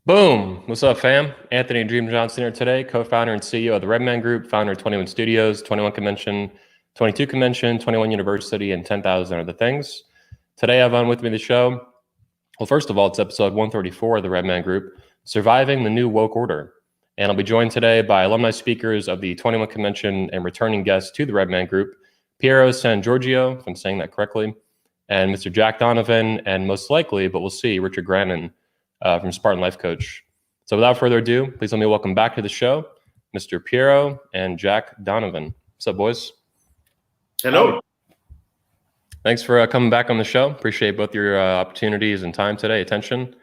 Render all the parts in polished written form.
Boom! What's up, fam? Anthony Dream Johnson here today, co-founder and CEO of the Redman Group, founder of 21 Studios, 21 Convention, 22 Convention, 21 University, and 10,000 other things. Today, I have on with me the show. Well, first of all, it's episode 134 of the Redman Group, Surviving the New Woke Order. And I'll be joined today by alumni speakers of the 21 Convention and returning guests to the Redman Group, Piero San Giorgio, if I'm saying that correctly, and Mr. Jack Donovan, and most likely, but we'll see, Richard Grannon, from Spartan Life Coach. So without further ado, please let me welcome back to the show, Mr. Piero and Jack Donovan. What's up, boys? Hello. Thanks for coming back on the show. Appreciate both your opportunities and time today, attention.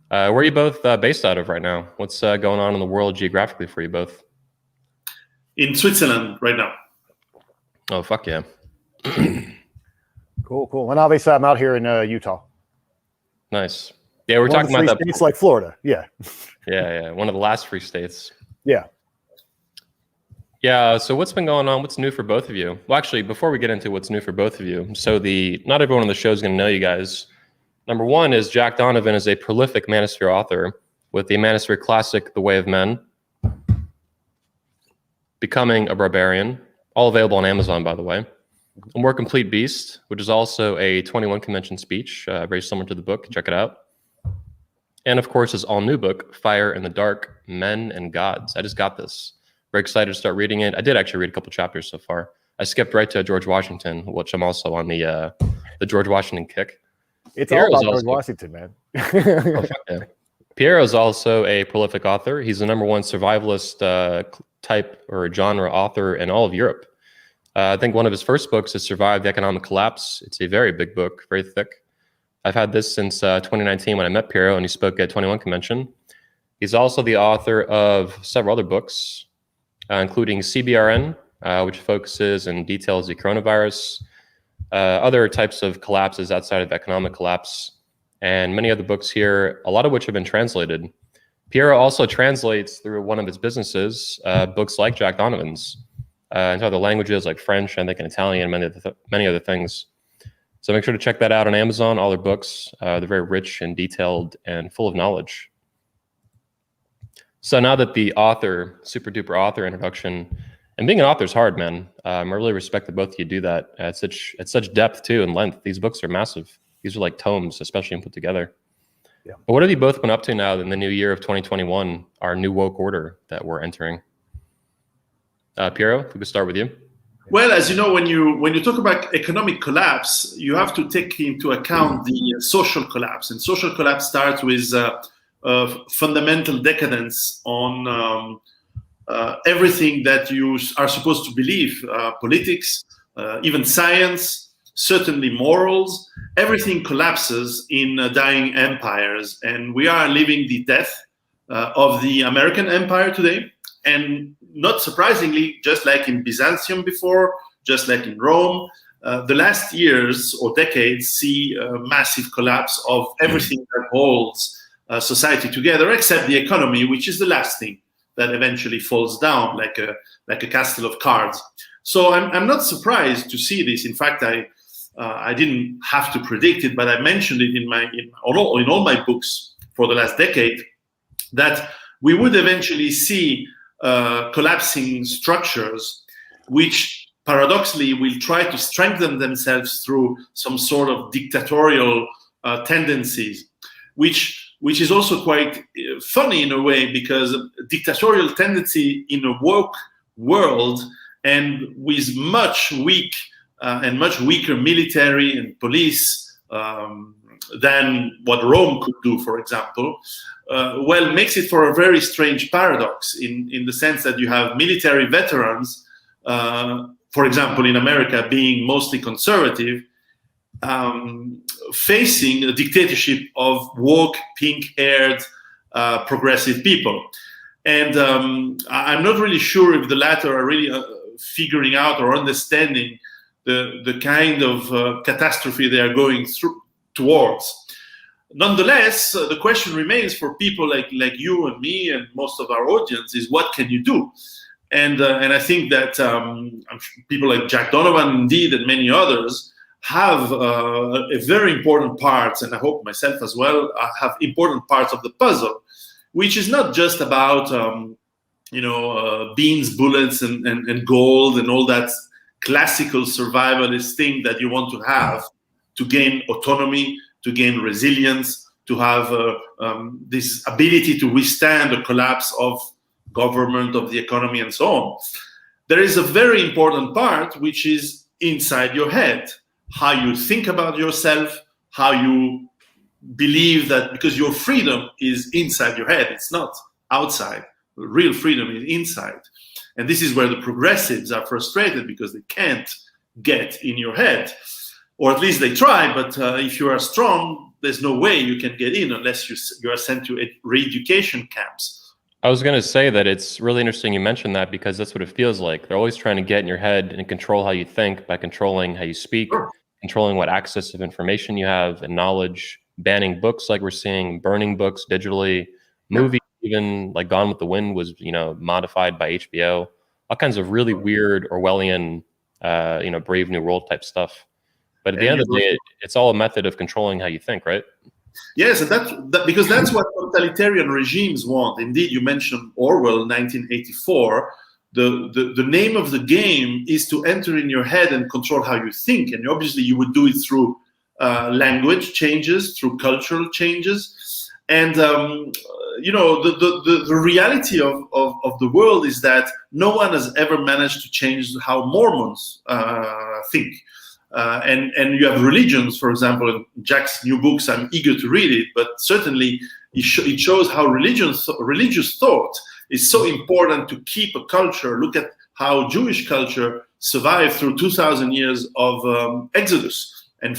Where are you both based out of right now? What's going on in the world geographically for you both? In Switzerland right now. Oh, fuck yeah. Cool. And obviously I'm out here in Utah. Nice. Yeah, we're talking about that. States like Florida. Yeah. Yeah. One of the last free states. Yeah. Yeah. So what's been going on? What's new for both of you? Well, actually, before we get into what's new for both of you, so not everyone on the show is going to know you guys. Number one is Jack Donovan is a prolific manosphere author with the manosphere classic, The Way of Men, Becoming a Barbarian, all available on Amazon, by the way. A More Complete Beast, which is also a 21 Convention speech, very similar to the book. Check it out. And of course, his all-new book, Fire in the Dark, Men and Gods. I just got this. Very excited to start reading it. I did actually read a couple chapters so far. I skipped right to George Washington, which I'm also on the George Washington kick. It's Piero's all about George Washington, man. Yeah. Piero is also a prolific author. He's the #1 survivalist type or genre author in all of Europe. I think one of his first books is Survive the Economic Collapse. It's a very big book, very thick. I've had this since 2019 when I met Piero and he spoke at 21 Convention. He's also the author of several other books, including CBRN, which focuses and details the coronavirus, other types of collapses outside of economic collapse, and many other books here, a lot of which have been translated. Piero also translates through one of his businesses, books like Jack Donovan's, into other languages like French, I think, and Italian, and many other things. So make sure to check that out on Amazon, all their books. They're very rich and detailed and full of knowledge. So now that the author, super duper author introduction, and being an author is hard, man. I really respect that both of you do that at such depth too and length. These books are massive. These are like tomes, especially when put together. Yeah. But what have you both been up to now in the new year of 2021, our new woke order that we're entering? Piero, if we could start with you. Well, as you know, when you talk about economic collapse, you have to take into account the social collapse, and social collapse starts with fundamental decadence on everything that you are supposed to believe: politics, even science, certainly morals. Everything collapses in dying empires, and we are living the death of the American empire today. And not surprisingly, just like in Byzantium before, just like in Rome, the last years or decades see a massive collapse of everything that holds society together, except the economy, which is the last thing that eventually falls down like a castle of cards. So I'm not surprised to see this. In fact, I didn't have to predict it, but I mentioned it in all my books for the last decade, that we would eventually see collapsing structures, which paradoxically will try to strengthen themselves through some sort of dictatorial tendencies, which is also quite funny in a way, because dictatorial tendency in a woke world and with much weaker military and police than what Rome could do, for example, makes it for a very strange paradox in the sense that you have military veterans, for example, in America being mostly conservative, facing a dictatorship of woke, pink-haired, progressive people. And I'm not really sure if the latter are really figuring out or understanding the kind of catastrophe they are going towards. Nonetheless, the question remains for people like you and me and most of our audience is, what can you do? And I think that people like Jack Donovan, indeed, and many others have a very important part, and I hope myself as well, have important parts of the puzzle. which is not just about beans, bullets, and gold and all that classical survivalist thing that you want to have to gain autonomy, to gain resilience, to have this ability to withstand the collapse of government, of the economy, and so on. There is a very important part which is inside your head, how you think about yourself, how you believe that, because your freedom is inside your head, it's not outside. Real freedom is inside. And this is where the progressives are frustrated, because they can't get in your head, or at least they try, but if you are strong, there's no way you can get in unless you are sent to re-education camps. I was going to say that it's really interesting you mentioned that, because that's what it feels like. They're always trying to get in your head and control how you think by controlling how you speak, Sure. controlling what access of information you have and knowledge, banning books like we're seeing, burning books digitally, movies, even like Gone with the Wind was, modified by HBO, all kinds of really weird Orwellian, Brave New World type stuff. But at the end of the day, it's all a method of controlling how you think, right? Yes, and that because that's what totalitarian regimes want. Indeed, you mentioned Orwell, 1984. The name of the game is to enter in your head and control how you think. And obviously, you would do it through language changes, through cultural changes. And, the reality of the world is that no one has ever managed to change how Mormons think. And you have religions, for example, in Jack's new books, I'm eager to read it, but certainly it shows how religious thought is so important to keep a culture. Look at how Jewish culture survived through 2,000 years of exodus and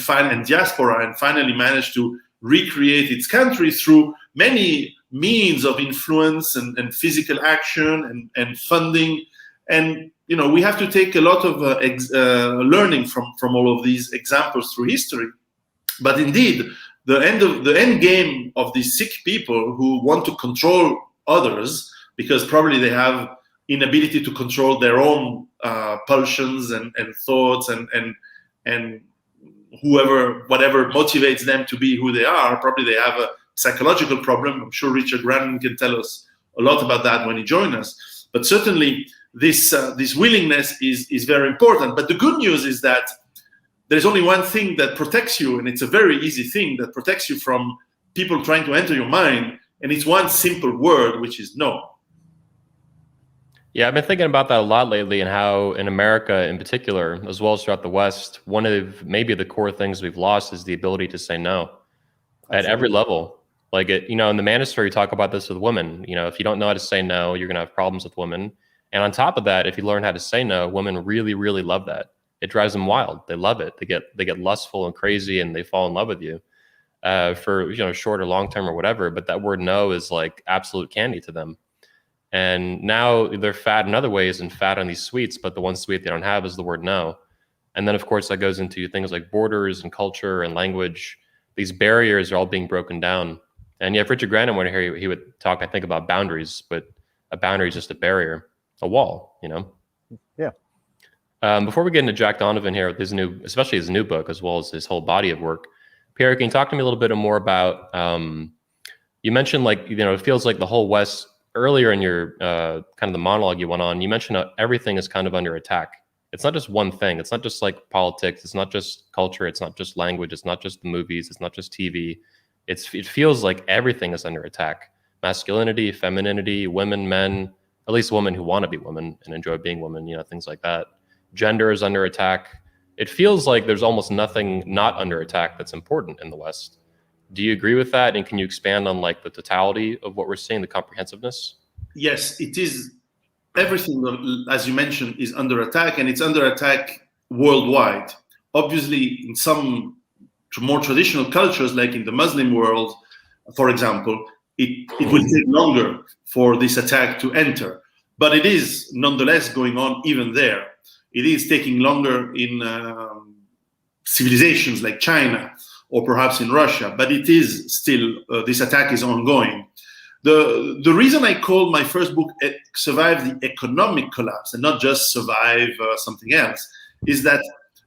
diaspora, and finally managed to recreate its country through many means of influence and physical action and funding. And we have to take a lot of learning from all of these examples through history. But indeed, the end game of these sick people who want to control others, because probably they have inability to control their own pulsions and thoughts and whatever motivates them to be who they are, probably they have a psychological problem. I'm sure Richard Brannon can tell us a lot about that when he joins us. But certainly, this willingness is very important. But the good news is that there's only one thing that protects you, and it's a very easy thing that protects you from people trying to enter your mind, and it's one simple word, which is no. Yeah, I've been thinking about that a lot lately, and how in America in particular, as well as throughout the West, one of maybe the core things we've lost is the ability to say no. Absolutely. At every level. Like, in the manosphere, you talk about this with women. If you don't know how to say no, you're going to have problems with women. And on top of that, if you learn how to say no, women really, really love that. It drives them wild. They love it. They get lustful and crazy, and they fall in love with you for short or long term or whatever. But that word no is like absolute candy to them. And now they're fat in other ways and fat on these sweets, but the one sweet they don't have is the word no. And then, of course, that goes into things like borders and culture and language. These barriers are all being broken down. And if Richard Brannon were here, he would talk, I think, about boundaries, but a boundary is just a barrier, a wall, Yeah. Before we get into Jack Donovan here, with especially his new book, as well as his whole body of work, Piero, can you talk to me a little bit more about, you mentioned it feels like the whole West, earlier in your kind of the monologue you went on, you mentioned everything is kind of under attack. It's not just one thing. It's not just like politics. It's not just culture. It's not just language. It's not just the movies. It's not just TV. It feels like everything is under attack. Masculinity, femininity, women, men, at least women who want to be women and enjoy being women, things like that. Gender is under attack. It feels like there's almost nothing not under attack that's important in the West. Do you agree with that? And can you expand on the totality of what we're seeing, the comprehensiveness? Yes, it is. Everything, as you mentioned, is under attack, and it's under attack worldwide. Obviously, in some more traditional cultures, like in the Muslim world, for example, it will take longer for this attack to enter. But it is nonetheless going on even there. It is taking longer in civilizations like China or perhaps in Russia, but it is still, this attack is ongoing. The reason I called my first book Survive the Economic Collapse and not just survive something else is that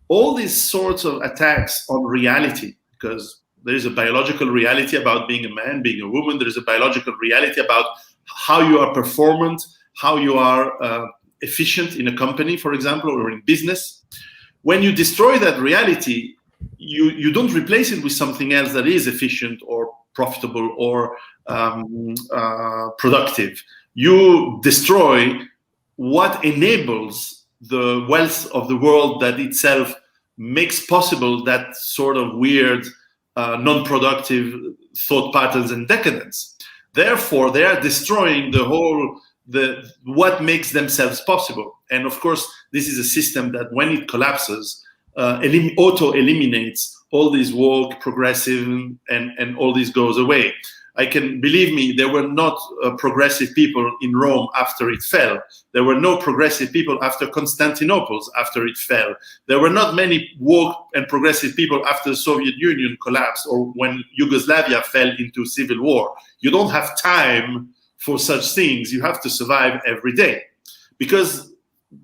all these sorts of attacks on reality, because There is a biological reality about being a man, being a woman. There is a biological reality about how you are performant, how you are efficient in a company, for example, or in business. When you destroy that reality, you don't replace it with something else that is efficient or profitable or productive. You destroy what enables the wealth of the world that itself makes possible that sort of weird, non-productive thought patterns and decadence. Therefore, they are destroying what makes themselves possible. And of course, this is a system that when it collapses, auto-eliminates all these woke, progressive, and all this goes away. Believe me, there were not progressive people in Rome after it fell. There were no progressive people after Constantinople after it fell. There were not many woke and progressive people after the Soviet Union collapsed or when Yugoslavia fell into civil war. You don't have time for such things. You have to survive every day, because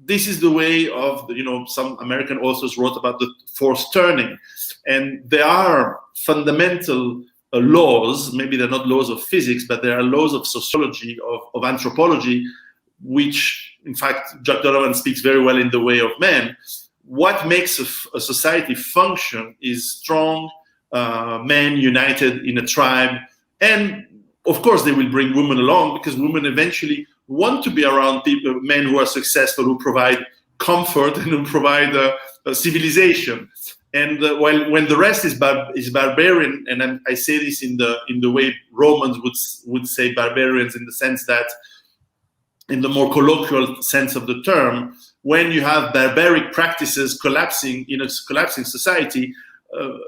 this is the way of, some American authors wrote about the forced turning. And there are fundamental laws, maybe they're not laws of physics, but there are laws of sociology, of anthropology, which, in fact, Donovan speaks very well in The Way of Man. What makes a society function is strong men united in a tribe. And, of course, they will bring women along, because women eventually want to be around men who are successful, who provide comfort and who provide civilization. And when the rest is barbarian, and I say this in the way Romans would say barbarians, in the sense that, in the more colloquial sense of the term, when you have barbaric practices collapsing in a collapsing society,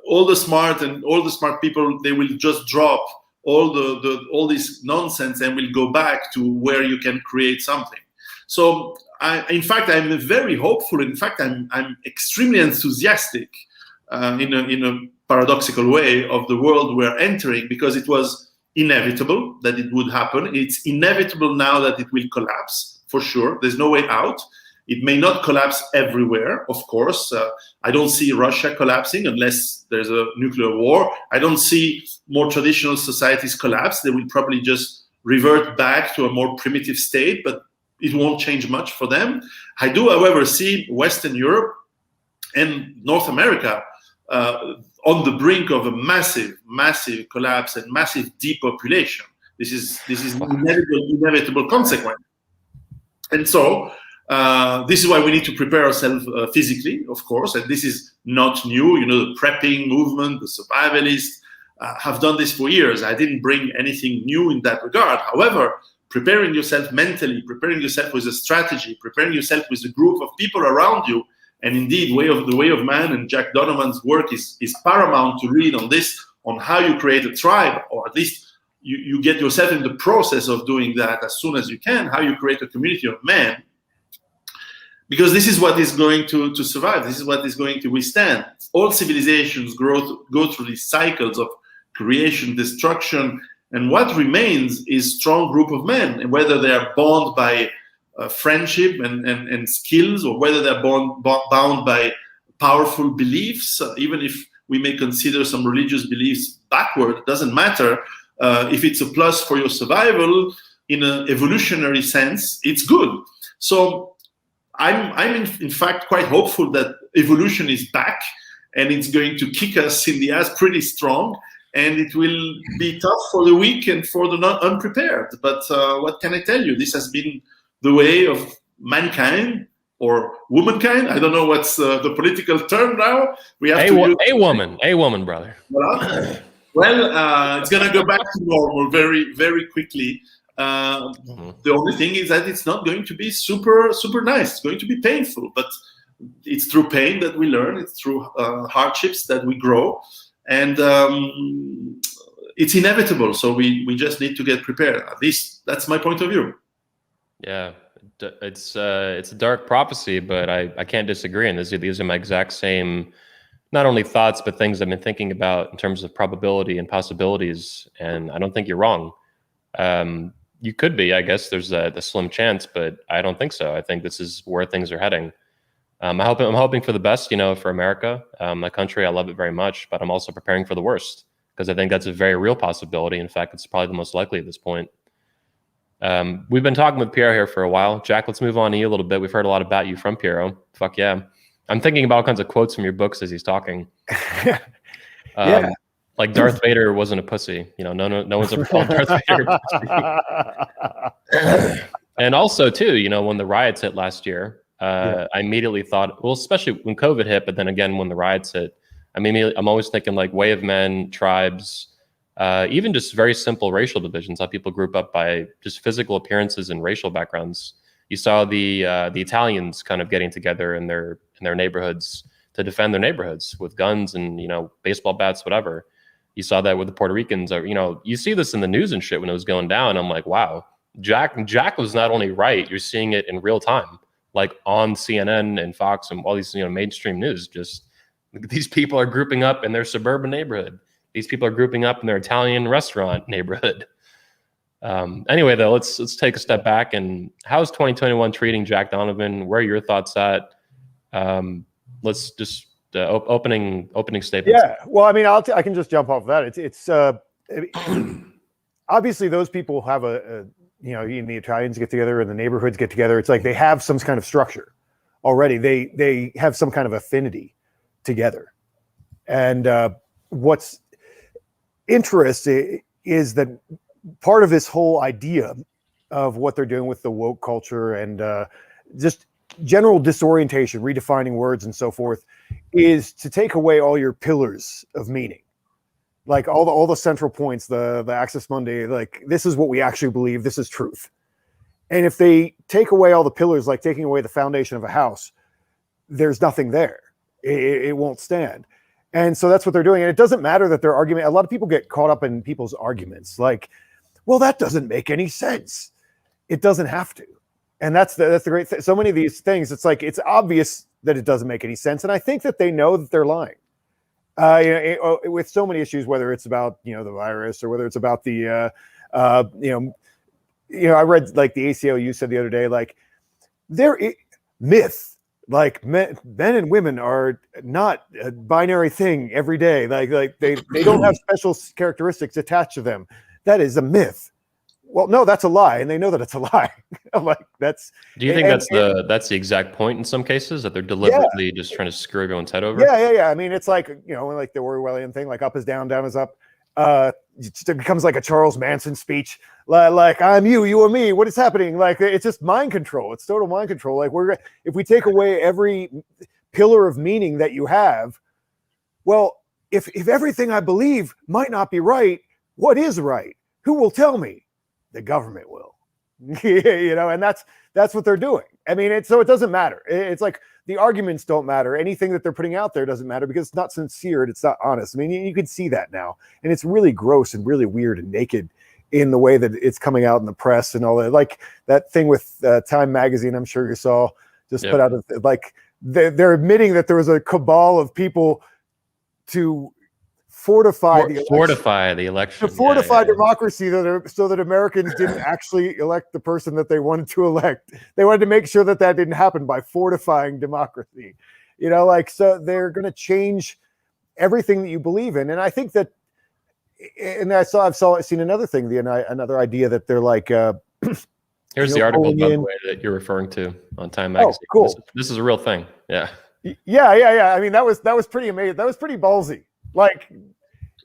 all the smart people, they will just drop all this nonsense and will go back to where you can create something. So, in fact, I'm very hopeful. In fact, I'm extremely enthusiastic in a paradoxical way of the world we're entering, because it was inevitable that it would happen. It's inevitable now that it will collapse, for sure. There's no way out. It may not collapse everywhere, of course. I don't see Russia collapsing unless there's a nuclear war. I don't see more traditional societies collapse. They will probably just revert back to a more primitive state, but it won't change much for them. I do, however, see Western Europe and North America on the brink of a massive collapse and massive depopulation. This is inevitable consequence. And so this is why we need to prepare ourselves physically, of course. And this is not new. The prepping movement, the survivalists have done this for years. I didn't bring anything new in that regard. However, preparing yourself mentally, preparing yourself with a strategy, preparing yourself with a group of people around you, and indeed, The Way of Man and Jack Donovan's work is paramount to read on this, on how you create a tribe, or at least you get yourself in the process of doing that as soon as you can, how you create a community of men. Because this is what is going to survive. This is what is going to withstand. All civilizations go through these cycles of creation, destruction, and what remains is a strong group of men, and whether they are bound by friendship and skills, or whether they're bound by powerful beliefs, even if we may consider some religious beliefs backward, it doesn't matter. If it's a plus for your survival in an evolutionary sense, it's good. So I'm in fact quite hopeful that evolution is back, and it's going to kick us in the ass pretty strong, and it will be tough for the weak and for the not unprepared. But what can I tell you? This has been the way of mankind, or womankind. I don't know what's the political term now. We have a woman, brother. Well, it's going to go back to normal very, very quickly. The only thing is that it's not going to be super, super nice. It's going to be painful, but it's through pain that we learn. It's through hardships that we grow, and it's inevitable. So we just need to get prepared. At least that's my point of view. Yeah, it's a dark prophecy, but I can't disagree. And these are my exact same, not only thoughts, but things I've been thinking about in terms of probability and possibilities. And I don't think you're wrong. You could be, I guess there's the slim chance, but I don't think so. I think this is where things are heading. I'm hoping for the best, for America, my country. I love it very much, but I'm also preparing for the worst. because I think that's a very real possibility. In fact, it's probably the most likely at this point. We've been talking with Piero here for a while. Jack, let's move on to you a little bit. We've heard a lot about you from Piero. Fuck yeah. I'm thinking about all kinds of quotes from your books as he's talking. Yeah. Like Darth Vader wasn't a pussy. You know, no one's ever called Darth Vader a pussy. And also, too, you know, when the riots hit last year, I immediately thought, well, especially when COVID hit, but then again, when the riots hit, I'm always thinking like Way of Men, tribes, even just very simple racial divisions, how people group up by just physical appearances and racial backgrounds. You saw the Italians kind of getting together in their neighborhoods to defend their neighborhoods with guns and, you know, baseball bats, whatever. You saw that with the Puerto Ricans. You know, you see this in the news and shit when it was going down. I'm like, wow, Jack was not only right, you're seeing it in real time, like on CNN and Fox and all these, you know, mainstream news. Just these people are grouping up in their suburban neighborhood. These people are grouping up in their Italian restaurant neighborhood. Anyway, though, let's take a step back. And how's 2021 treating Jack Donovan? Where are your thoughts at? Let's just opening statements. Yeah. Well, I mean, I can just jump off of that. It's obviously those people have you know, the Italians get together and the neighborhoods get together. It's like they have some kind of structure already. They have some kind of affinity together. And what's interesting is that part of this whole idea of what they're doing with the woke culture and just general disorientation, redefining words and so forth, is to take away all your pillars of meaning. Like all the central points, the Axis Mundi, like this is what we actually believe, this is truth. And if they take away all the pillars, like taking away the foundation of a house, there's nothing there. It won't stand. And so that's what they're doing. And it doesn't matter that their argument, a lot of people get caught up in people's arguments. Like, well, that doesn't make any sense. It doesn't have to. And that's the great thing. So many of these things, it's like, it's obvious that it doesn't make any sense. And I think that they know that they're lying. You know, with so many issues, whether it's about, you know, the virus or whether it's about the, you know, I read like the ACLU said the other day, like myth, like men and women are not a binary thing every day. Like they don't have special characteristics attached to them. That is a myth. Well, no, that's a lie, and they know that it's a lie. I'm like, that's. Do you think that's the exact point in some cases, that they're deliberately just trying to screw everyone's head over? Yeah. I mean, it's like, you know, like the Orwellian thing, like up is down, down is up. It becomes like a Charles Manson speech, like I'm you, you are me. What is happening? Like it's just mind control. It's total mind control. Like if we take away every pillar of meaning that you have, well, if everything I believe might not be right, what is right? Who will tell me? The government will. You know, and that's what they're doing. I mean, so it doesn't matter. It's like the arguments don't matter. Anything that they're putting out there doesn't matter because it's not sincere and it's not honest. I mean, you can see that now, and it's really gross and really weird and naked in the way that it's coming out in the press and all that. Like that thing with Time Magazine, I'm sure you saw, just put out like they're admitting that there was a cabal of people to fortify the election. To fortify democracy, so that Americans didn't actually elect the person that they wanted to elect. They wanted to make sure that didn't happen by fortifying democracy. You know, like, so they're going to change everything that you believe in. And I think that, and I've seen another thing, another idea that they're like, here's the article, by the way, that you're referring to on Time Magazine. Oh, cool. This is a real thing. Yeah. I mean, that was pretty amazing. That was pretty ballsy. Like,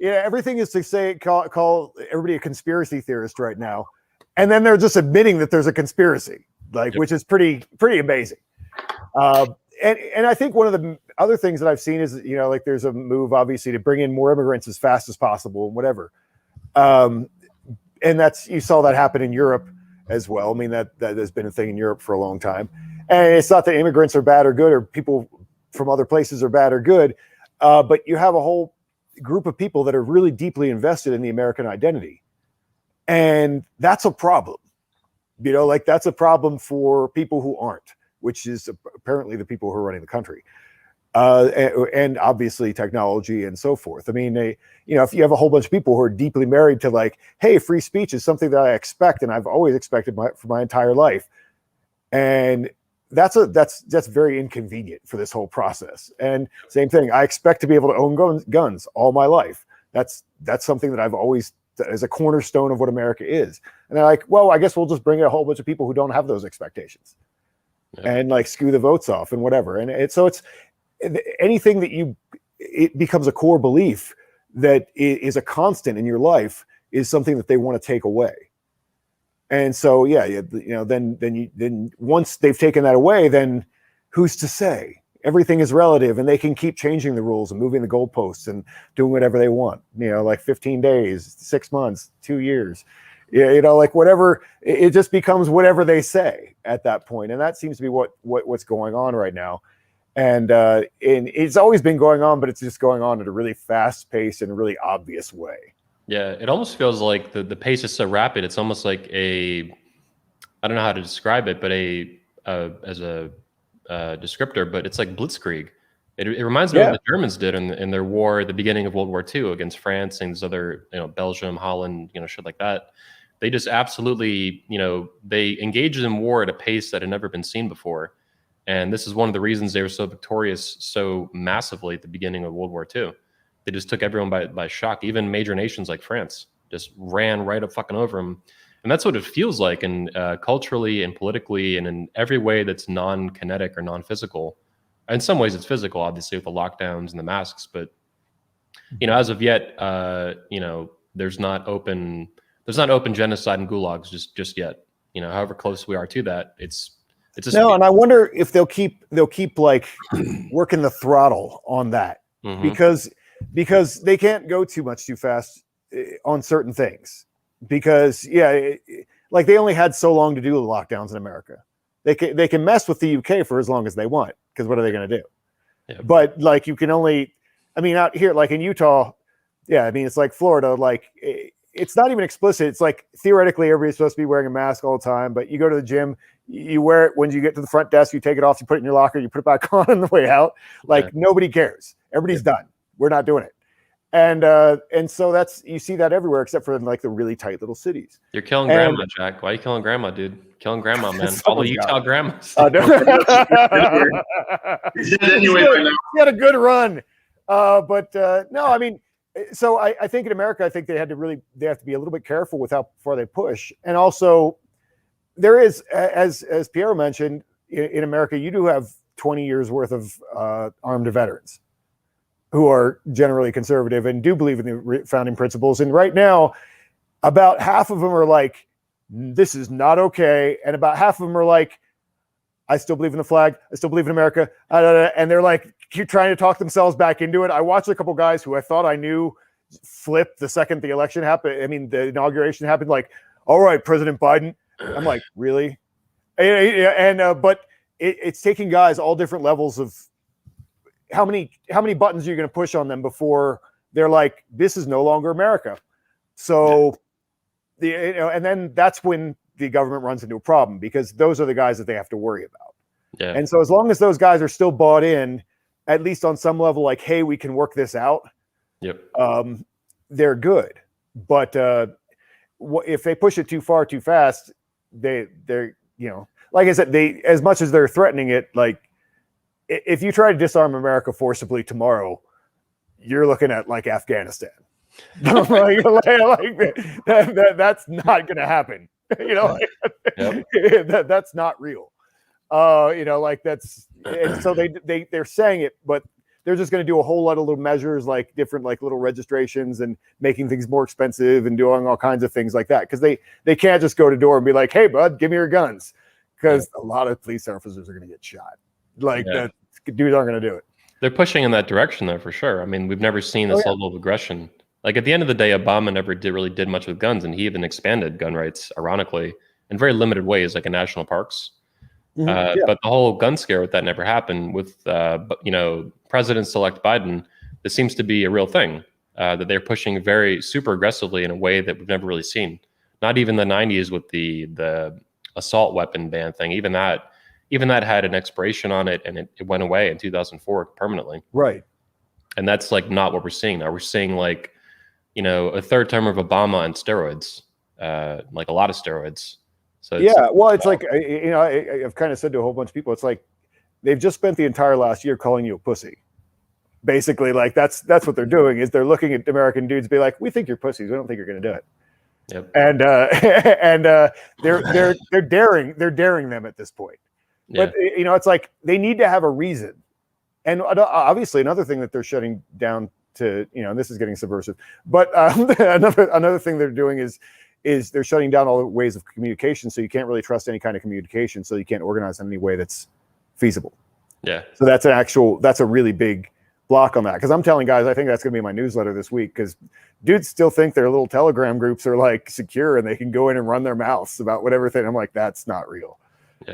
yeah, everything is to call everybody a conspiracy theorist right now, and then they're just admitting that there's a conspiracy, like, which is pretty amazing. And I think one of the other things that I've seen is, you know, like there's a move obviously to bring in more immigrants as fast as possible and whatever, and you saw that happen in Europe as well. I mean, that has been a thing in Europe for a long time, and it's not that immigrants are bad or good or people from other places are bad or good, but you have a whole group of people that are really deeply invested in the American identity. And that's a problem, you know, like that's a problem for people who aren't, which is apparently the people who are running the country. And obviously technology and so forth. I mean, you know, if you have a whole bunch of people who are deeply married to like, hey, free speech is something that I expect and I've always expected for my entire life. And that's very inconvenient for this whole process. And same thing, I expect to be able to own guns all my life. That's something that I've always as a cornerstone of what America is. And they're like, well, I guess we'll just bring in a whole bunch of people who don't have those expectations, and like skew the votes off and whatever. And it's anything that it becomes a core belief that is a constant in your life is something that they want to take away. And so, then once they've taken that away, then who's to say? Everything is relative, and they can keep changing the rules and moving the goalposts and doing whatever they want. Like 15 days, 6 months, 2 years. Like whatever. It just becomes whatever they say at that point, and that seems to be what's going on right now. And it's always been going on, but it's just going on at a really fast pace and a really obvious way. Yeah, it almost feels like the pace is so rapid. It's almost like I don't know how to describe it, but as a descriptor, but it's like blitzkrieg. It reminds me of what the Germans did in their war at the beginning of World War II against France and these other, Belgium, Holland, shit like that. They just absolutely, they engaged in war at a pace that had never been seen before. And this is one of the reasons they were so victorious so massively at the beginning of World War II. They just took everyone by shock. Even major nations like France just ran right up fucking over them. And that's what it feels like, and culturally and politically and in every way that's non-kinetic or non-physical. In some ways it's physical, obviously, with the lockdowns and the masks. But, as of yet, there's not open genocide and gulags just yet. However close we are to that, it's just and I wonder if they'll keep like working the throttle on that, because they can't go too much too fast on certain things. Because like they only had so long to do the lockdowns in America. They can mess with the UK for as long as they want, because what are they going to do? Yeah. But like you can only, out here, like in Utah, it's like Florida, like it's not even explicit. It's like theoretically everybody's supposed to be wearing a mask all the time, but you go to the gym, you wear it when you get to the front desk, you take it off, you put it in your locker, you put it back on the way out. Like nobody cares. Everybody's done. We're not doing it. And so you see that everywhere except for in like the really tight little cities. You're killing grandma, Jack. Why are you killing grandma, dude? Killing grandma, man. All the Utah grandmas. He's dead anyway right now. He had a good run. No, so I think in America, I think they have to be a little bit careful with how far they push. And also there is, as Piero mentioned, in America, you do have 20 years worth of armed veterans who are generally conservative and do believe in the founding principles. And right now, about half of them are like, this is not okay. And about half of them are like, I still believe in the flag. I still believe in America. And they're like, keep trying to talk themselves back into it. I watched a couple guys who I thought I knew flip the second the election happened. The inauguration happened, like, all right, President Biden. I'm like, really? But it's taking guys all different levels of how many buttons are you going to push on them before they're like, this is no longer America. So, and then that's when the government runs into a problem, because those are the guys that they have to worry about. Yeah. And so as long as those guys are still bought in, at least on some level, like, hey, we can work this out. Yep. They're good. But if they push it too far, too fast, they're, like I said, as much as they're threatening it, like, if you try to disarm America forcibly tomorrow, you're looking at like Afghanistan. That's not going to happen. That's not real. And so they're saying it, but they're just going to do a whole lot of little measures, like different, like little registrations and making things more expensive and doing all kinds of things like that. Because they can't just go to door and be like, hey, bud, give me your guns. Because a lot of police officers are going to get shot. That dudes aren't going to do it. They're pushing in that direction, though, for sure. We've never seen this level of aggression. Like, at the end of the day, Obama never really did much with guns, and he even expanded gun rights, ironically, in very limited ways, like in national parks. But the whole gun scare with that never happened. With President-elect Biden, this seems to be a real thing that they're pushing very super aggressively in a way that we've never really seen. Not even the 90s with the assault weapon ban thing. Even that had an expiration on it, and it went away in 2004 permanently. Right. And that's like not what we're seeing now. We're seeing like, a third term of Obama on steroids, like a lot of steroids. So it's like, I've kind of said to a whole bunch of people, it's like they've just spent the entire last year calling you a pussy Basically, like that's what they're doing, is they're looking at American dudes, be like, we think you're pussies, we don't think you're going to do it. Yep. And they're daring them at this point. Yeah. But it's like they need to have a reason. And obviously, another thing that they're shutting down to, and this is getting subversive, but another thing they're doing is they're shutting down all the ways of communication, so you can't really trust any kind of communication, so you can't organize in any way that's feasible. Yeah. So that's a really big block on that, because I'm telling guys, I think that's going to be my newsletter this week, because dudes still think their little Telegram groups are like secure and they can go in and run their mouths about whatever thing. I'm like, that's not real.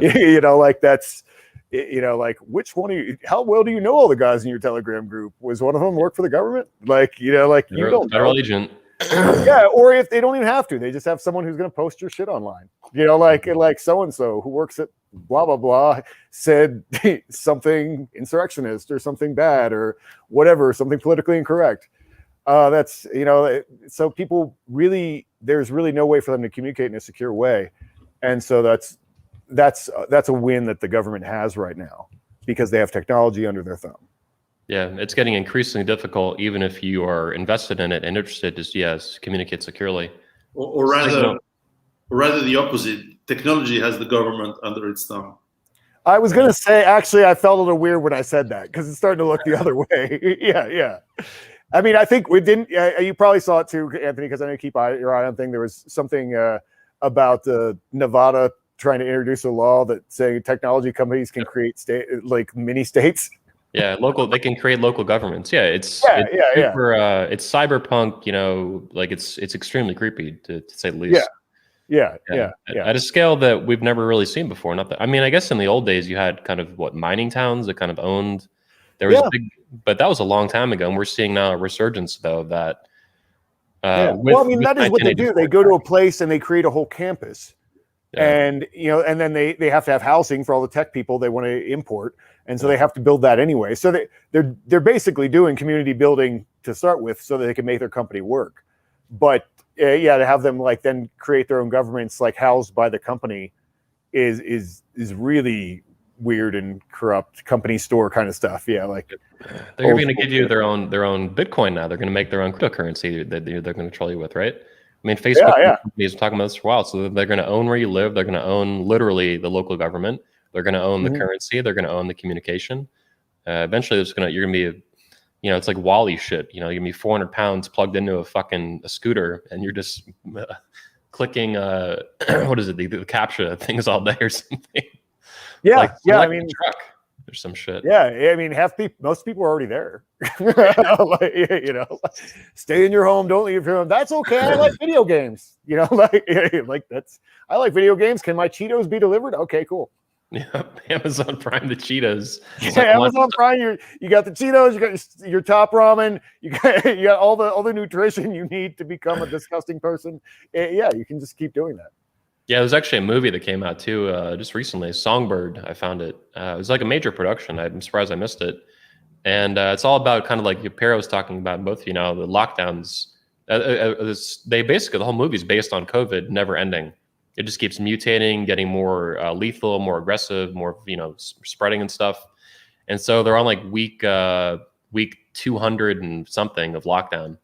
Yeah. Like that's, like, which one of you, how well do you know all the guys in your Telegram group? Was one of them work for the government? Like, you don't federal know. agent. Yeah, or if they don't even have to, they just have someone who's going to post your shit online. Like so-and-so who works at blah, blah, blah said something insurrectionist or something bad or whatever, something politically incorrect. That's, so people really, there's really no way for them to communicate in a secure way. And so that's a win that the government has right now, because they have technology under their thumb. Yeah, it's getting increasingly difficult, even if you are invested in it and interested, to communicate securely. Or rather the opposite. Technology has the government under its thumb. I was going to say, actually, I felt a little weird when I said that, because it's starting to look the other way. Yeah. I mean, I think we didn't. You probably saw it too, Anthony, because I know you keep your eye on thing. There was something about Nevada trying to introduce a law that saying technology companies can create mini states. Yeah, they can create local governments. Yeah, it's cyberpunk. Like it's extremely creepy to say the least. Yeah. At a scale that we've never really seen before. I guess in the old days you had kind of mining towns that kind of owned. There was but that was a long time ago, and we're seeing now a resurgence though that. That is what they do. They go to a place and they create a whole campus. Yeah. And then they have to have housing for all the tech people they want to import, and so they have to build that anyway. So they're basically doing community building to start with, so that they can make their company work. But to have them like then create their own governments like housed by the company is really weird and corrupt company store kind of stuff. Yeah, like they're going to give you their own Bitcoin now. They're going to make their own cryptocurrency that they're going to control you with, right? I mean, Facebook companies been talking about this for a while. So they're going to own where you live. They're going to own literally the local government. They're going to own the currency. They're going to own the communication. Eventually, you're going to be, it's like Wall-E shit. You're going to be 400 pounds plugged into a scooter, and you're just clicking, what is it, the CAPTCHA things all day or something. Yeah, I mean, truck or some shit. Yeah, I mean, most people are already there. Stay in your home, don't leave your home. That's okay. I like video games. I like video games. Can my Cheetos be delivered? Okay, cool. Yeah, Amazon Prime the Cheetos. Amazon Prime. You got the Cheetos. You got your top ramen. You got all the nutrition you need to become a disgusting person. Yeah, you can just keep doing that. Yeah, there's actually a movie that came out too, just recently. Songbird, I found it. It was like a major production. I'm surprised I missed it. And it's all about kind of like Piero was talking about, both the lockdowns. They basically, the whole movie is based on COVID never ending. It just keeps mutating, getting more lethal, more aggressive, more spreading and stuff. And so they're on like week 200 and something of lockdown.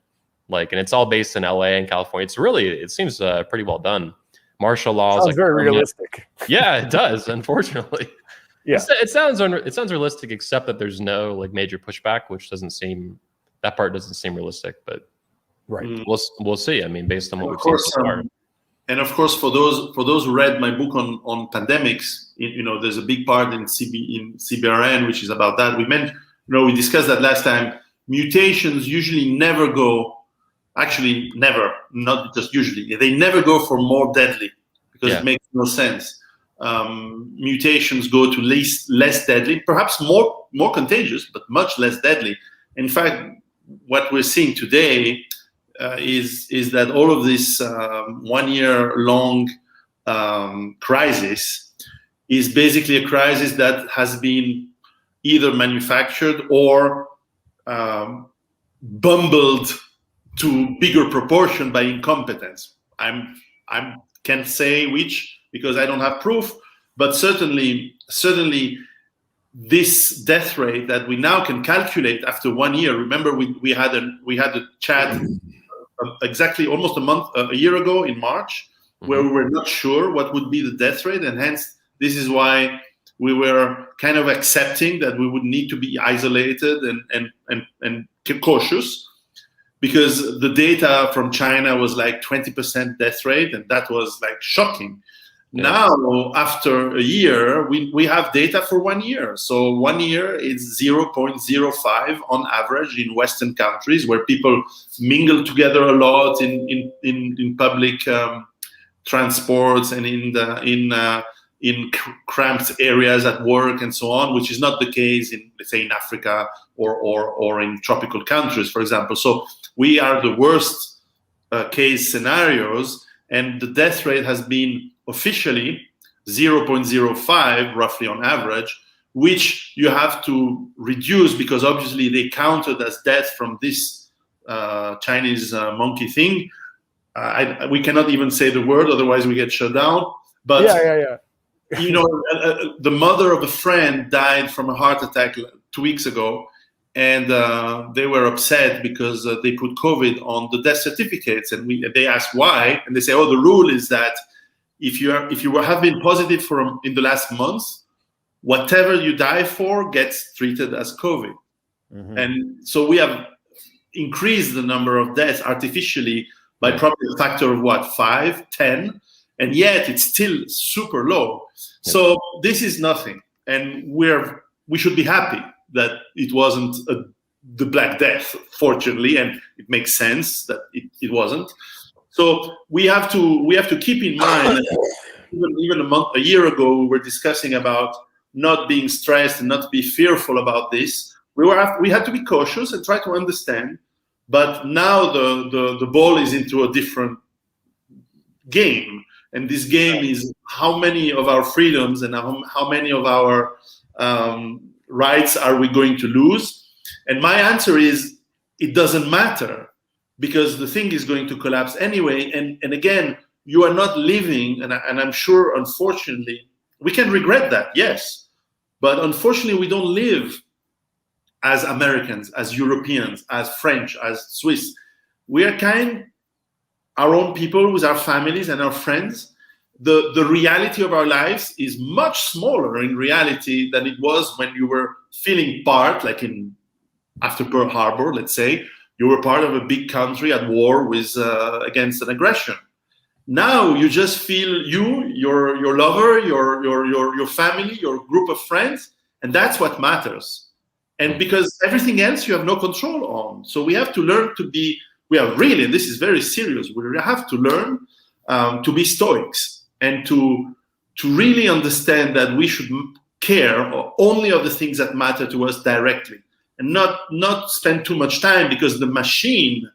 And it's all based in LA and California. It seems pretty well done. Martial laws. Sounds very realistic. Yeah, it does. Unfortunately, yeah, it sounds realistic, except that there's no major pushback, which doesn't seem realistic. But right, we'll see. I mean, based on what we've seen so far. And of course, for those who read my book on pandemics, there's a big part in CBRN which is about that. We discussed that last time. Mutations usually never go. Actually, never, not just usually. They never go for more deadly, because it makes no sense. Mutations go to less deadly, perhaps more contagious, but much less deadly. In fact, what we're seeing today is that all of this 1 year long crisis is basically a crisis that has been either manufactured or bumbled to bigger proportion by incompetence. I can't say which, because I don't have proof, but certainly this death rate that we now can calculate after 1 year. Remember, we had a chat exactly almost a year ago in March, where we were not sure what would be the death rate, and hence this is why we were kind of accepting that we would need to be isolated and cautious, because the data from China was like 20% death rate, and that was like shocking. Yeah. Now, after a year, we have data for 1 year. So 1 year is 0.05 on average in Western countries, where people mingle together a lot in public transports and in cramped areas at work and so on, which is not the case in, let's say, in Africa or in tropical countries, for example. So we are the worst case scenarios, and the death rate has been officially 0.05 roughly on average, which you have to reduce because obviously they counted as death from this Chinese monkey thing. We cannot even say the word, otherwise we get shut down. But you know, the mother of a friend died from a heart attack 2 weeks ago, and they were upset because they put COVID on the death certificates, and they asked why, and they say, oh, the rule is that if you have been positive in the last month, whatever you die for gets treated as COVID. And so we have increased the number of deaths artificially by probably a factor of what, 5, 10, and yet it's still super low. So this is nothing, and we should be happy that it wasn't the Black Death, fortunately, and it makes sense that it wasn't. So we have to keep in mind that even a year ago we were discussing about not being stressed and not be fearful about this. We had to be cautious and try to understand. But now the ball is into a different game, and this game is how many of our freedoms and how many of our rights are we going to lose? And my answer is it doesn't matter, because the thing is going to collapse anyway. And again, you are not living, and I'm sure, unfortunately, we can regret that, yes. But unfortunately, we don't live as Americans, as Europeans, as French, as Swiss. We are our own people with our families and our friends. The reality of our lives is much smaller in reality than it was when you were feeling part, like after Pearl Harbor, let's say, you were part of a big country at war with against an aggression. Now you just feel your lover, your family, your group of friends, and that's what matters. And because everything else you have no control on. So we have to learn and this is very serious, we have to learn to be stoics and to really understand that we should care only of the things that matter to us directly, and not spend too much time, because the machine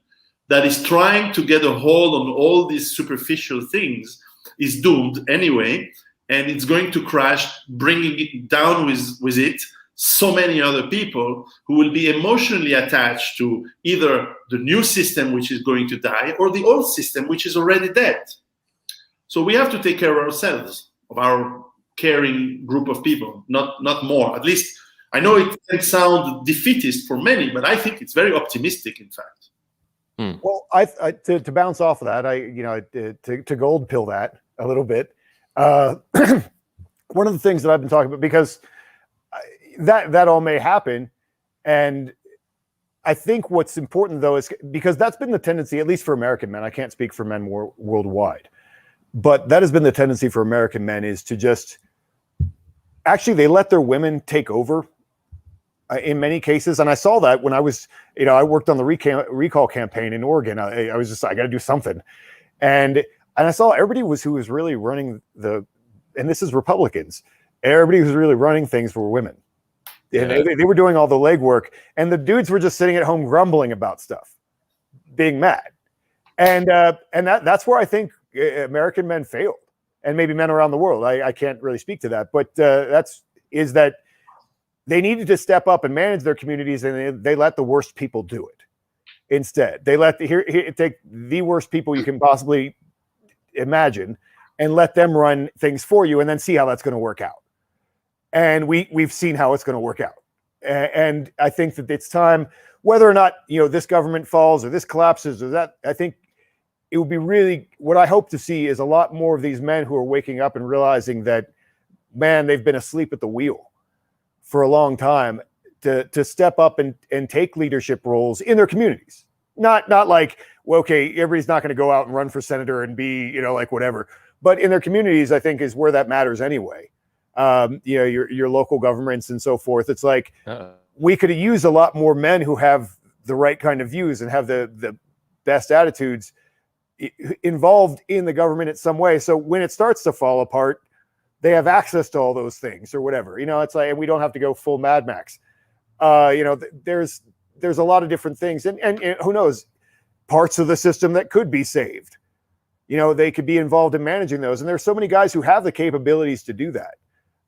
that is trying to get a hold on all these superficial things is doomed anyway, and it's going to crash, bringing it down with it so many other people who will be emotionally attached to either the new system, which is going to die, or the old system, which is already dead. So we have to take care of ourselves, of our caring group of people, not more. At least I know it can sound defeatist for many, but I think it's very optimistic, in fact. Well, to bounce off of that, to gold pill that a little bit. One of the things that I've been talking about, because that all may happen, and I think what's important though is, because that's been the tendency, at least for American men. I can't speak for men worldwide, but that has been the tendency for American men, is to just actually they let their women take over in many cases. And I saw that when I was, I worked on the recall campaign in Oregon. I was just, I got to do something. And I saw everybody who was really running and this is Republicans, everybody who was really running things were women. And they were doing all the legwork, and the dudes were just sitting at home grumbling about stuff, being mad. And that's where I think American men failed, and maybe men around the world. I can't really speak to that, but that they needed to step up and manage their communities, and they let the worst people do it instead. They let take the worst people you can possibly imagine and let them run things for you, and then see how that's going to work out. and we've seen how it's going to work out. And I think that it's time, whether or not this government falls or this collapses or that. I think it would be really, what I hope to see is a lot more of these men who are waking up and realizing that, man, they've been asleep at the wheel for a long time, to step up and take leadership roles in their communities. Not like, well, okay, everybody's not going to go out and run for senator and be, like whatever, but in their communities, I think is where that matters anyway. Your local governments and so forth. It's like, we could use a lot more men who have the right kind of views and have the best attitudes involved in the government in some way. So when it starts to fall apart, they have access to all those things or whatever. It's like, and we don't have to go full Mad Max. There's a lot of different things, and who knows, parts of the system that could be saved. They could be involved in managing those, and there's so many guys who have the capabilities to do that.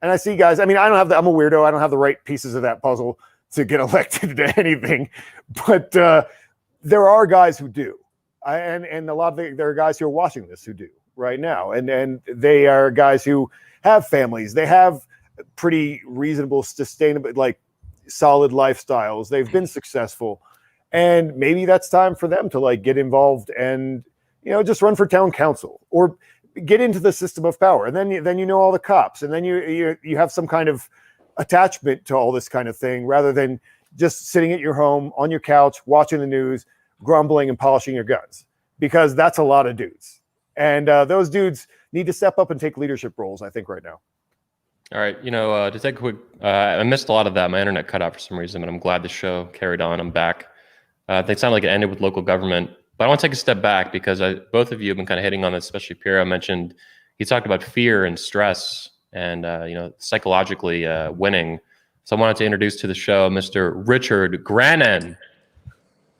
And I see guys. I mean, I'm a weirdo. I don't have the right pieces of that puzzle to get elected to anything, but there are guys who do, and a lot of there are guys who are watching this who do right now, and they are guys who have families. They have pretty reasonable, sustainable, like solid lifestyles. They've been successful, and maybe that's time for them to like get involved and just run for town council or get into the system of power. And then all the cops, and then you have some kind of attachment to all this kind of thing, rather than just sitting at your home on your couch watching the news, grumbling and polishing your guns, because that's a lot of dudes. And those dudes need to step up and take leadership roles, I think, right now. All right. To take a quick, I missed a lot of that. My internet cut out for some reason, but I'm glad the show carried on. I'm back. They sound like it ended with local government, but I want to take a step back because both of you have been kind of hitting on this, especially Piero mentioned, he talked about fear and stress and, psychologically winning. So I wanted to introduce to the show Mr. Richard Grannon.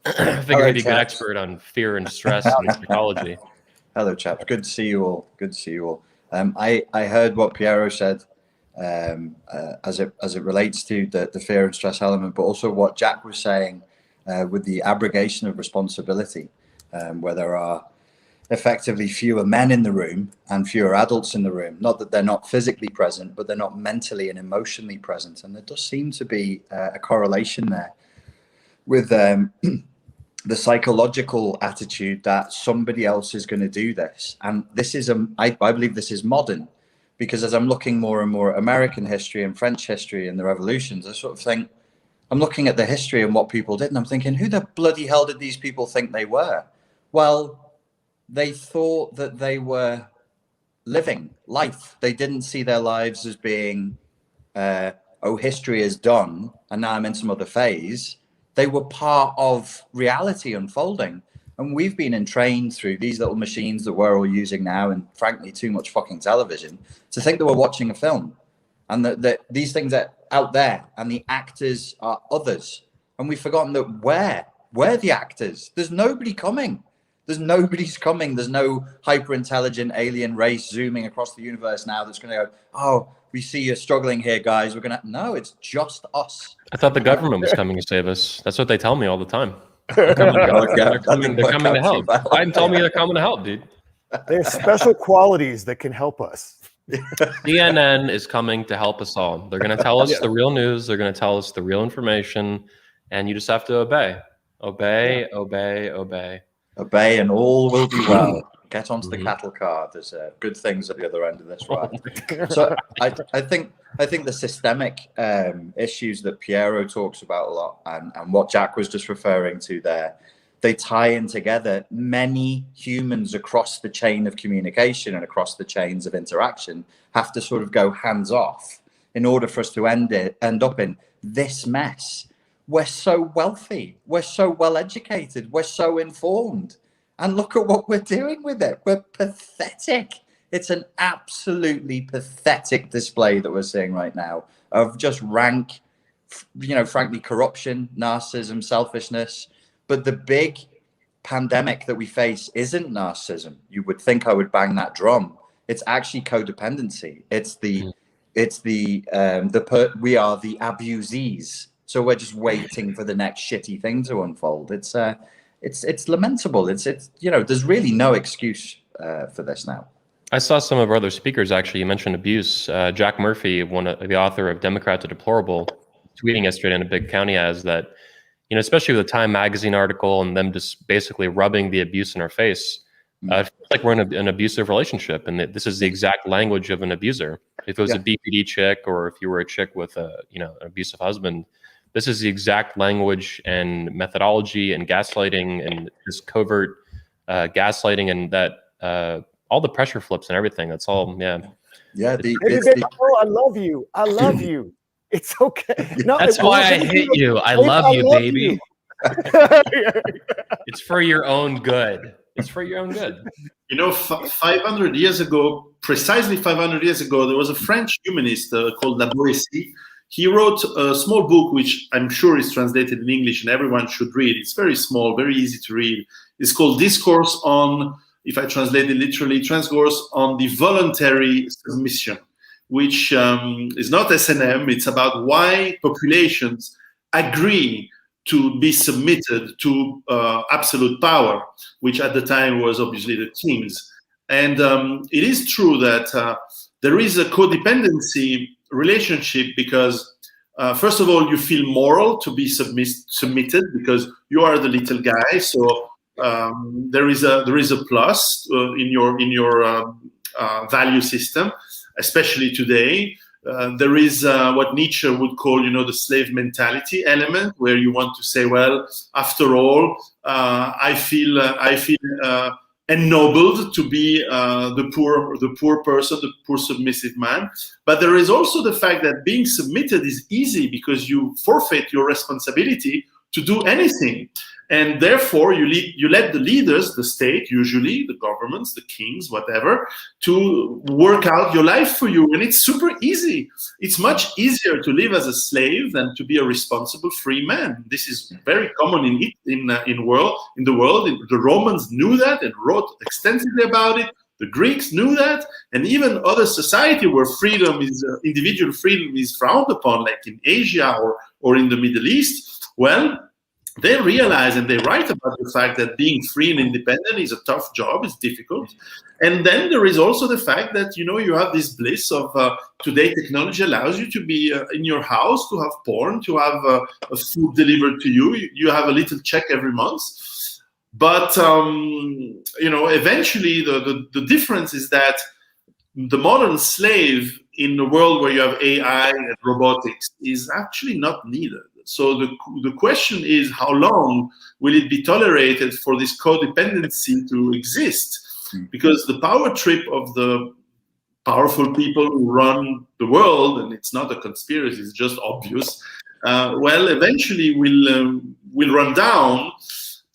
I figured he'd be a good expert on fear and stress and psychology. Hello, chaps. Good to see you all. Good to see you all. I heard what Piero said as it relates to the fear and stress element, but also what Jack was saying with the abrogation of responsibility, where there are effectively fewer men in the room and fewer adults in the room. Not that they're not physically present, but they're not mentally and emotionally present. And there does seem to be a correlation there with the psychological attitude that somebody else is going to do this. And this is, I believe this is modern, because as I'm looking more and more at American history and French history and the revolutions, I sort of think, I'm looking at the history and what people did, and I'm thinking, who the bloody hell did these people think they were? Well, they thought that they were living life. They didn't see their lives as being, history is done, and now I'm in some other phase. They were part of reality unfolding. And we've been entrained through these little machines that we're all using now, and frankly, too much fucking television, to think that we're watching a film, and that these things are out there and the actors are others. And we've forgotten that we're the actors. There's nobody coming. Nobody's coming. There's no hyper intelligent alien race zooming across the universe now that's going to go, oh, we see you struggling here, guys. No, it's just us. I thought the government was coming to save us. That's what they tell me all the time. They're coming to help. Biden told me they're coming to help, dude. They have special qualities that can help us. CNN is coming to help us all. They're going to tell us the real news. They're going to tell us the real information, and you just have to obey. Obey, and all will be well. Get onto the cattle car. There's good things at the other end of this ride. So I think the systemic issues that Piero talks about a lot, and what Jack was just referring to there, they tie in together. Many humans across the chain of communication and across the chains of interaction have to sort of go hands off in order for us to end up in this mess. We're so wealthy. We're so well educated. We're so informed. And look at what we're doing with it. We're pathetic. It's an absolutely pathetic display that we're seeing right now of just rank, frankly, corruption, narcissism, selfishness. But the big pandemic that we face isn't narcissism. You would think I would bang that drum. It's actually codependency. We are the abusees. So we're just waiting for the next shitty thing to unfold. It's lamentable. It's there's really no excuse for this now. I saw some of our other speakers actually. You mentioned abuse. Jack Murphy, the author of Democrat to Deplorable, tweeting yesterday in a big county as that, especially with the Time Magazine article and them just basically rubbing the abuse in our face. It feels like we're in an abusive relationship, and this is the exact language of an abuser. If it was a BPD chick, or if you were a chick with an abusive husband, this is the exact language and methodology and gaslighting and this covert gaslighting and that all the pressure flips and everything. That's all. Yeah. Baby, I love you. I love you. It's okay. No, that's why I hate you. I love you, baby. It's for your own good. It's for your own good. 500 years ago, precisely 500 years ago, there was a French humanist called La Boétie. He wrote a small book, which I'm sure is translated in English and everyone should read. It's very small, very easy to read. It's called Discourse on, if I translate it literally, Discourse on the Voluntary Submission, which is not S&M. It's about why populations agree to be submitted to absolute power, which at the time was obviously the kings. And it is true that there is a codependency relationship because, first of all, you feel moral to be submitted because you are the little guy. So there is a plus in your value system, especially today. There is what Nietzsche would call, the slave mentality element, where you want to say, well, after all, I feel ennobled to be the poor person, the poor submissive man. But there is also the fact that being submitted is easy because you forfeit your responsibility to do anything. And therefore, you let the leaders, the state, usually the governments, the kings, whatever, to work out your life for you. And it's super easy. It's much easier to live as a slave than to be a responsible free man. This is very common in the world. The Romans knew that and wrote extensively about it. The Greeks knew that, and even other society where individual freedom is frowned upon, like in Asia or in the Middle East. Well, they realize and they write about the fact that being free and independent is a tough job, it's difficult. And then there is also the fact that, you have this bliss of today technology allows you to be in your house, to have porn, to have a food delivered to you. You have a little check every month. But, eventually the difference is that the modern slave in the world where you have AI and robotics is actually not needed. So the question is, how long will it be tolerated for this codependency to exist? Because the power trip of the powerful people who run the world, and it's not a conspiracy, it's just obvious, eventually will run down.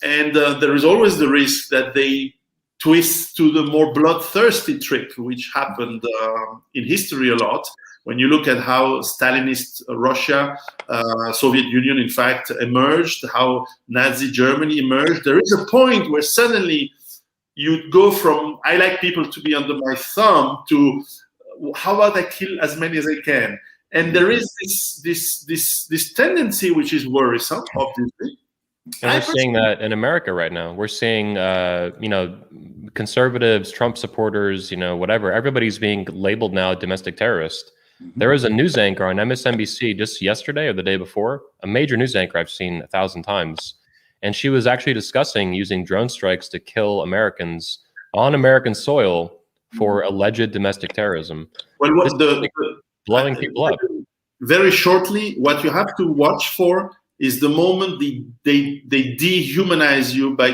And there is always the risk that they twist to the more bloodthirsty trip, which happened in history a lot. When you look at how Stalinist Russia, Soviet Union, in fact, emerged, how Nazi Germany emerged, there is a point where suddenly you go from, I like people to be under my thumb, to how about I kill as many as I can? And there is this tendency, which is worrisome, obviously. And we're seeing that in America right now. We're seeing, conservatives, Trump supporters, whatever. Everybody's being labeled now a domestic terrorist. There was a news anchor on MSNBC just yesterday or the day before, a major news anchor I've seen 1,000 times. And she was actually discussing using drone strikes to kill Americans on American soil for alleged domestic terrorism. Well, blowing people up. Very shortly, what you have to watch for is the moment they dehumanize you by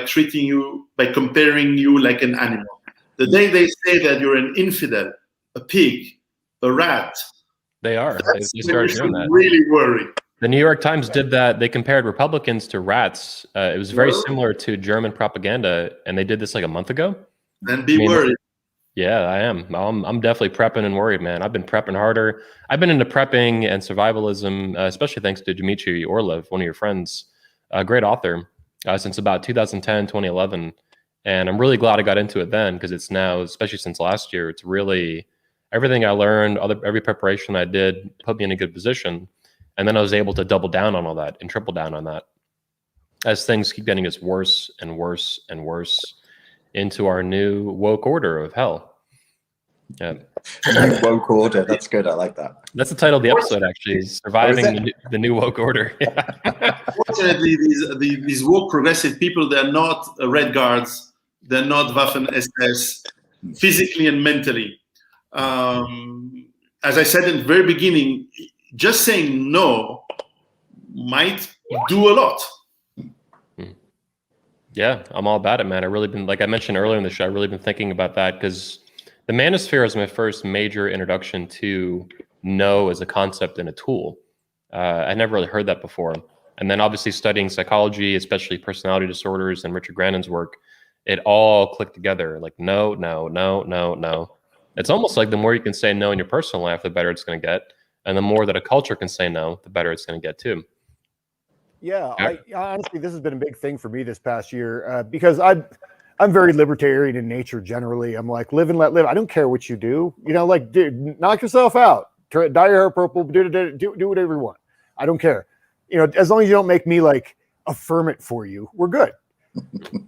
comparing you like an animal. The day they say that you're an infidel, a pig, a rat. They are. They started doing that. Really worry. The New York Times did that. They compared Republicans to rats. It was very similar to German propaganda, and they did this like a month ago. Then be worried. Yeah, I am. I'm definitely prepping and worried, man. I've been prepping harder. I've been into prepping and survivalism, especially thanks to Dmitry Orlov, one of your friends, a great author, since about 2010, 2011. And I'm really glad I got into it then, because it's now, especially since last year, it's really everything I learned, every preparation I did put me in a good position. And then I was able to double down on all that and triple down on that as things keep getting us worse and worse and worse into our new woke order of hell. Yeah. New woke order. That's good. I like that. That's the title of the episode, actually, is Surviving the New Woke Order. Fortunately, these woke progressive people, they're not Red Guards, they're not Waffen-SS, physically and mentally. As I said in the very beginning, just saying no might do a lot. Yeah, I'm all about it, man. I really been, like I mentioned earlier in the show, I've really been thinking about that because the manosphere is my first major introduction to no as a concept and a tool. I never really heard that before. And then obviously studying psychology, especially personality disorders and Richard Grandin's work, it all clicked together. Like no, no, no, no, no. It's almost like the more you can say no in your personal life, the better it's going to get. And the more that a culture can say no, the better it's going to get too. Yeah, I honestly, this has been a big thing for me this past year because I'm very libertarian in nature generally. I'm like, live and let live. I don't care what you do. You know, like, dude, knock yourself out. Dye your hair purple. Do whatever you want. I don't care. You know, as long as you don't make me like affirm it for you, we're good.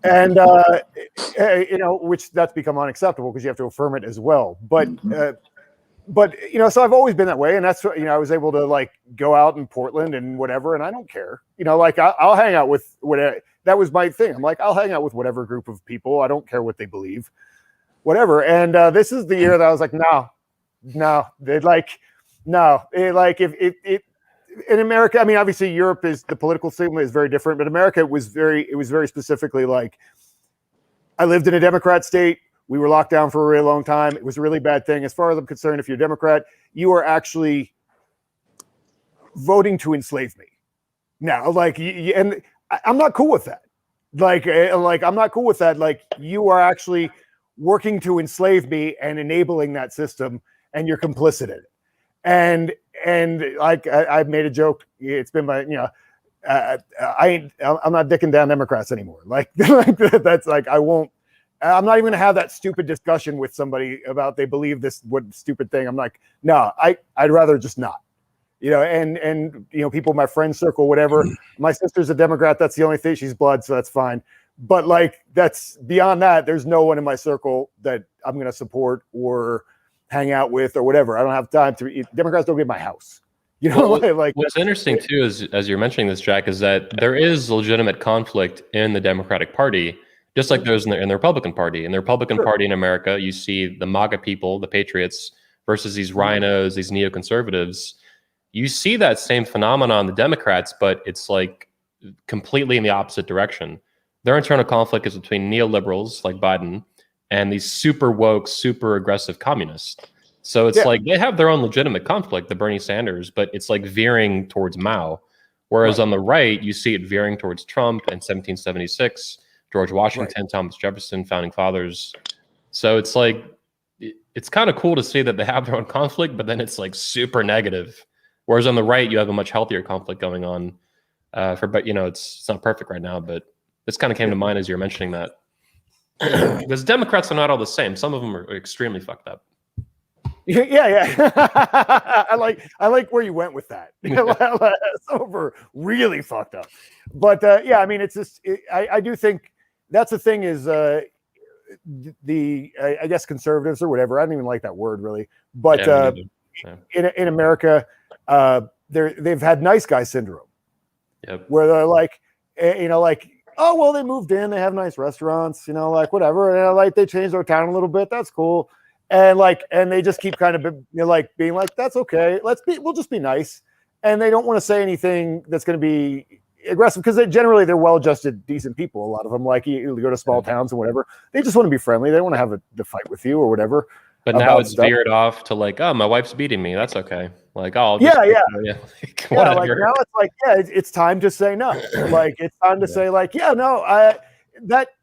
And you know, which that's become unacceptable because you have to affirm it as well. But you know, so I've always been that way, and that's, you know, I was able to like go out in Portland and whatever, and I don't care. You know, like I'll hang out with whatever. That was my thing. I'm like, I'll hang out with whatever group of people. I don't care what they believe, whatever. And this is the year that I was like, no, they'd like, no, like if it in America, I mean, obviously Europe is, the political system is very different, but America was very specifically like, I lived in a Democrat state. We were locked down for a really long time. It was a really bad thing. As far as I'm concerned, if you're a Democrat, you are actually voting to enslave me. Now, like, and I'm not cool with that. Like I'm not cool with that. Like, you are actually working to enslave me and enabling that system, and you're complicit in it. And like I've made a joke. It's been my, you know, I'm not dicking down Democrats anymore. Like that's like, I'm not even gonna have that stupid discussion with somebody about they believe this what stupid thing. I'm like, no, I'd rather just not. You know, and you know, people in my friend circle, whatever. My sister's a Democrat. That's the only thing. She's blood, so that's fine. But like, that's beyond that. There's no one in my circle that I'm gonna support or hang out with or whatever. I don't have time to. Democrats don't get my house. You know, well, like what's interesting too is, as you're mentioning this, Jack, is that there is legitimate conflict in the Democratic Party, just like there's in the Republican Party. In the Republican Party in America, you see the MAGA people, the patriots, versus these rhinos, these neoconservatives. You see that same phenomenon in the Democrats, but it's like completely in the opposite direction. Their internal conflict is between neoliberals like Biden and these super woke, super aggressive communists. So it's like they have their own legitimate conflict, the Bernie Sanders, but it's like veering towards Mao. Whereas on the right, you see it veering towards Trump and 1776, George Washington, Thomas Jefferson, founding fathers. So it's like, it's kind of cool to see that they have their own conflict, but then it's like super negative. Whereas on the right, you have a much healthier conflict going on. But you know, it's not perfect right now, but this kind of came to mind as you were mentioning that. Because Democrats are not all the same. Some of them are extremely fucked up. Yeah. I like where you went with that. Some of them are really fucked up. But yeah, I mean, it's just, I do think that's the thing is I guess conservatives or whatever. I don't even like that word really. But in America, they've had nice guy syndrome. Yep. Where they're like, you know, like, oh, well, they moved in, they have nice restaurants, you know, like whatever. And like they changed their town a little bit. That's cool. And like, and they just keep kind of, you know, like being like, that's okay. We'll just be nice. And they don't want to say anything that's going to be aggressive because generally they're well-adjusted, decent people. A lot of them, like you go to small towns and whatever. They just want to be friendly. They don't want to have the fight with you or whatever. But now it's veered off to like, oh, my wife's beating me. That's okay. Like, oh, yeah. Like, yeah, like now it's like, yeah, it's time to say no. Like it's time to say like, yeah, no,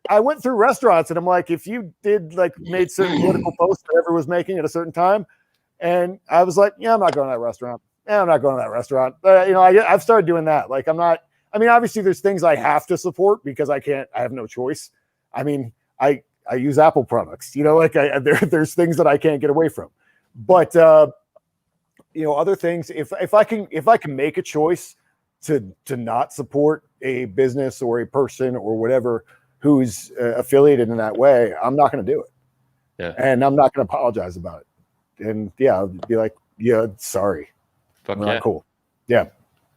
I went through restaurants and I'm like, if you did like made certain political posts that everyone was making at a certain time, and I was like, yeah, I'm not going to that restaurant. Yeah, I'm not going to that restaurant. You know, I've started doing that. Like I'm not. I mean, obviously, there's things I have to support because I have no choice. I mean, I use Apple products. You know, like there's things that I can't get away from. But you know, other things. If I can make a choice to not support a business or a person or whatever who's affiliated in that way, I'm not going to do it. Yeah. And I'm not going to apologize about it. And yeah, I'll be like, yeah, sorry. Fuck We're yeah. not cool. Yeah.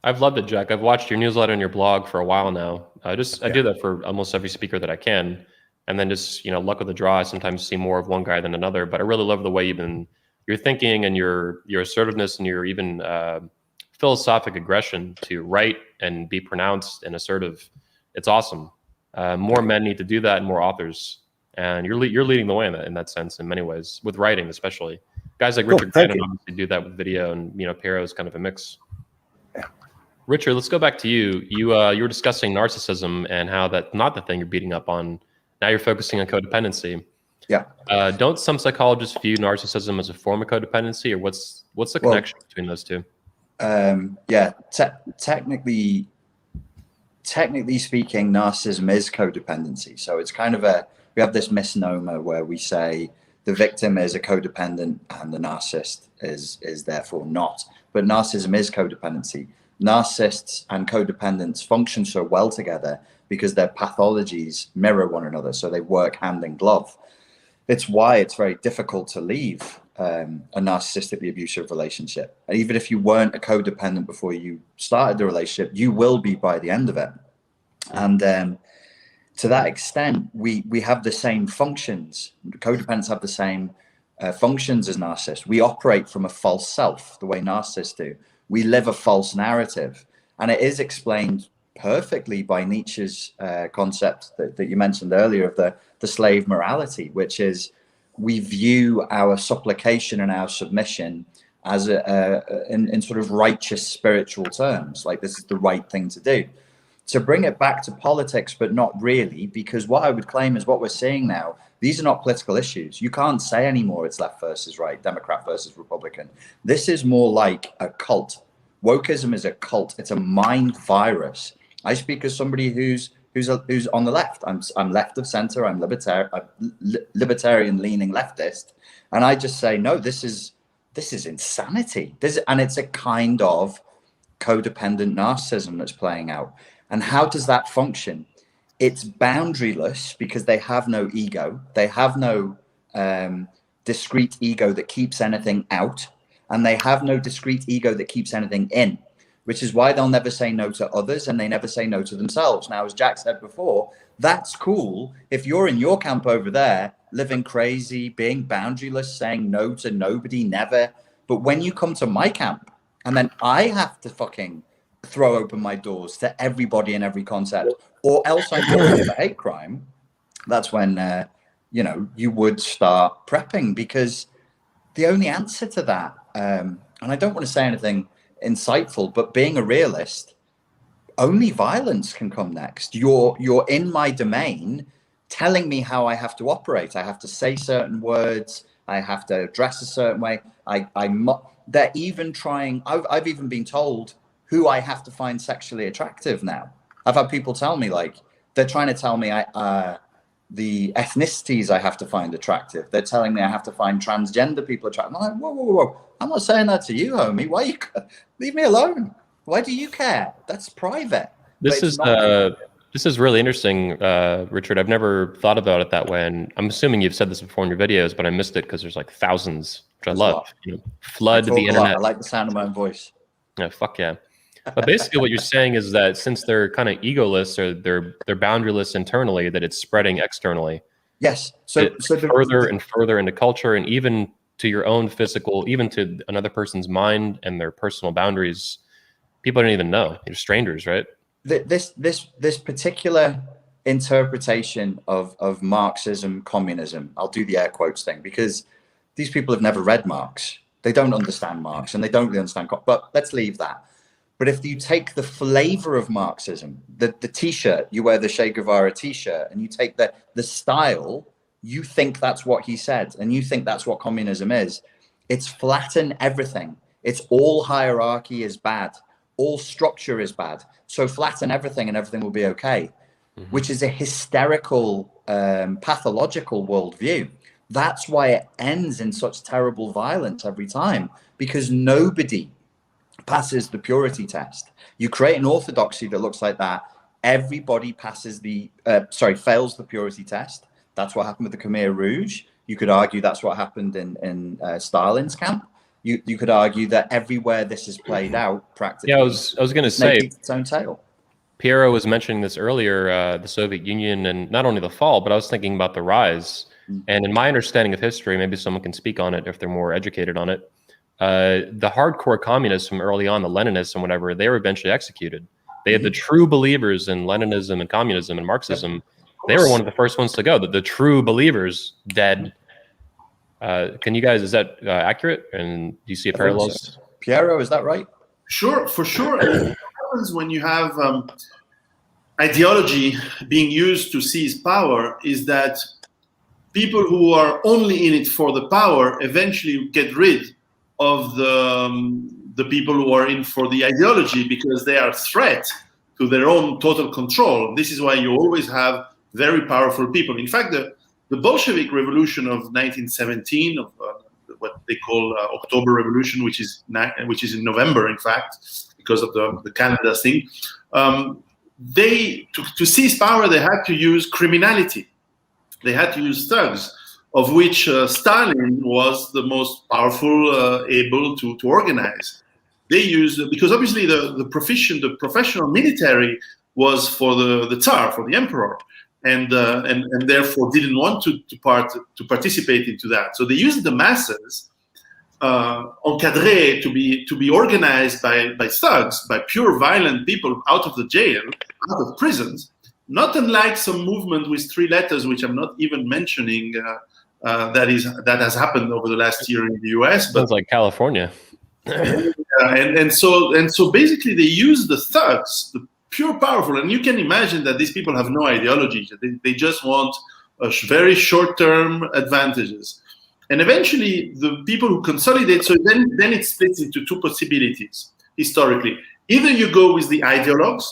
I've loved it, Jack. I've watched your newsletter and your blog for a while now. I do that for almost every speaker that I can. And then just, luck of the draw, I sometimes see more of one guy than another. But I really love the way your thinking and your assertiveness and your even philosophic aggression to write and be pronounced and assertive. It's awesome. More men need to do that, and more authors. And you're leading the way in that sense in many ways, with writing especially. Guys like Richard Grannon obviously do that with video, and Piero is kind of a mix. Yeah. Richard, let's go back to you. You were discussing narcissism and how that's not the thing you're beating up on. Now you're focusing on codependency. Yeah. Don't some psychologists view narcissism as a form of codependency, or what's the connection between those two? Yeah. Technically speaking, narcissism is codependency. So it's kind of we have this misnomer where we say the victim is a codependent and the narcissist is therefore not. But narcissism is codependency. Narcissists and codependents function so well together because their pathologies mirror one another. So they work hand in glove. It's why it's very difficult to leave a narcissistically abusive relationship. And even if you weren't a codependent before you started the relationship, you will be by the end of it. And to that extent, we have the same functions. Codependents have the same functions as narcissists. We operate from a false self, the way narcissists do. We live a false narrative. And it is explained perfectly by Nietzsche's concept that you mentioned earlier of the slave morality, which is we view our supplication and our submission as in sort of righteous spiritual terms, like this is the right thing to do. To bring it back to politics, but not really, because what I would claim is what we're seeing now, these are not political issues. You can't say anymore it's left versus right, Democrat versus Republican. This is more like a cult. Wokeism is a cult. It's a mind virus. I speak as somebody who's on the left. I'm left of center. I'm libertarian leaning leftist, and I just say no. This is insanity. And it's a kind of codependent narcissism that's playing out. And how does that function? It's boundaryless because they have no ego. They have no discrete ego that keeps anything out, and they have no discrete ego that keeps anything in, which is why they'll never say no to others and they never say no to themselves. Now, as Jack said before, that's cool if you're in your camp over there, living crazy, being boundaryless, saying no to nobody, never. But when you come to my camp, and then I have to fucking throw open my doors to everybody in every concept, or else I'm guilty of a hate crime, that's when, you would start prepping, because the only answer to that, and I don't want to say anything insightful, but being a realist, only violence can come next. You're in my domain telling me how I have to operate. I have to say certain words. I have to dress a certain way. They're even trying, I've even been told who I have to find sexually attractive now. I've had people tell me, like, they're trying to tell me the ethnicities I have to find attractive. They're telling me I have to find transgender people attractive. I'm like, whoa. I'm not saying that to you, homie. Why you leave me alone? Why do you care? That's private. This is really interesting, Richard. I've never thought about it that way, and I'm assuming you've said this before in your videos, but I missed it because there's like thousands, which I love. Flood the internet. I like the sound of my own voice. Yeah, fuck yeah. But basically what you're saying is that since they're kind of egoless, or they're boundaryless internally, that it's spreading externally. Yes. So further and further into culture, and even to your own physical, even to another person's mind and their personal boundaries. People don't even know. You're strangers, right? This particular interpretation of Marxism, communism, I'll do the air quotes thing, because these people have never read Marx. They don't understand Marx, and they don't really understand, but let's leave that. But if you take the flavor of Marxism, the t-shirt, you wear the Che Guevara t-shirt, and you take the style, you think that's what he said, and you think that's what communism is. It's flatten everything. It's all hierarchy is bad. All structure is bad. So flatten everything and everything will be okay, which is a hysterical, pathological worldview. That's why it ends in such terrible violence every time, because nobody passes the purity test. You create an orthodoxy that looks like that. Everybody passes fails the purity test. That's what happened with the Khmer Rouge. You could argue that's what happened in Stalin's camp. You could argue that everywhere this is played out, practically. Yeah, I was going to say, its own tail. Piero was mentioning this earlier, the Soviet Union, and not only the fall, but I was thinking about the rise. And in my understanding of history, maybe someone can speak on it if they're more educated on it. The hardcore communists from early on, the Leninists and whatever, they were eventually executed. They had the true believers in Leninism and communism and Marxism. They were one of the first ones to go. The true believers dead. Can you guys, is that accurate? And do you see parallels? So. Piero, is that right? Sure, for sure. What happens when you have ideology being used to seize power is that people who are only in it for the power eventually get rid of the people who are in for the ideology, because they are a threat to their own total control. This is why you always have very powerful people. In fact, the Bolshevik Revolution of 1917, of what they call October Revolution, which is in November, in fact, because of the calendar thing. To seize power, they had to use criminality. They had to use thugs, of which Stalin was the most powerful, able to organize. They used, because obviously the professional military was for the Tsar, for the emperor, and therefore didn't want to participate into that. So they used the masses, encadrés, to be organized by thugs, by pure violent people out of the jail, out of prisons. Not unlike some movement with 3 letters, which I'm not even mentioning, that has happened over the last year in the US. Sounds like California. And so basically they use the thugs, the pure powerful, and you can imagine that these people have no ideology. They just want very short-term advantages. And eventually the people who consolidate, so then it splits into 2 possibilities historically. Either you go with the ideologues,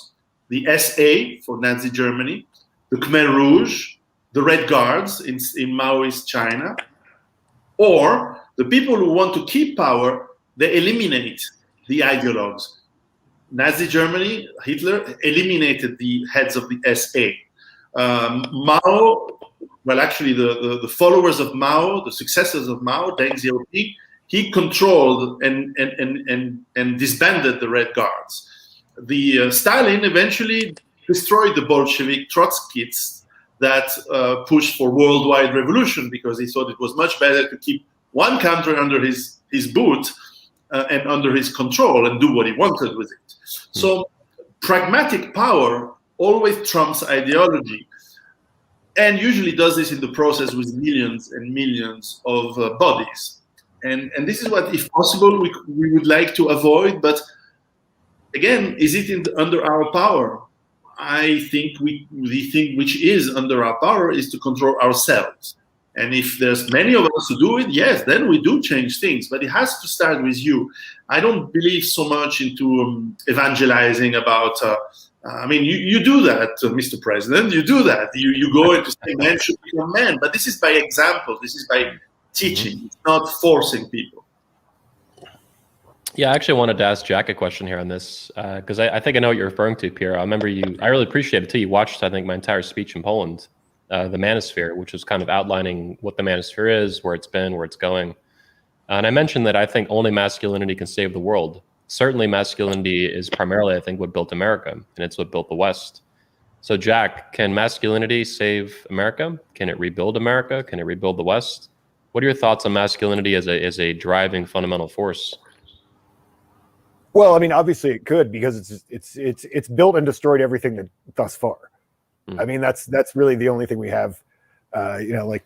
the SA for Nazi Germany, the Khmer Rouge, the Red Guards in Maoist China, or the people who want to keep power, they eliminate the ideologues. Nazi Germany, Hitler eliminated the heads of the SA. Mao, well, actually the followers of Mao, the successors of Mao, Deng Xiaoping, he controlled and disbanded the Red Guards. The Stalin eventually destroyed the Bolshevik Trotskyists that pushed for worldwide revolution, because he thought it was much better to keep one country under his boot and under his control and do what he wanted with it. So pragmatic power always trumps ideology, and usually does this in the process with millions and millions of bodies. And this is what, if possible, we would like to avoid. But again, is it under our power? I think the thing which is under our power is to control ourselves. And if there's many of us who do it, yes, then we do change things. But it has to start with you. I don't believe so much into evangelizing about, you do that, Mr. President, you do that. You go into say men should become men. But this is by example. This is by teaching. It's not forcing people. Yeah, I actually wanted to ask Jack a question here on this, because I think I know what you're referring to, Piero. I remember I really appreciate it too. You watched, I think, my entire speech in Poland, the Manosphere, which was kind of outlining what the Manosphere is, where it's been, where it's going. And I mentioned that I think only masculinity can save the world. Certainly masculinity is primarily, I think, what built America, and it's what built the West. So Jack, can masculinity save America? Can it rebuild America? Can it rebuild the West? What are your thoughts on masculinity as a driving fundamental force? Well, I mean, obviously it could, because it's built and destroyed everything thus far. I mean, that's really the only thing we have. Like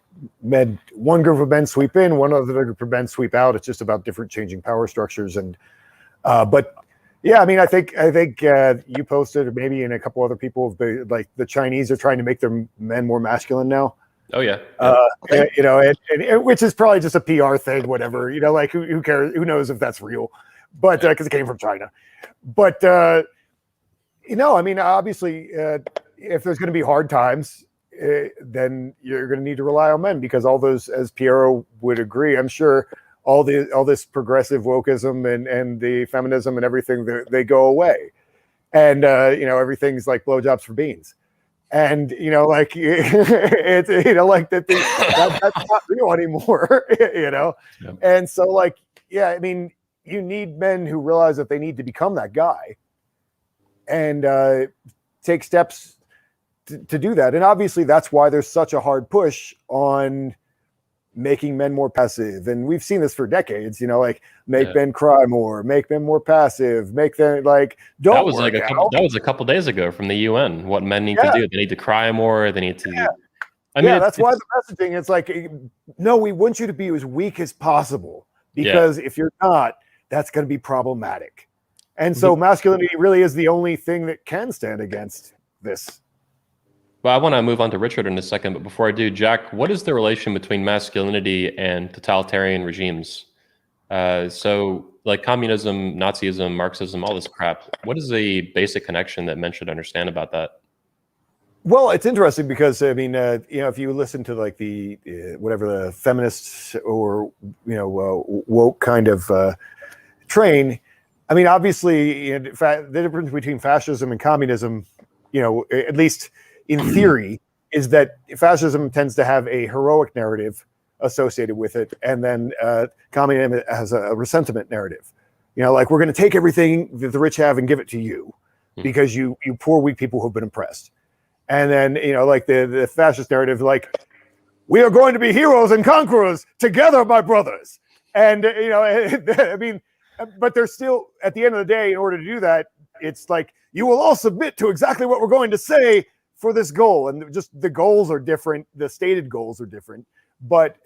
one group of men sweep in, one other group of men sweep out. It's just about different changing power structures. And but yeah, I mean, I think you posted, or maybe and a couple other people, like the Chinese are trying to make their men more masculine now. Oh yeah. And which is probably just a PR thing, whatever. Like who cares? Who knows if that's real? But because it came from China. But I mean, obviously, if there's going to be hard times, then you're going to need to rely on men, because all those, as Piero would agree, I'm sure all this progressive wokeism and the feminism and everything, they go away, and everything's like blowjobs for beans. And like it's like that's not real anymore. Yeah. And so like I mean, you need men who realize that they need to become that guy and take steps to do that. And obviously that's why there's such a hard push on making men more passive. And we've seen this for decades, like make men cry more, make men more passive, make them like don't that was work like out. that was a couple days ago from the UN. What men need to do? They need to cry more. They need to. I mean, that's why the messaging. It's like, no, we want you to be as weak as possible because if you're not, that's going to be problematic. And so masculinity really is the only thing that can stand against this. Well, I want to move on to Richard in a second, but before I do, Jack, what is the relation between masculinity and totalitarian regimes? So like communism, Nazism, Marxism, all this crap, what is the basic connection that men should understand about that? Well, it's interesting because I mean, if you listen to like the whatever the feminists or woke kind of train, I mean, obviously, the difference between fascism and communism, at least in theory, is that fascism tends to have a heroic narrative associated with it, and then communism has a resentment narrative. Like we're going to take everything that the rich have and give it to you because you poor weak people who've been oppressed. And then, like the fascist narrative, like, we are going to be heroes and conquerors together, my brothers. And, I mean, but they're still, at the end of the day, in order to do that, it's like, you will all submit to exactly what we're going to say for this goal. And just the goals are different. The stated goals are different. But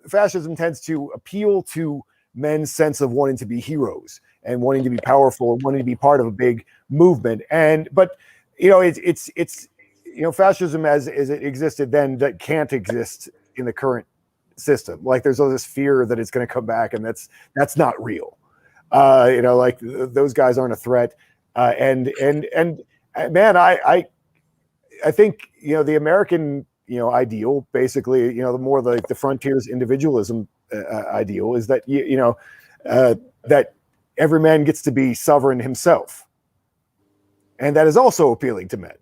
fascism tends to appeal to men's sense of wanting to be heroes and wanting to be powerful and wanting to be part of a big movement. But it's fascism as it existed then that can't exist in the current system. Like there's all this fear that it's going to come back, and that's not real. Like those guys aren't a threat. And man, I think the American ideal, basically, the more the frontiers individualism ideal is that that every man gets to be sovereign himself. And that is also appealing to men.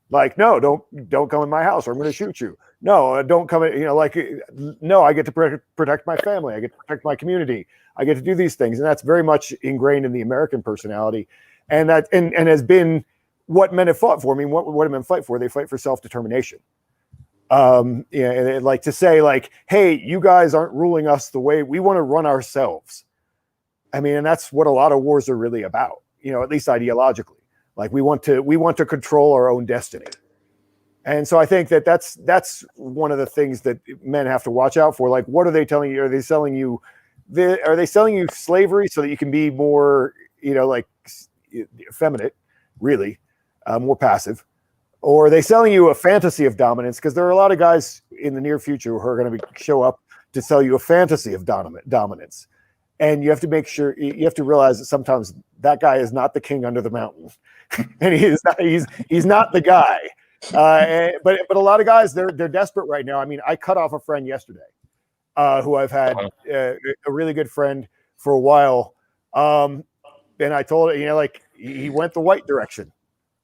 Like, no, don't come in my house or I'm going to shoot you. No, don't come in, no, I get to protect my family. I get to protect my community. I get to do these things. And that's very much ingrained in the American personality. And that, and has been what men have fought for. I mean, what do men fight for? They fight for self-determination. And like to say like, hey, you guys aren't ruling us the way we want to run ourselves. I mean, and that's what a lot of wars are really about, at least ideologically. Like we want to control our own destiny. And so I think that's one of the things that men have to watch out for. Like, what are they telling you? Are they selling you slavery so that you can be more, like effeminate, really, more passive? Or are they selling you a fantasy of dominance? Because there are a lot of guys in the near future who are going to show up to sell you a fantasy of dominance. And you have to make sure, you have to realize that sometimes that guy is not the king under the mountain. And he's not the guy. But a lot of guys, they're desperate right now. I mean, I cut off a friend yesterday who I've had a really good friend for a while. And I told it, like he went the white direction.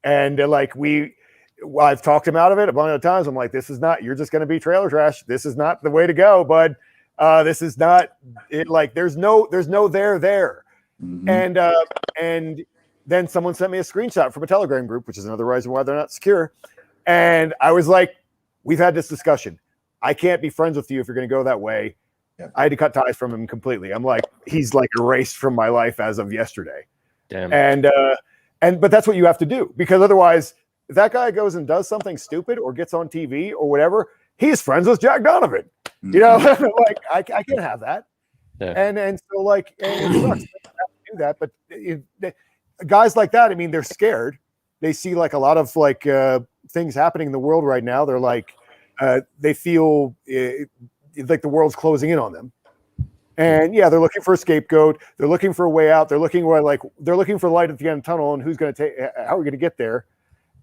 And I've talked him out of it a bunch of times. I'm like, this is not, you're just going to be trailer trash. This is not the way to go, bud. This is not it. Like there's no there. Mm-hmm. And then someone sent me a screenshot from a Telegram group, which is another reason why they're not secure. And I was like, we've had this discussion. I can't be friends with you if you're going to go that way. Yeah. I had to cut ties from him completely. I'm like, he's like erased from my life as of yesterday. Damn. But that's what you have to do, because otherwise, if that guy goes and does something stupid or gets on TV or whatever, he's friends with Jack Donovan. Mm-hmm. Like I can't have that. Yeah. And so like, and it sucks to do that, but guys like that, I mean, they're scared. They see like a lot of like things happening in the world right now. They're like, they feel like the world's closing in on them. And yeah, they're looking for a scapegoat. They're looking for a way out. They're looking for light at the end of the tunnel, and how are we going to get there?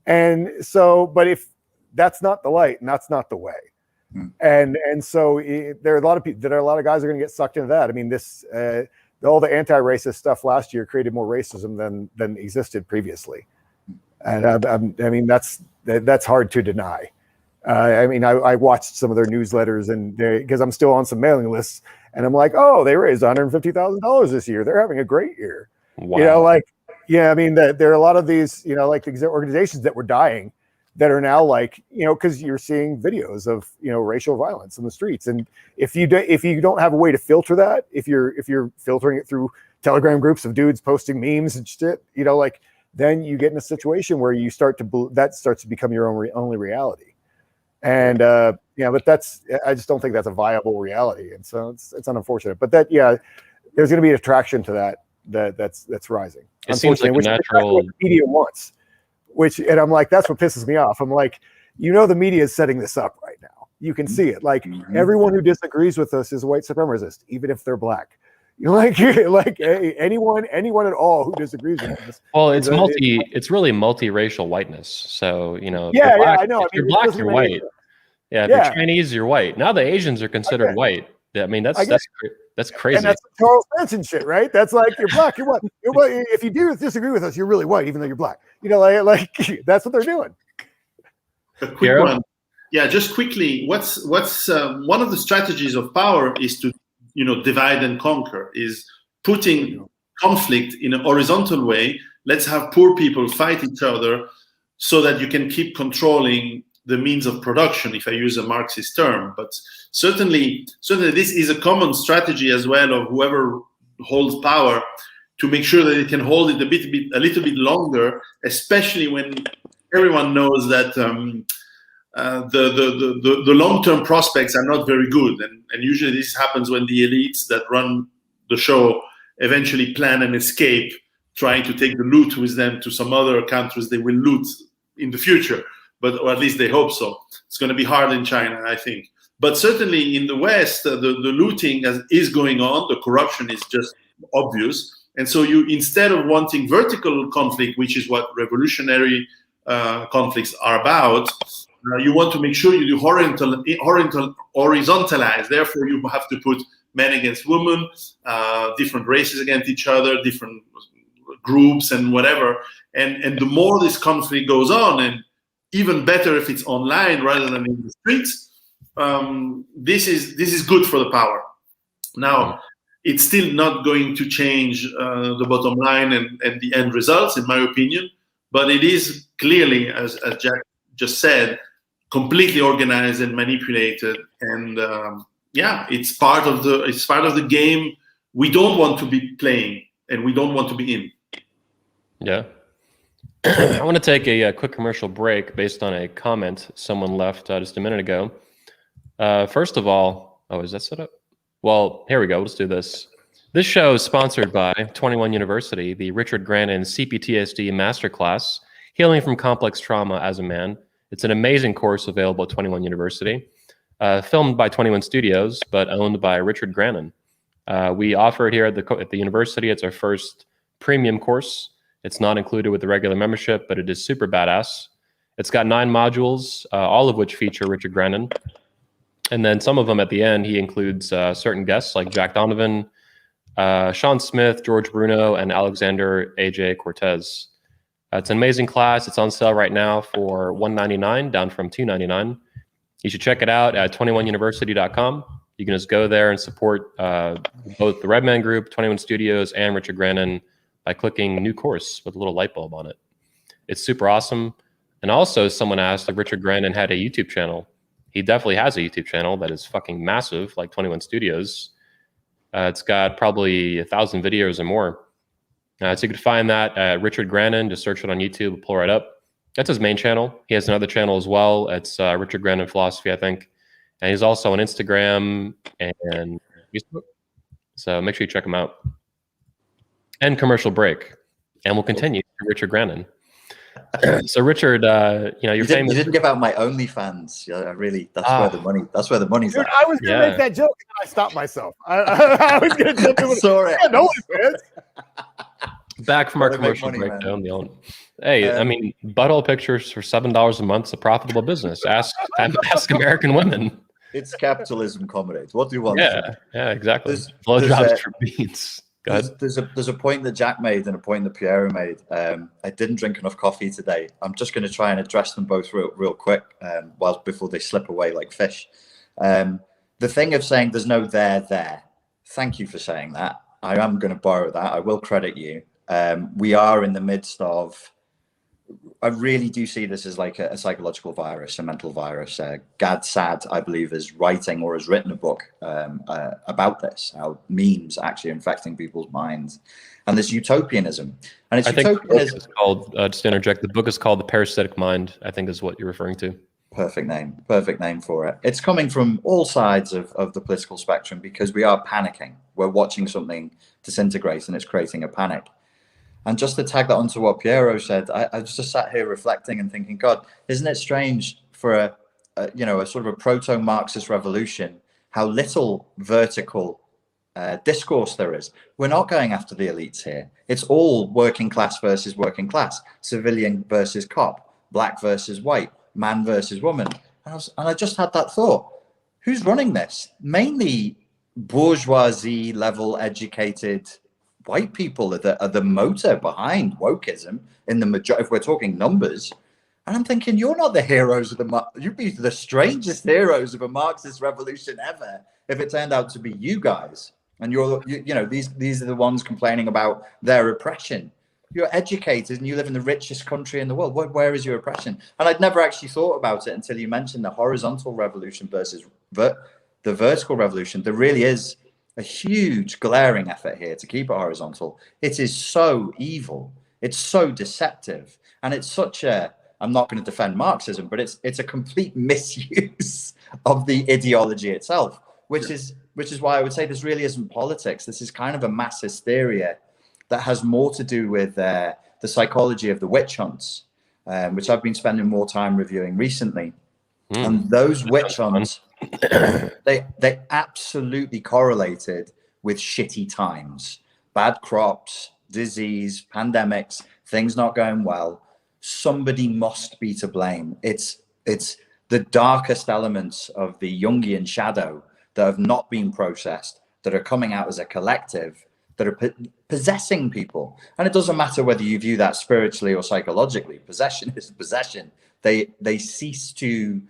And so, but if that's not the light and that's not the way. And so there are a lot of people, a lot of guys are going to get sucked into that. I mean, all the anti-racist stuff last year created more racism than existed previously. And I mean, that's hard to deny. I mean, I watched some of their newsletters, and because I'm still on some mailing lists, and I'm like, oh, they raised $150,000 this year. They're having a great year. Wow. You know, like, yeah, I mean, there are a lot of these, you know, like these organizations that were dying that are now like, you know, because you're seeing videos of, you know, racial violence in the streets, and if you don't have a way to filter that, if you're filtering it through Telegram groups of dudes posting memes and shit, you know, like, then you get in a situation where you that starts to become your only reality. And yeah, but I just don't think that's a viable reality, and so it's unfortunate. But that, yeah, there's going to be attraction to that's rising. It seems like a natural what the media wants. And I'm like, that's what pisses me off. I'm like, you know, the media is setting this up right now. You can see it. Like, everyone who disagrees with us is a white supremacist, even if they're black. You like anyone at all who disagrees with us. Well, it's really multiracial whiteness. So, you know, yeah, black, I know. If you're black, you're white. Yeah, if you're Chinese, you're white. Now the Asians are considered white. I mean, that's crazy. And that's Charles Manson shit, right? That's like, you're black, you're white. You're white. If you do disagree with us, you're really white, even though you're black. You know, like that's what they're doing. A quick one. Yeah, just quickly. What's one of the strategies of power is to, you know, divide and conquer, is putting conflict in a horizontal way. Let's have poor people fight each other so that you can keep controlling the means of production, if I use a Marxist term. But certainly this is a common strategy as well of whoever holds power, to make sure that it can hold it a little bit longer, especially when everyone knows that the long-term prospects are not very good. And usually this happens when the elites that run the show eventually plan an escape, trying to take the loot with them to some other countries they will loot in the future. Or at least they hope so. It's going to be hard in China, I think. But certainly in the West, the looting is going on. The corruption is just obvious. And so instead of wanting vertical conflict, which is what revolutionary conflicts are about, you want to make sure you do horizontalize. Therefore, you have to put men against women, different races against each other, different groups and whatever. And the more this conflict goes on, and even better if it's online rather than in the streets, this is good for the power. Now, it's still not going to change the bottom line and the end results, in my opinion, but it is clearly, as Jack just said, completely organized and manipulated. And it's part of the game we don't want to be playing and we don't want to be in. Yeah. I want to take a quick commercial break based on a comment someone left just a minute ago. First of all, is that set up? Well, here we go. Let's do this. This show is sponsored by 21 University, the Richard Grannon CPTSD Masterclass, Healing from Complex Trauma as a Man. It's an amazing course available at 21 University, filmed by 21 Studios, but owned by Richard Grannon. We offer it here at the university. It's our first premium course. It's not included with the regular membership, but it is super badass. It's got 9 modules, all of which feature Richard Grannon. And then some of them at the end, he includes certain guests like Jack Donovan, Sean Smith, George Bruno, and Alexander A.J. Cortez. It's an amazing class. It's on sale right now for $199, down from $299. You should check it out at 21university.com. You can just go there and support both the Redman Group, 21 Studios, and Richard Grannon by clicking new course with a little light bulb on it. It's super awesome. And also, someone asked if Richard Grannon had a YouTube channel. He definitely has a YouTube channel that is fucking massive, like 21 Studios. It's got probably 1,000 videos or more. So you could find that at Richard Grannon. Just search it on YouTube, pull right up. That's his main channel. He has another channel as well. It's Richard Grannon Philosophy, I think. And he's also on Instagram and Facebook. So make sure you check him out. And commercial break. And we'll continue to Richard Grannon. So Richard, you're famous. You didn't give out my OnlyFans. That's where the money's Dude, at. I was gonna make that joke and I stopped myself. I was gonna jump in with Sorry. OnlyFans. Back from our commercial breakdown. Hey, I mean, butthole pictures for $7 a month is a profitable business. Ask American women. It's capitalism, comrades. What do you want? Yeah, exactly. Blowjobs for beans. Go ahead. There's a point that Jack made and a point that Piero made. I didn't drink enough coffee today. I'm just going to try and address them both real quick, before they slip away like fish. The thing of saying there's no there. Thank you for saying that. I am going to borrow that. I will credit you. We are in the midst of. I really do see this as like a psychological virus, a mental virus. Gad Saad, I believe, is writing or has written a book about this, how memes actually are infecting people's minds, and this utopianism. And it's utopianism. Is called, just to interject, the book is called The Parasitic Mind, I think is what you're referring to. Perfect name for it. It's coming from all sides of the political spectrum because we are panicking. We're watching something disintegrate and it's creating a panic. And just to tag that onto what Piero said, I just sat here reflecting and thinking, God, isn't it strange for a sort of a proto-Marxist revolution, how little vertical discourse there is. We're not going after the elites here. It's all working class versus working class, civilian versus cop, black versus white, man versus woman. And I just had that thought, who's running this? Mainly bourgeoisie level educated white people are the motor behind wokeism in the majority, if we're talking numbers. And I'm thinking, you're not the heroes of you'd be the strangest heroes of a Marxist revolution ever if it turned out to be you guys. And these are the ones complaining about their oppression. You're educated and you live in the richest country in the world. Where is your oppression? And I'd never actually thought about it until you mentioned the horizontal revolution versus the vertical revolution. There really is a huge glaring effort here to keep it horizontal. It is so evil. It's so deceptive. And it's such a, I'm not going to defend Marxism, but it's a complete misuse of the ideology itself, which is why I would say this really isn't politics. This is kind of a mass hysteria that has more to do with the psychology of the witch hunts, which I've been spending more time reviewing recently. And those witch hunts, they absolutely correlated with shitty times, bad crops, disease, pandemics, things not going well. Somebody must be to blame. It's the darkest elements of the Jungian shadow that have not been processed, that are coming out as a collective, that are possessing people. And it doesn't matter whether you view that spiritually or psychologically. Possession is possession. They cease to.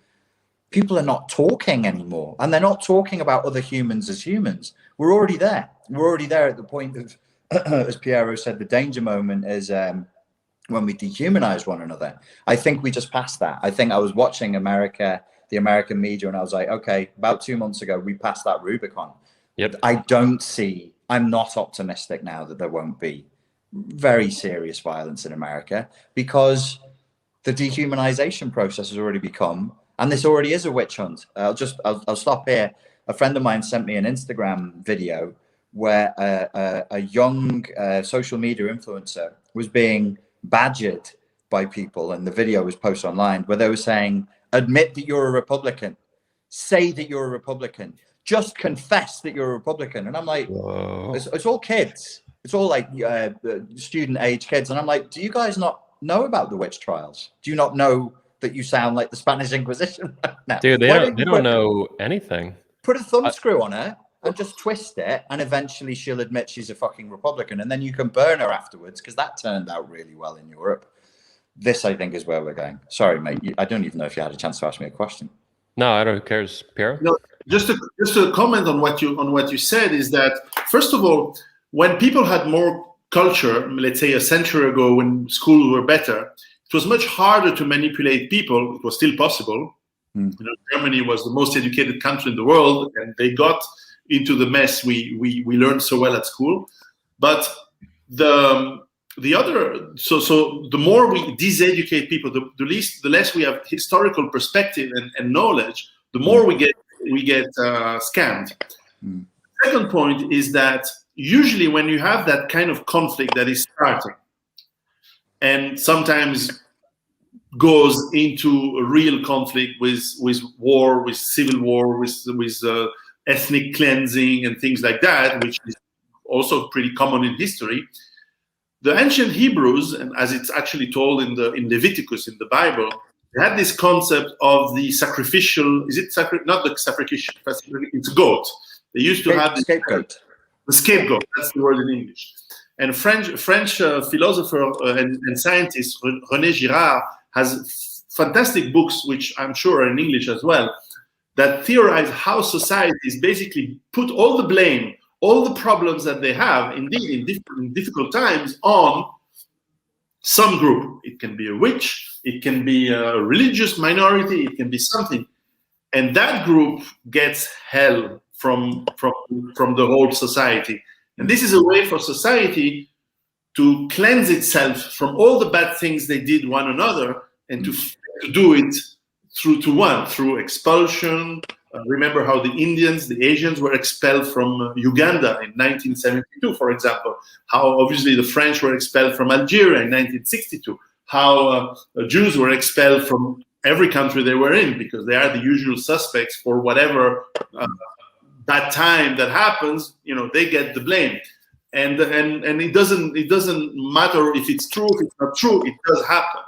People are not talking anymore, and they're not talking about other humans as humans. We're already there. We're already there at the point of, as Piero said, the danger moment is when we dehumanize one another. I think we just passed that. I think I was watching the American media, and I was like, okay, about 2 months ago, we passed that Rubicon. Yep. I'm not optimistic now that there won't be very serious violence in America because the dehumanization process has already become. And this already is a witch hunt. I'll stop here. A friend of mine sent me an Instagram video where a young social media influencer was being badgered by people, and the video was posted online where they were saying, admit that you're a Republican, say that you're a Republican, just confess that you're a Republican. And I'm like, it's all kids. It's all like student age kids. And I'm like, do you guys not know about the witch trials? Do you not know that you sound like the Spanish Inquisition right now? Dude, they don't know anything. Put a thumbscrew on her and just twist it, and eventually she'll admit she's a fucking Republican, and then you can burn her afterwards, because that turned out really well in Europe. This, I think, is where we're going. Sorry, mate. I don't even know if you had a chance to ask me a question. No, I don't. Who cares, Piero? No, just to comment on what you said is that, first of all, when people had more culture, let's say a century ago, when schools were better, it was much harder to manipulate people. It was still possible. Germany was the most educated country in the world, and they got into the mess we learned so well at school. But the more we diseducate people, the less we have historical perspective and knowledge, the more we get scammed. Second point is that usually when you have that kind of conflict that is starting, and sometimes goes into a real conflict with war, with civil war, with ethnic cleansing and things like that, which is also pretty common in history. The ancient Hebrews, and as it's actually told in Leviticus in the Bible, they had this concept of the sacrificial. Not the sacrificial? It's goat. They used to have the scapegoat. The scapegoat, that's the word in English. And French philosopher and scientist René Girard has fantastic books, which I'm sure are in English as well, that theorize how societies basically put all the blame, all the problems that they have, indeed, in difficult times, on some group. It can be a witch, it can be a religious minority, it can be something. And that group gets hell from the whole society. And this is a way for society to cleanse itself from all the bad things they did one another, and to do it through expulsion. Remember how the Indians, the Asians were expelled from Uganda in 1972, for example. How obviously the French were expelled from Algeria in 1962. How Jews were expelled from every country they were in, because they are the usual suspects for whatever bad time that happens. They get the blame. And it doesn't matter if it's true, if it's not true, it does happen.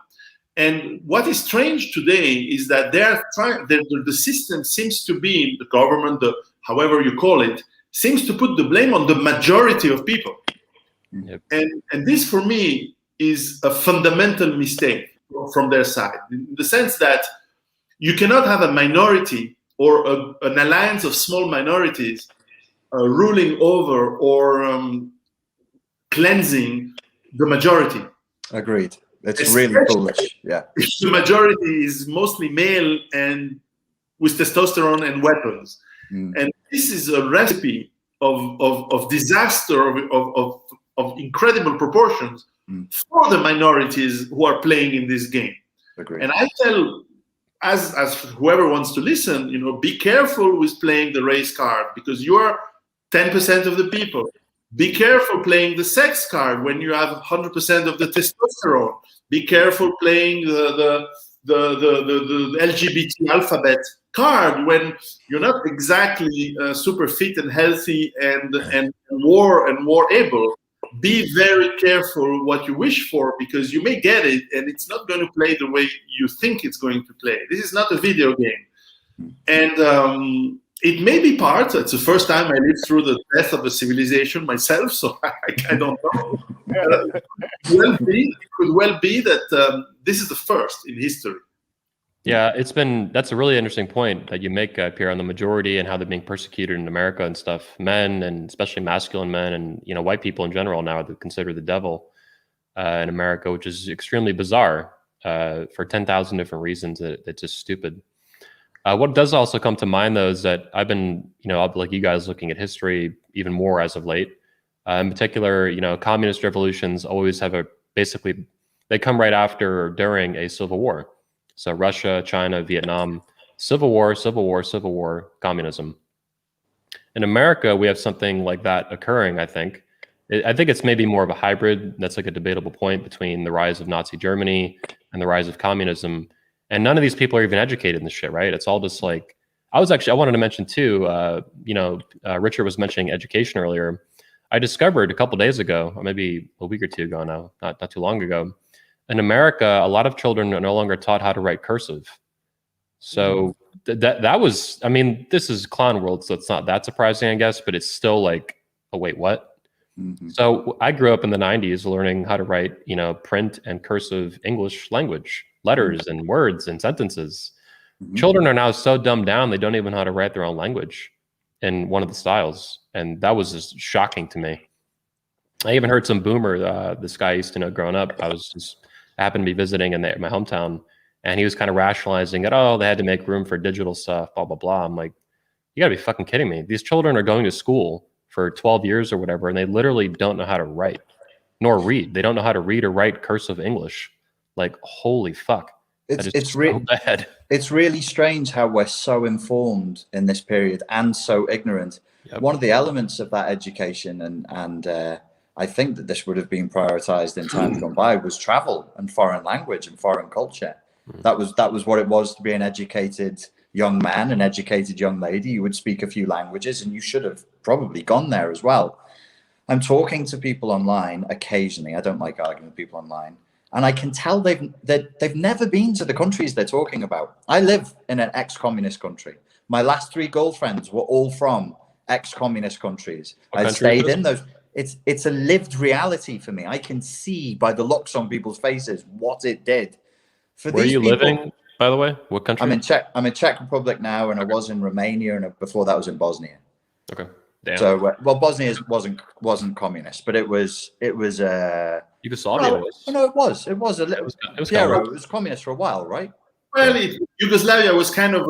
And what is strange today is that the system seems to be, the government, however you call it, seems to put the blame on the majority of people. Yep. And this, for me, is a fundamental mistake from their side, in the sense that you cannot have a minority or an alliance of small minorities ruling over or cleansing the majority. Agreed. It's really foolish. Yeah. The majority is mostly male and with testosterone and weapons. And this is a recipe of disaster, of incredible proportions for the minorities who are playing in this game. Agreed. And I tell, as whoever wants to listen, be careful with playing the race card, because you are 10% of the people. Be careful playing the sex card when you have 100% of the testosterone. Be careful playing the LGBT alphabet card when you're not exactly super fit and healthy and war able. Be very careful what you wish for, because you may get it and it's not going to play the way you think it's going to play. This is not a video game. And it may be part. It's the first time I lived through the death of a civilization myself, so I don't know. It could well be that this is the first in history. Yeah, that's a really interesting point that you make, Piero, on the majority and how they're being persecuted in America and stuff. Men, and especially masculine men, and white people in general now are considered the devil in America, which is extremely bizarre for 10,000 different reasons. It's just stupid. What does also come to mind, though, is that I've been, like you guys, looking at history even more as of late. In particular, communist revolutions always have they come right after or during a civil war. So Russia, China, Vietnam, civil war, communism. In America, we have something like that occurring, I think. I think it's maybe more of a hybrid. That's like a debatable point between the rise of Nazi Germany and the rise of communism. And none of these people are even educated in this shit, right? It's all just like, I wanted to mention too, Richard was mentioning education earlier. I discovered a couple days ago, or maybe a week or two ago now, not too long ago, in America, a lot of children are no longer taught how to write cursive. So that was, this is clown world, so it's not that surprising, I guess, but it's still like, oh, wait, what? Mm-hmm. So I grew up in the 90s learning how to write, print and cursive English language, letters and words and sentences. Mm-hmm. Children are now so dumbed down, they don't even know how to write their own language in one of the styles. And that was just shocking to me. I even heard some boomer, this guy I used to know growing up. I happened to be visiting in my hometown, and he was kind of rationalizing it. Oh, they had to make room for digital stuff, blah, blah, blah. I'm like, you gotta be fucking kidding me. These children are going to school for 12 years or whatever, and they literally don't know how to write nor read. They don't know how to read or write cursive English. Like, holy fuck. It's really strange how we're so informed in this period and so ignorant. Yep. One of the elements of that education, and I think that this would have been prioritized in times gone by, was travel and foreign language and foreign culture. That was what it was to be an educated young man, an educated young lady. You would speak a few languages, and you should have probably gone there as well. I'm talking to people online occasionally. I don't like arguing with people online, and I can tell they've never been to the countries they're talking about. I live in an ex-communist country. My last 3 girlfriends were all from ex-communist countries. What I country stayed is in those. It's a lived reality for me. I can see by the looks on people's faces what it did. For Where are these you people, living, by the way? What country? I'm in Czech Republic now, and I was in Romania, and before that was in Bosnia. Okay. Damn. So, well, Bosnia wasn't communist, but it was. Yugoslavia Well, was. no, it was a little. It was Piero, kind of it was communist for a while, right? Well, Yugoslavia was kind of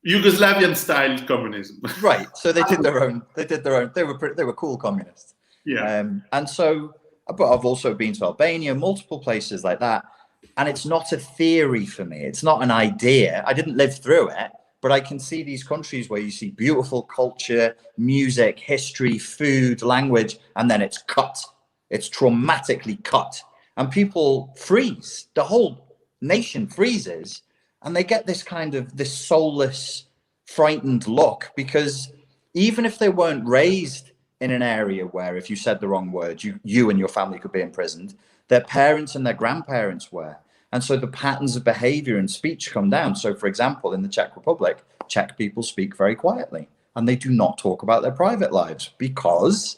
Yugoslavian-style communism. Right. So they did their own. They were cool communists. Yeah. And so, but I've also been to Albania, multiple places like that, and it's not a theory for me. It's not an idea. I didn't live through it, but I can see these countries where you see beautiful culture, music, history, food, language, and then it's cut. It's traumatically cut, and people freeze. The whole nation freezes, and they get this kind of this soulless, frightened look, because even if they weren't raised in an area where if you said the wrong word, you and your family could be imprisoned, their parents and their grandparents were. And so the patterns of behavior and speech come down. So, for example, in the Czech Republic, Czech people speak very quietly, and they do not talk about their private lives, because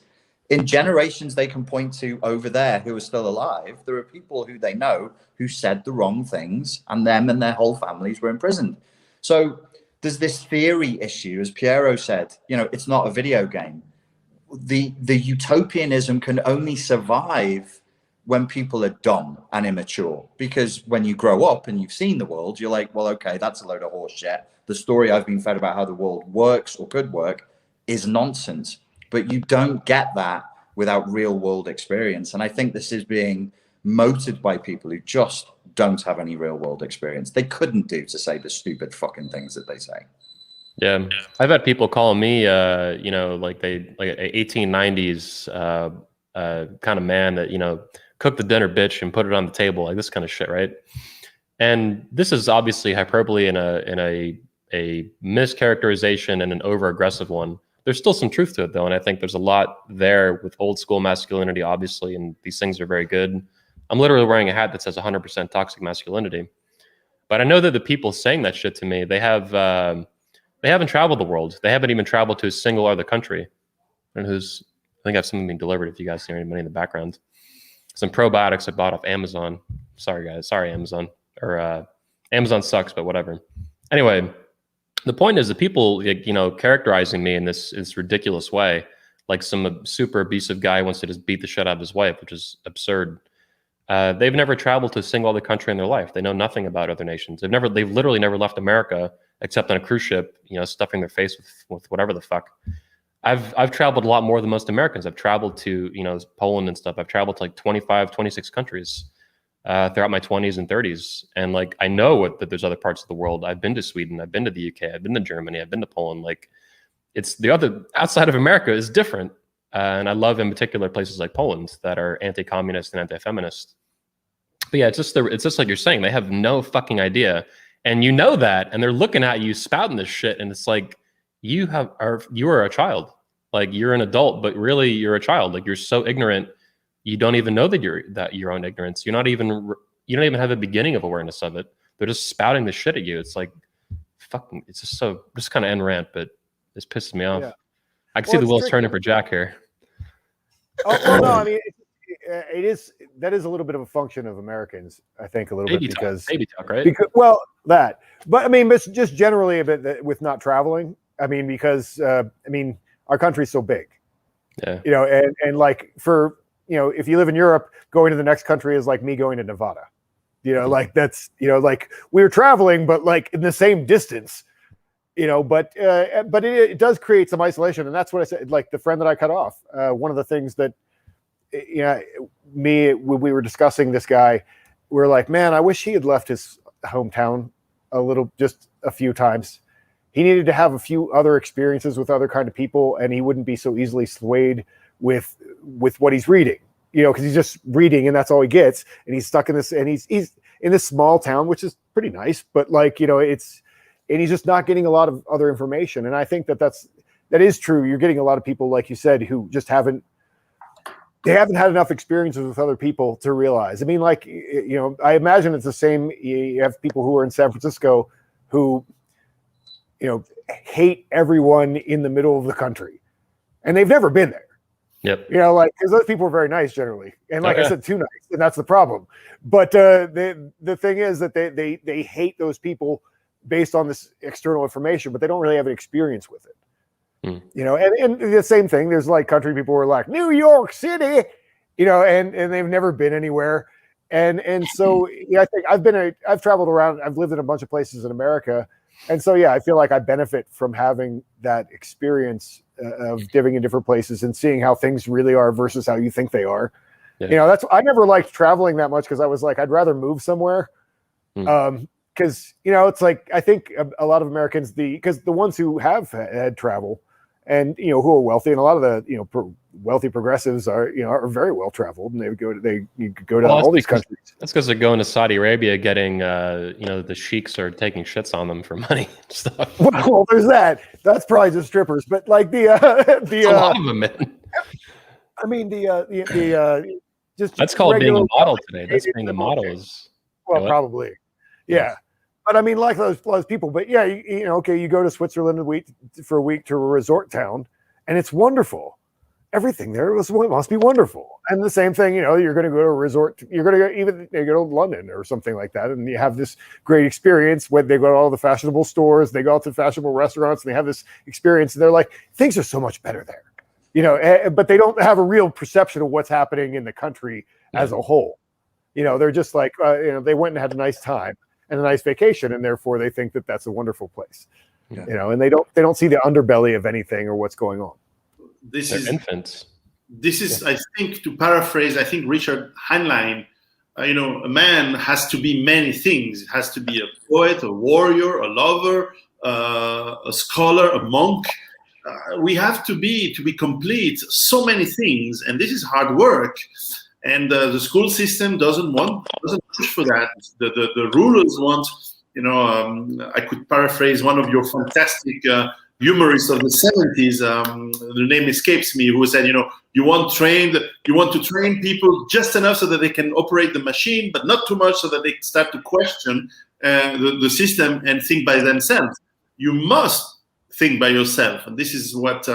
in generations they can point to over there who are still alive, there are people who they know who said the wrong things, and them and their whole families were imprisoned. So there's this theory issue, as Piero said, it's not a video game. The utopianism can only survive when people are dumb and immature, because when you grow up and you've seen the world, you're like, well, okay, that's a load of horse shit. The story I've been fed about how the world works or could work is nonsense. But you don't get that without real world experience. And I think this is being motored by people who just don't have any real world experience. They couldn't do to say the stupid fucking things that they say. Yeah, I've had people call me, like a 1890s kind of man that cook the dinner, bitch, and put it on the table, like this kind of shit, right? And this is obviously hyperbole in a mischaracterization and an over aggressive one. There's still some truth to it, though, and I think there's a lot there with old school masculinity, obviously, and these things are very good. I'm literally wearing a hat that says 100% toxic masculinity, but I know that the people saying that shit to me, they haven't traveled the world. They haven't even traveled to a single other country. And I think I have something being delivered. If you guys hear any money in the background, some probiotics I bought off Amazon. Sorry, guys. Sorry, Amazon. Or Amazon sucks, but whatever. Anyway, the point is the people, characterizing me in this ridiculous way, like some super abusive guy wants to just beat the shit out of his wife, which is absurd. They've never traveled to a single other country in their life. They know nothing about other nations. They've literally never left America except on a cruise ship, stuffing their face with whatever the fuck. I've traveled a lot more than most Americans. I've traveled to, Poland and stuff. I've traveled to like 25, 26 countries throughout my 20s and 30s. And like, I know that there's other parts of the world. I've been to Sweden. I've been to the UK. I've been to Germany. I've been to Poland. Like, it's the other outside of America is different. And I love in particular places like Poland that are anti-communist and anti-feminist. But yeah, it's just like you're saying, they have no fucking idea. And you know that, and they're looking at you spouting this shit, and it's like you are a child. Like, you're an adult, but really you're a child. Like, you're so ignorant, you don't even know that you're your own ignorance. You don't even have a beginning of awareness of it. They're just spouting the shit at you. It's like fucking. It's just kind of end rant, but this pisses me off. Yeah. I can see the wheels turning for Jack here. Oh well, no, I mean that is a little bit of a function of Americans, I think, a little bit because baby talk, right? But I mean, but just generally a bit with not traveling. I mean, because our country's so big, yeah, and like for if you live in Europe, going to the next country is like me going to Nevada, like that's like we're traveling, but like in the same distance. But it does create some isolation, and that's what I said. Like the friend that I cut off, one of the things that when we were discussing this guy, we're like, man, I wish he had left his hometown just a few times. He needed to have a few other experiences with other kind of people, and he wouldn't be so easily swayed with what he's reading, because he's just reading and that's all he gets, and he's stuck in this, and he's in this small town, which is pretty nice, but like and he's just not getting a lot of other information. And I think that is true. You're getting a lot of people, like you said, who just haven't had enough experiences with other people to realize. I mean, like, I imagine it's the same. You have people who are in San Francisco who hate everyone in the middle of the country, and they've never been there. Yep. Like, because those people are very nice generally, and like I said, too nice, and that's the problem. But the thing is that they hate those people based on this external information, but they don't really have an experience with it. And the same thing. There's like country people who are like New York City, and they've never been anywhere, and so I think I've traveled around. I've lived in a bunch of places in America, and so I feel like I benefit from having that experience of living in different places and seeing how things really are versus how you think they are. That's I never liked traveling that much because I was like, I'd rather move somewhere. Because it's like I think a lot of Americans, because the ones who have had travel and who are wealthy, and a lot of the wealthy progressives are very well traveled, and they go to all these countries. That's because they're going to Saudi Arabia, getting the sheiks are taking shits on them for money and stuff. Well, there's that. That's probably just strippers, but like a lot of them, man. I mean just that's called being a model today. That's being a model is probably. Yeah. But I mean, like those people, but you go to Switzerland for a week to a resort town, and it's wonderful. Everything there must be wonderful. And the same thing, you're going to go to a resort, you're going to go to London or something like that, and you have this great experience when they go to all the fashionable stores, they go out to fashionable restaurants, and they have this experience, and they're like, things are so much better there, but they don't have a real perception of what's happening in the country as a whole. They're just like, they went and had a nice time and a nice vacation, and therefore they think that that's a wonderful place. And they don't see the underbelly of anything or what's going on. This They're is infants. This is, I think, to paraphrase, I think Richard Heinlein, a man has to be many things. It has to be a poet, a warrior, a lover, a scholar, a monk. We have to be complete so many things, and this is hard work. And the school system doesn't push for that. The rulers want, I could paraphrase one of your fantastic humorists of the 70s, the name escapes me, who said, you want to train people just enough so that they can operate the machine, but not too much so that they start to question the system and think by themselves. You must think by yourself, and this is what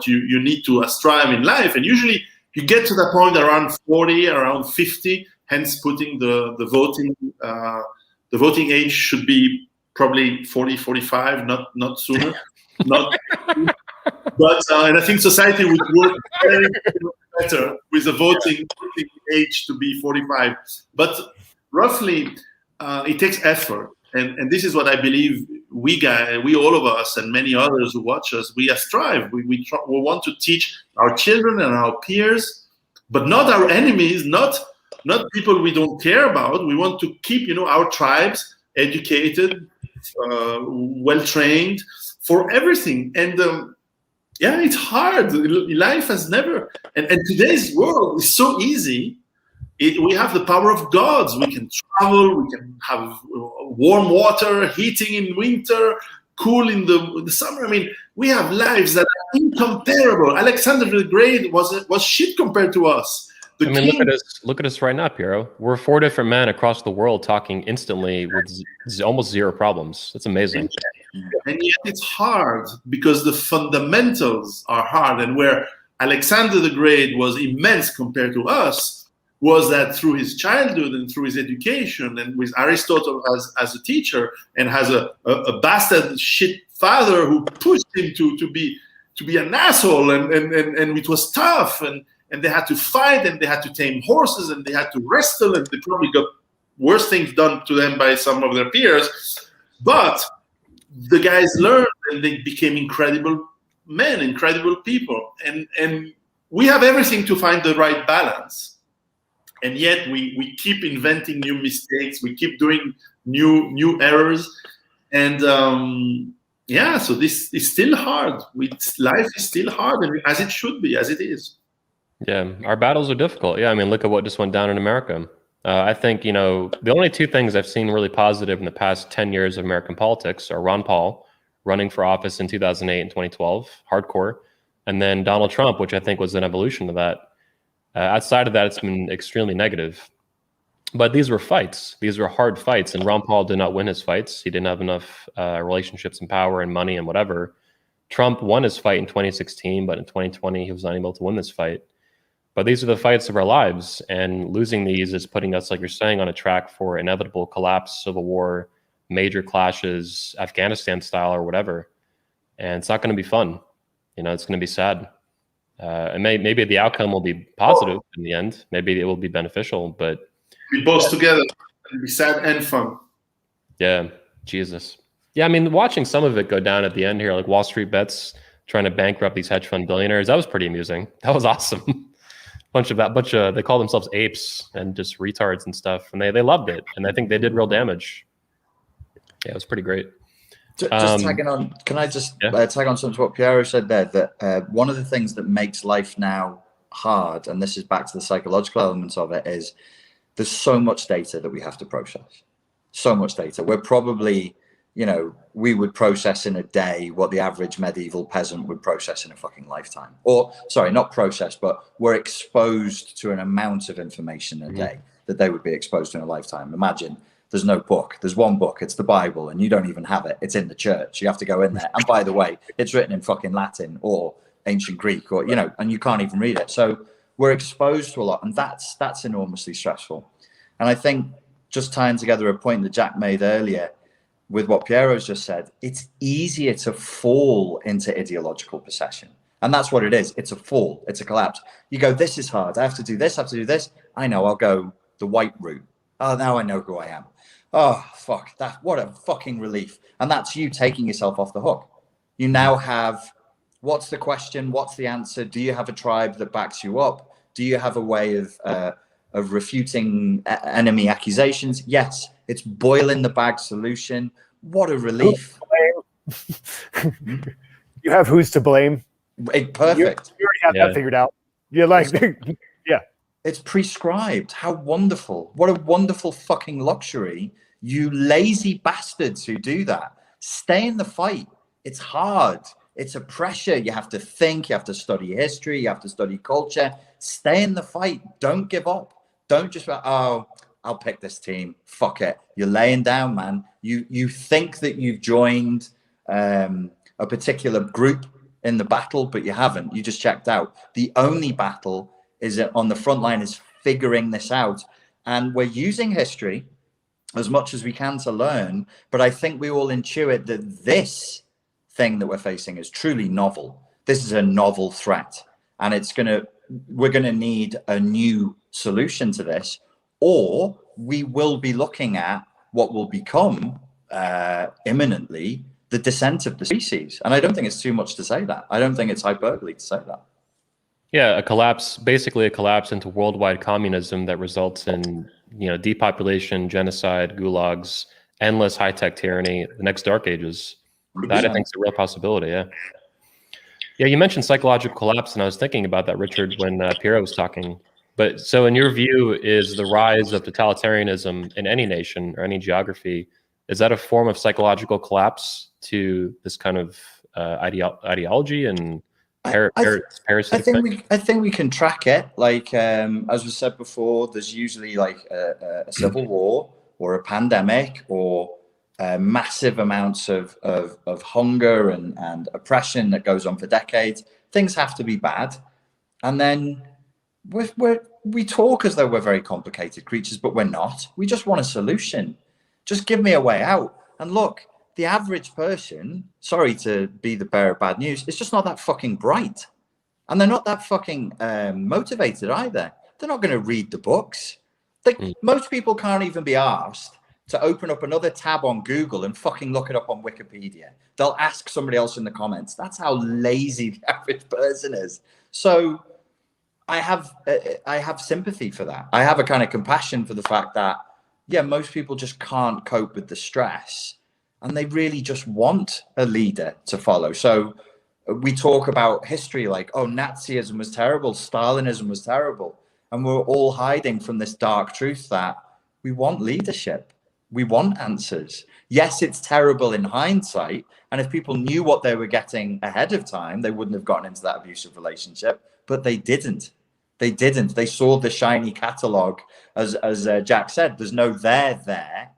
you need to strive in life. And usually you get to that point around 40, around 50. Hence, putting the voting age should be probably 40, 45, not sooner. But and I think society would work very better with the voting age to be 45. But roughly, it takes effort, and this is what I believe we all of us and many others who watch us, we strive. We want to teach our children and our peers, but not our enemies, not people we don't care about. We want to keep our tribes educated, well trained for everything. And it's hard. Life has never, and today's world is so easy. We have the power of gods. We can travel. We can have warm water, heating in winter, cool in the summer. I mean, we have lives that are incomparable. Alexander the Great was shit compared to us. Look at us right now, Piero. We're 4 different men across the world talking instantly with almost zero problems. That's amazing. And yet it's hard because the fundamentals are hard. And where Alexander the Great was immense compared to us was that through his childhood and through his education, and with Aristotle as a teacher, and has a bastard shit father who pushed him to be an asshole, and it was tough, and they had to fight, and they had to tame horses, and they had to wrestle, and they probably got worse things done to them by some of their peers. But the guys learned, and they became incredible men, incredible people. And we have everything to find the right balance. And yet we keep inventing new mistakes. We keep doing new errors. And so this is still hard. Life is still hard, and as it should be, as it is. Yeah, our battles are difficult. Yeah, I mean, look at what just went down in America. I think, the only 2 things I've seen really positive in the past 10 years of American politics are Ron Paul running for office in 2008 and 2012, hardcore, and then Donald Trump, which I think was an evolution of that. Outside of that, it's been extremely negative. But these were fights. These were hard fights, and Ron Paul did not win his fights. He didn't have enough relationships and power and money and whatever. Trump won his fight in 2016, but in 2020, he was unable to win this fight. But these are the fights of our lives, and losing these is putting us, like you're saying, on a track for inevitable collapse, civil war, major clashes, Afghanistan style or whatever. And it's not going to be fun. It's going to be sad. And maybe the outcome will be positive in the end. Maybe it will be beneficial, but We both together. It'll be sad and fun. yeah, Jesus. Yeah, I mean, watching some of it go down at the end here, like Wall Street Bets trying to bankrupt these hedge fund billionaires, that was pretty amusing. That was awesome. They call themselves apes and just retards and stuff, and they loved it, and I think they did real damage. Yeah, it was pretty great. Just tagging on, can I just tag on something to what Piero said there? That one of the things that makes life now hard, and this is back to the psychological elements of it, is there's so much data that we have to process. So much data. We're probably, we would process in a day what the average medieval peasant would process in a fucking lifetime. Or, sorry, not process, but we're exposed to an amount of information a day that they would be exposed to in a lifetime. Imagine there's no book. There's one book. It's the Bible, and you don't even have it. It's in the church. You have to go in there. And by the way, it's written in fucking Latin or ancient Greek, or and you can't even read it. So we're exposed to a lot, and that's enormously stressful. And I think, just tying together a point that Jack made earlier with what Piero's just said, it's easier to fall into ideological possession. And that's what it is. It's a fall. It's a collapse. You go, this is hard. I have to do this. I have to do this. I know. I'll go the white route. Oh, now I know who I am. Oh, fuck. What a fucking relief. And that's you taking yourself off the hook. You now have, what's the question? What's the answer? Do you have a tribe that backs you up? Do you have a way of refuting enemy accusations? Yes. It's boil in the bag solution. What a relief. You have who's to blame. Perfect. You already have that figured out. You're like, yeah. It's prescribed. How wonderful. What a wonderful fucking luxury. You lazy bastards who do that. Stay in the fight. It's hard. It's a pressure. You have to think. You have to study history. You have to study culture. Stay in the fight. Don't give up. Don't just, I'll pick this team. Fuck it. You're laying down, man. You think that you've joined a particular group in the battle, but you haven't. You just checked out. The only battle is on the front line is figuring this out. And we're using history as much as we can to learn. But I think we all intuit that this thing that we're facing is truly novel. This is a novel threat. And we're going to need a new solution to this, or we will be looking at what will become imminently the descent of the species. And I don't think it's too much to say that. I don't think it's hyperbole to say that. Yeah, basically a collapse into worldwide communism that results in, depopulation, genocide, gulags, endless high-tech tyranny, the next dark ages. 100%. That I think is a real possibility, yeah. Yeah, you mentioned psychological collapse, and I was thinking about that, Richard, when Piero was talking. But so in your view, is the rise of totalitarianism in any nation or any geography, is that a form of psychological collapse to this kind of ideology and parasitic? I think we can track it. Like as we said before, there's usually like a civil war or a pandemic or massive amounts of hunger and oppression that goes on for decades. Things have to be bad, and then we talk as though we're very complicated creatures, but we're not. We just want a solution. Just give me a way out. And look, the average person, sorry to be the bearer of bad news, it's just not that fucking bright. And they're not that fucking motivated either. They're not going to read the books. Most people can't even be asked to open up another tab on Google and fucking look it up on Wikipedia. They'll ask somebody else in the comments. That's how lazy the average person is. So I have sympathy for that. I have a kind of compassion for the fact that, yeah, most people just can't cope with the stress, and they really just want a leader to follow. So we talk about history like, oh, Nazism was terrible, Stalinism was terrible, and we're all hiding from this dark truth that we want leadership. We want answers. Yes, it's terrible in hindsight, and if people knew what they were getting ahead of time, they wouldn't have gotten into that abusive relationship, but they didn't. They didn't. They saw the shiny catalog, as Jack said. There's no there,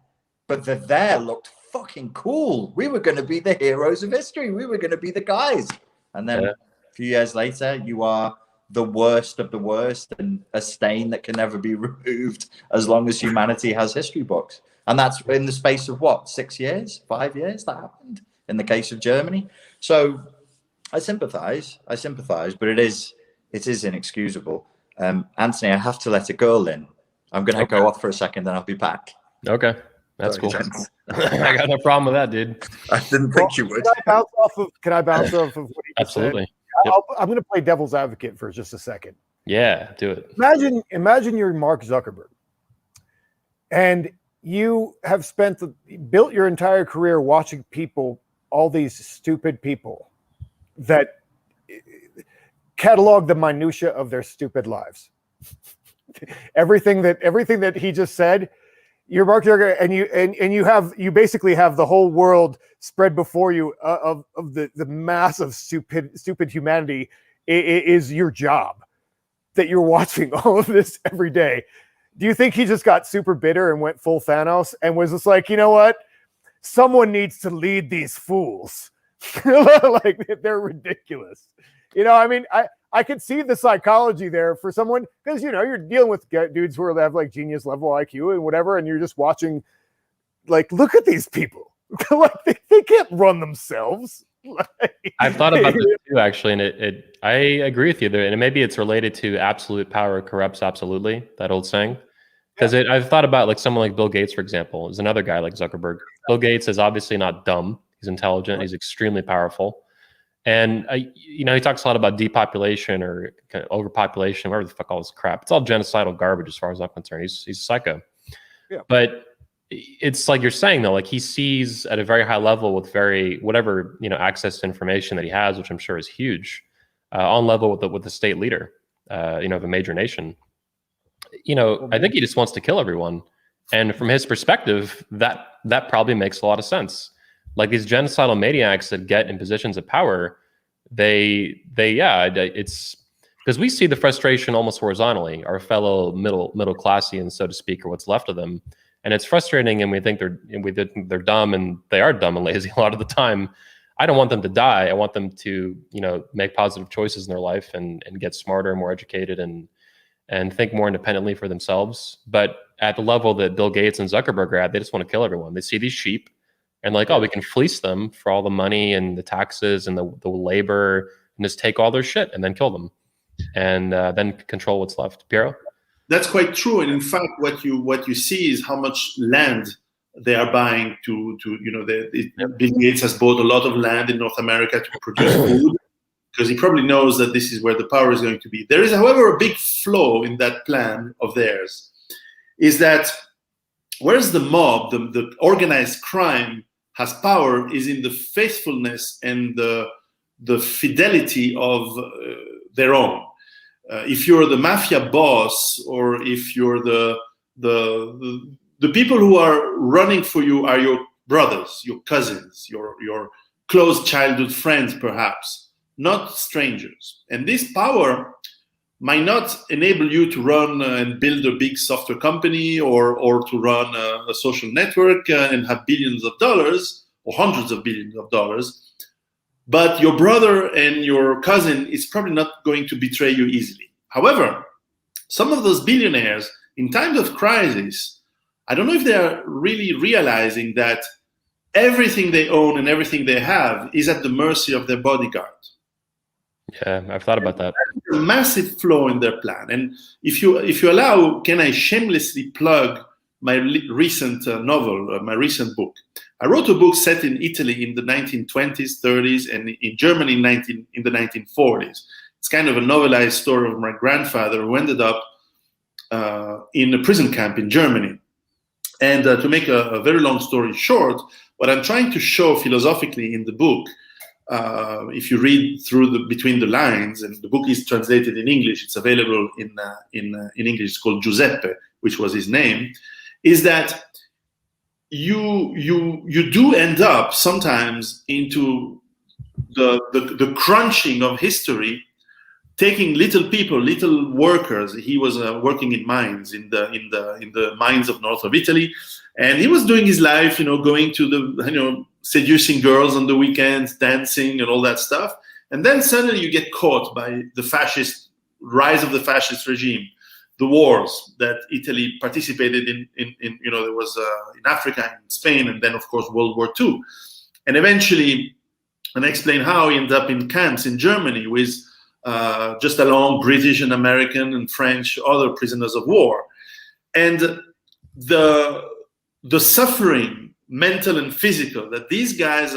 but the there looked fucking cool. We were going to be the heroes of history. We were going to be the guys. And then a few years later, you are the worst of the worst and a stain that can never be removed as long as humanity has history books. And that's in the space of what, 6 years, 5 years that happened in the case of Germany. So I sympathize, but it is inexcusable. Anthony, I have to let a girl in. I'm going to go off for a second and I'll be back. Okay. That's Sorry, cool. gents. I got no problem with that, dude. I didn't think you would. Can I bounce off of what he just Absolutely. said? Yep. I'm going to play devil's advocate for just a second. Yeah, do it. Imagine you're Mark Zuckerberg, and you have built your entire career watching people, all these stupid people that catalog the minutia of their stupid lives. everything that he just said. You're Mark Zuckerberg, and you basically have the whole world spread before you of the mass of stupid humanity is your job, that you're watching all of this every day. Do you think he just got super bitter and went full Thanos and was just like, you know what? Someone needs to lead these fools. Like, they're ridiculous. I mean, I could see the psychology there for someone, because you're dealing with dudes who have like genius level IQ and whatever, and you're just watching, like, look at these people. Like, they can't run themselves. Like, I've thought about this too, actually, and I agree with you there. And maybe it's related to absolute power corrupts absolutely, that old saying. Because I've thought about, like, someone like Bill Gates, for example, is another guy like Zuckerberg. Bill Gates is obviously not dumb. He's intelligent. He's extremely powerful. And he talks a lot about depopulation or kind of overpopulation, whatever the fuck all this crap. It's all genocidal garbage as far as I'm concerned. He's a psycho. Yeah. But it's like you're saying, though, like, he sees at a very high level with whatever access to information that he has, which I'm sure is huge, on level with the state leader, of a major nation. I think he just wants to kill everyone. And from his perspective, that probably makes a lot of sense. Like, these genocidal maniacs that get in positions of power, it's because we see the frustration almost horizontally, our fellow middle classians, so to speak, or what's left of them. And it's frustrating, and we think they're dumb, and they are dumb and lazy a lot of the time. I don't want them to die. I want them to, make positive choices in their life and get smarter, more educated, and think more independently for themselves. But at the level that Bill Gates and Zuckerberg are at, they just want to kill everyone. They see these sheep, and like, oh, we can fleece them for all the money and the taxes and the labor, and just take all their shit and then kill them, and then control what's left. Piero? That's quite true. And in fact, what you see is how much land they are buying to Bill Gates has bought a lot of land in North America to produce food, because he probably knows that this is where the power is going to be. There is, however, a big flaw in that plan of theirs, is that whereas the mob, the organized crime, has power, is in the faithfulness and the fidelity of their own. If you're the mafia boss, or if you're the people who are running for you are your brothers, your cousins, your close childhood friends, perhaps, not strangers. And this power might not enable you to run and build a big software company or to run a social network and have billions of dollars or hundreds of billions of dollars. But your brother and your cousin is probably not going to betray you easily. However, some of those billionaires, in times of crisis, I don't know if they are really realizing that everything they own and everything they have is at the mercy of their bodyguard. Yeah, I've thought about that. There's a massive flaw in their plan. And if you allow, can I shamelessly plug my recent novel, my recent book? I wrote a book set in Italy in the 1920s, 30s, and in Germany in the 1940s. It's kind of a novelized story of my grandfather who ended up in a prison camp in Germany. And to make a very long story short, what I'm trying to show philosophically in the book, if you read through between the lines, and the book is translated in English, it's available in English. It's called Giuseppe, which was his name, is that you do end up sometimes into the crunching of history taking little people, little workers. He was working in mines in the mines of north of Italy, and he was doing his life, going to the, seducing girls on the weekends, dancing and all that stuff. And then suddenly you get caught by the rise of the fascist regime, the wars that Italy participated in. There was in Africa, in Spain, and then of course World War II, and eventually, and I explain how he ended up in camps in Germany with just along British and American and French other prisoners of war, and the suffering, mental and physical, that these guys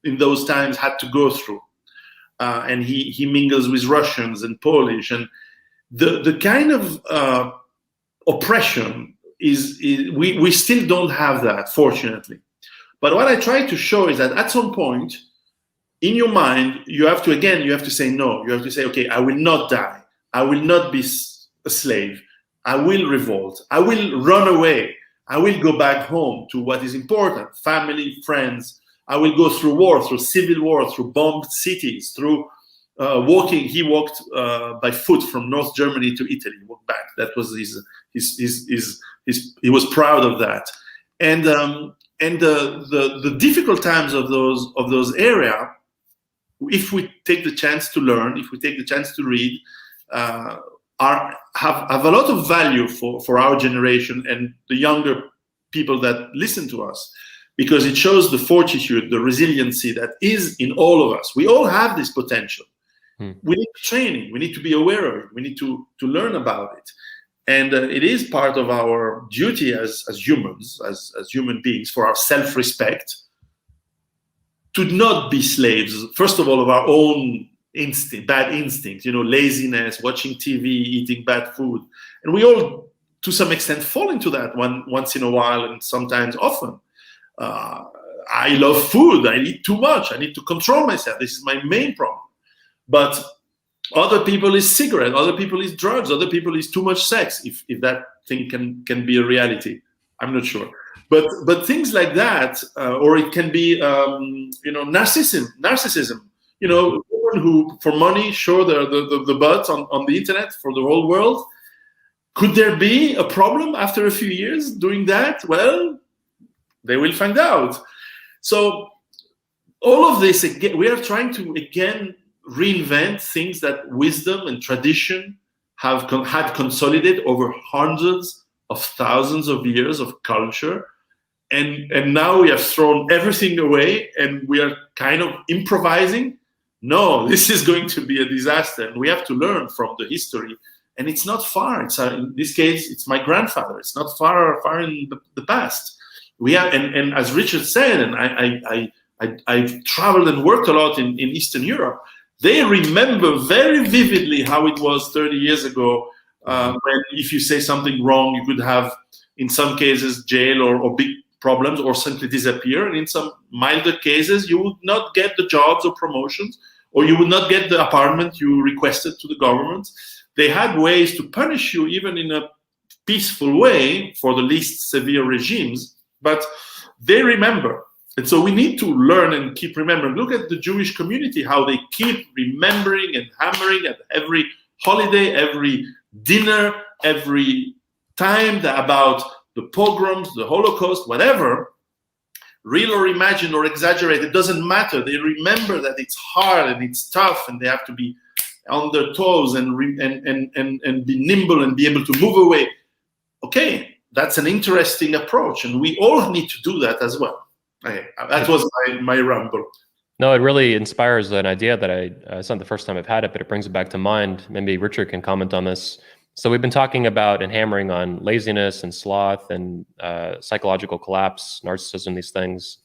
in those times had to go through, and he mingles with Russians and Polish, and the kind of oppression we still don't have that, fortunately. But what I try to show is that at some point in your mind, you have to say no. You have to say, okay, I will not die. I will not be a slave. I will revolt. I will run away. I will go back home to what is important, family, friends. I will go through war, through civil war, through bombed cities, through walking. He walked by foot from North Germany to Italy. He walked back. That was he was proud of that. And the difficult times of those area, if we take the chance to learn, if we take the chance to read, have a lot of value for our generation and the younger people that listen to us, because it shows the fortitude, the resiliency that is in all of us. We all have this potential. We need training. We need to be aware of it. We need to learn about it. And it is part of our duty as humans, as human beings, for our self-respect, to not be slaves, first of all, of our own bad instincts, laziness, watching TV, eating bad food. And we all, to some extent, fall into that once in a while, and sometimes often. I love food. I eat too much. I need to control myself. This is my main problem. But other people is cigarette, other people is drugs, other people is too much sex, if that thing can be a reality. I'm not sure. But things like that, or it can be, narcissism. Women who, for money, show the butt on the internet for the whole world. Could there be a problem after a few years doing that? Well, they will find out. So all of this, again, we are trying to, again, reinvent things that wisdom and tradition had consolidated over hundreds of thousands of years of culture. And now we have thrown everything away and we are kind of improvising. No, this is going to be a disaster. And we have to learn from the history. And it's not far. It's in this case, it's my grandfather. It's not far in the past. We have, and as Richard said, and I've traveled and worked a lot in Eastern Europe. They remember very vividly how it was 30 years ago, when if you say something wrong, you could have, in some cases, jail or big problems, or simply disappear. And in some milder cases, you would not get the jobs or promotions, or you would not get the apartment you requested to the government. They had ways to punish you, even in a peaceful way, for the least severe regimes, but they remember. And so we need to learn and keep remembering. Look at the Jewish community, how they keep remembering and hammering at every holiday, every dinner, every time about the pogroms, the Holocaust, whatever, real or imagined or exaggerated, it doesn't matter. They remember that it's hard and it's tough, and they have to be on their toes and be nimble and be able to move away. Okay, that's an interesting approach, and we all need to do that as well. Okay, that was my ramble. No, it really inspires an idea that it's not the first time I've had it, but it brings it back to mind. Maybe Richard can comment on this. So we've been talking about and hammering on laziness and sloth and psychological collapse, narcissism, these things.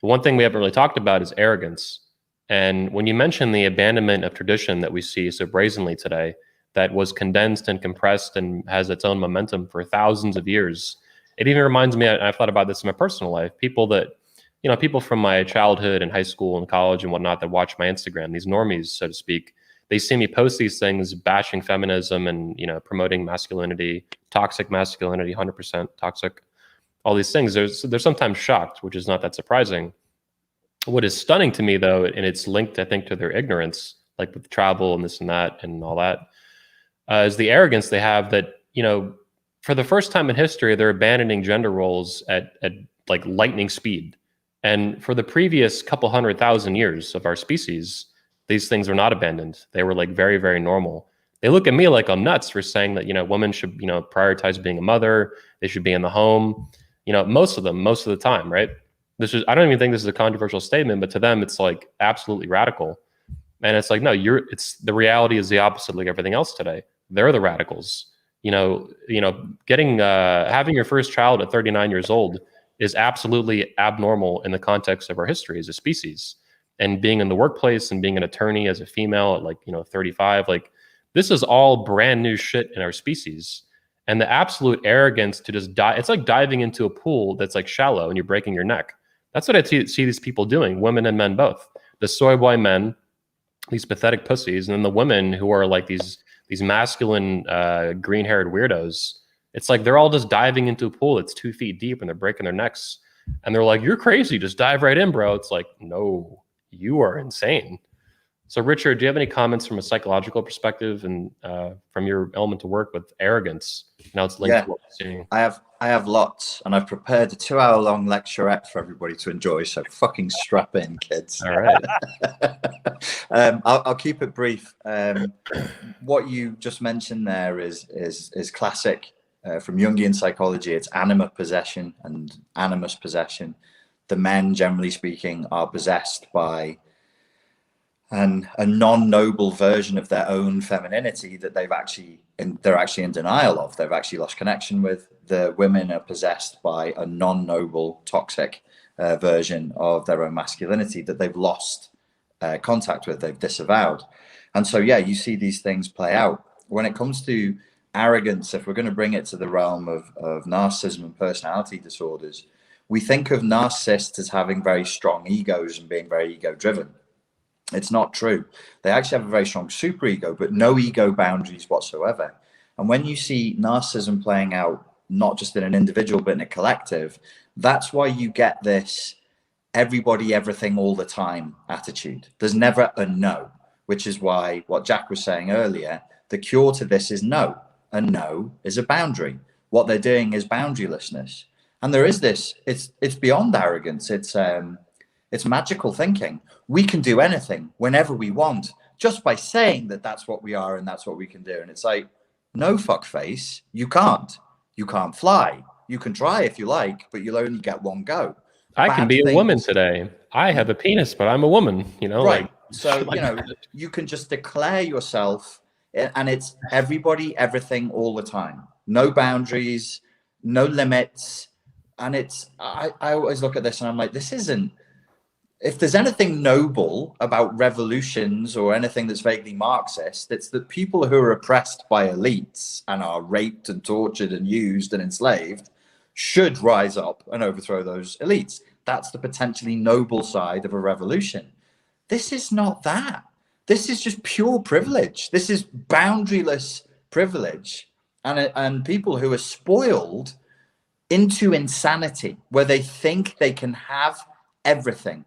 But one thing we haven't really talked about is arrogance. And when you mention the abandonment of tradition that we see so brazenly today, that was condensed and compressed and has its own momentum for thousands of years, it even reminds me, and I've thought about this in my personal life, people from my childhood and high school and college and whatnot that watch my Instagram, these normies, so to speak, they see me post these things bashing feminism and, promoting masculinity, toxic masculinity, 100% toxic, all these things. They're sometimes shocked, which is not that surprising. What is stunning to me, though, and it's linked, I think, to their ignorance, like with travel and this and that and all that, is the arrogance they have that, for the first time in history, they're abandoning gender roles at like lightning speed. And for the previous couple 100,000 years of our species, these things were not abandoned. They were like very, very normal. They look at me like I'm nuts for saying that, women should, prioritize being a mother. They should be in the home, most of the time, right? I don't even think this is a controversial statement, but to them, it's like absolutely radical. And it's like, no, the reality is the opposite, like everything else today. They're the radicals. Having your first child at 39 years old is absolutely abnormal in the context of our history as a species. And being in the workplace and being an attorney as a female at 35, this is all brand new shit in our species. And the absolute arrogance to just die, it's like diving into a pool that's like shallow and you're breaking your neck. That's what I see these people doing, women and men both. The soy boy men, these pathetic pussies, and then the women who are like these masculine green-haired weirdos. It's like they're all just diving into a pool that's 2 feet deep and they're breaking their necks. And they're like, you're crazy, just dive right in, bro. It's like, no, you are insane. So Richard, do you have any comments from a psychological perspective and from your element to work with arrogance? Now it's linked to what we're seeing. I have lots, and I've prepared a 2-hour-long lecturette for everybody to enjoy. So fucking strap in, kids. All right. I'll keep it brief. What you just mentioned there is classic from Jungian psychology. It's anima possession and animus possession. The men, generally speaking, are possessed by a non-noble version of their own femininity that they're actually in denial of. They've actually lost connection with. The women are possessed by a non-noble, toxic version of their own masculinity that they've lost contact with, they've disavowed. And so, you see these things play out. When it comes to arrogance, if we're going to bring it to the realm of narcissism and personality disorders, we think of narcissists as having very strong egos and being very ego-driven. It's not true. They actually have a very strong superego, but no ego boundaries whatsoever. And when you see narcissism playing out, not just in an individual, but in a collective, that's why you get this everybody, everything, all the time attitude. There's never a no, which is why what Jack was saying earlier, the cure to this is no. A no is a boundary. What they're doing is boundarylessness. And there is this, it's beyond arrogance. It's magical thinking. We can do anything whenever we want just by saying that that's what we are and that's what we can do. And it's like, no, fuckface, you can't. You can't fly. You can try if you like, but you'll only get one go. I can be a woman today. I have a penis, but I'm a woman, Right. So, you can just declare yourself, and it's everybody, everything, all the time. No boundaries, no limits. And I always look at this and I'm like, this isn't, if there's anything noble about revolutions or anything that's vaguely Marxist, it's that people who are oppressed by elites and are raped and tortured and used and enslaved should rise up and overthrow those elites. That's the potentially noble side of a revolution. This is not that. This is just pure privilege. This is boundaryless privilege. And people who are spoiled into insanity, where they think they can have everything.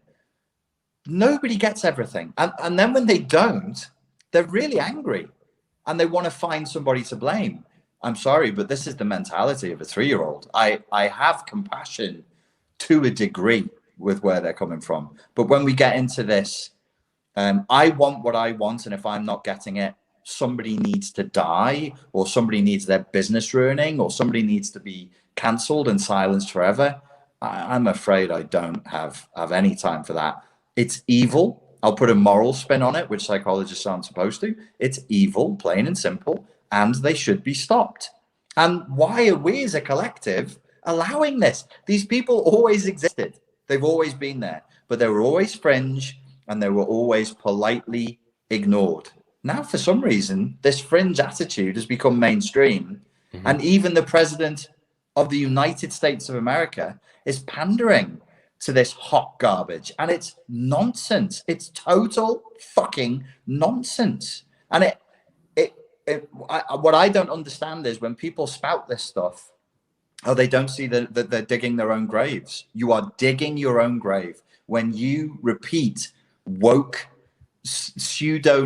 Nobody gets everything. And then when they don't, they're really angry and they want to find somebody to blame. I'm sorry, but this is the mentality of a 3-year-old. I have compassion to a degree with where they're coming from. But when we get into this, I want what I want. And if I'm not getting it, somebody needs to die, or somebody needs their business ruining, or somebody needs to be cancelled and silenced forever. I'm afraid I don't have any time for that. It's evil. I'll put a moral spin on it, which psychologists aren't supposed to. It's evil, plain and simple, and they should be stopped. And why are we as a collective allowing this? These people always existed. They've always been there, but they were always fringe and they were always politely ignored. Now, for some reason, this fringe attitude has become mainstream. Mm-hmm. And even the president of the United States of America is pandering to this hot garbage, and it's nonsense. It's total fucking nonsense. And what I don't understand is when people spout this stuff, they don't see that they're digging their own graves. You are digging your own grave when you repeat woke pseudo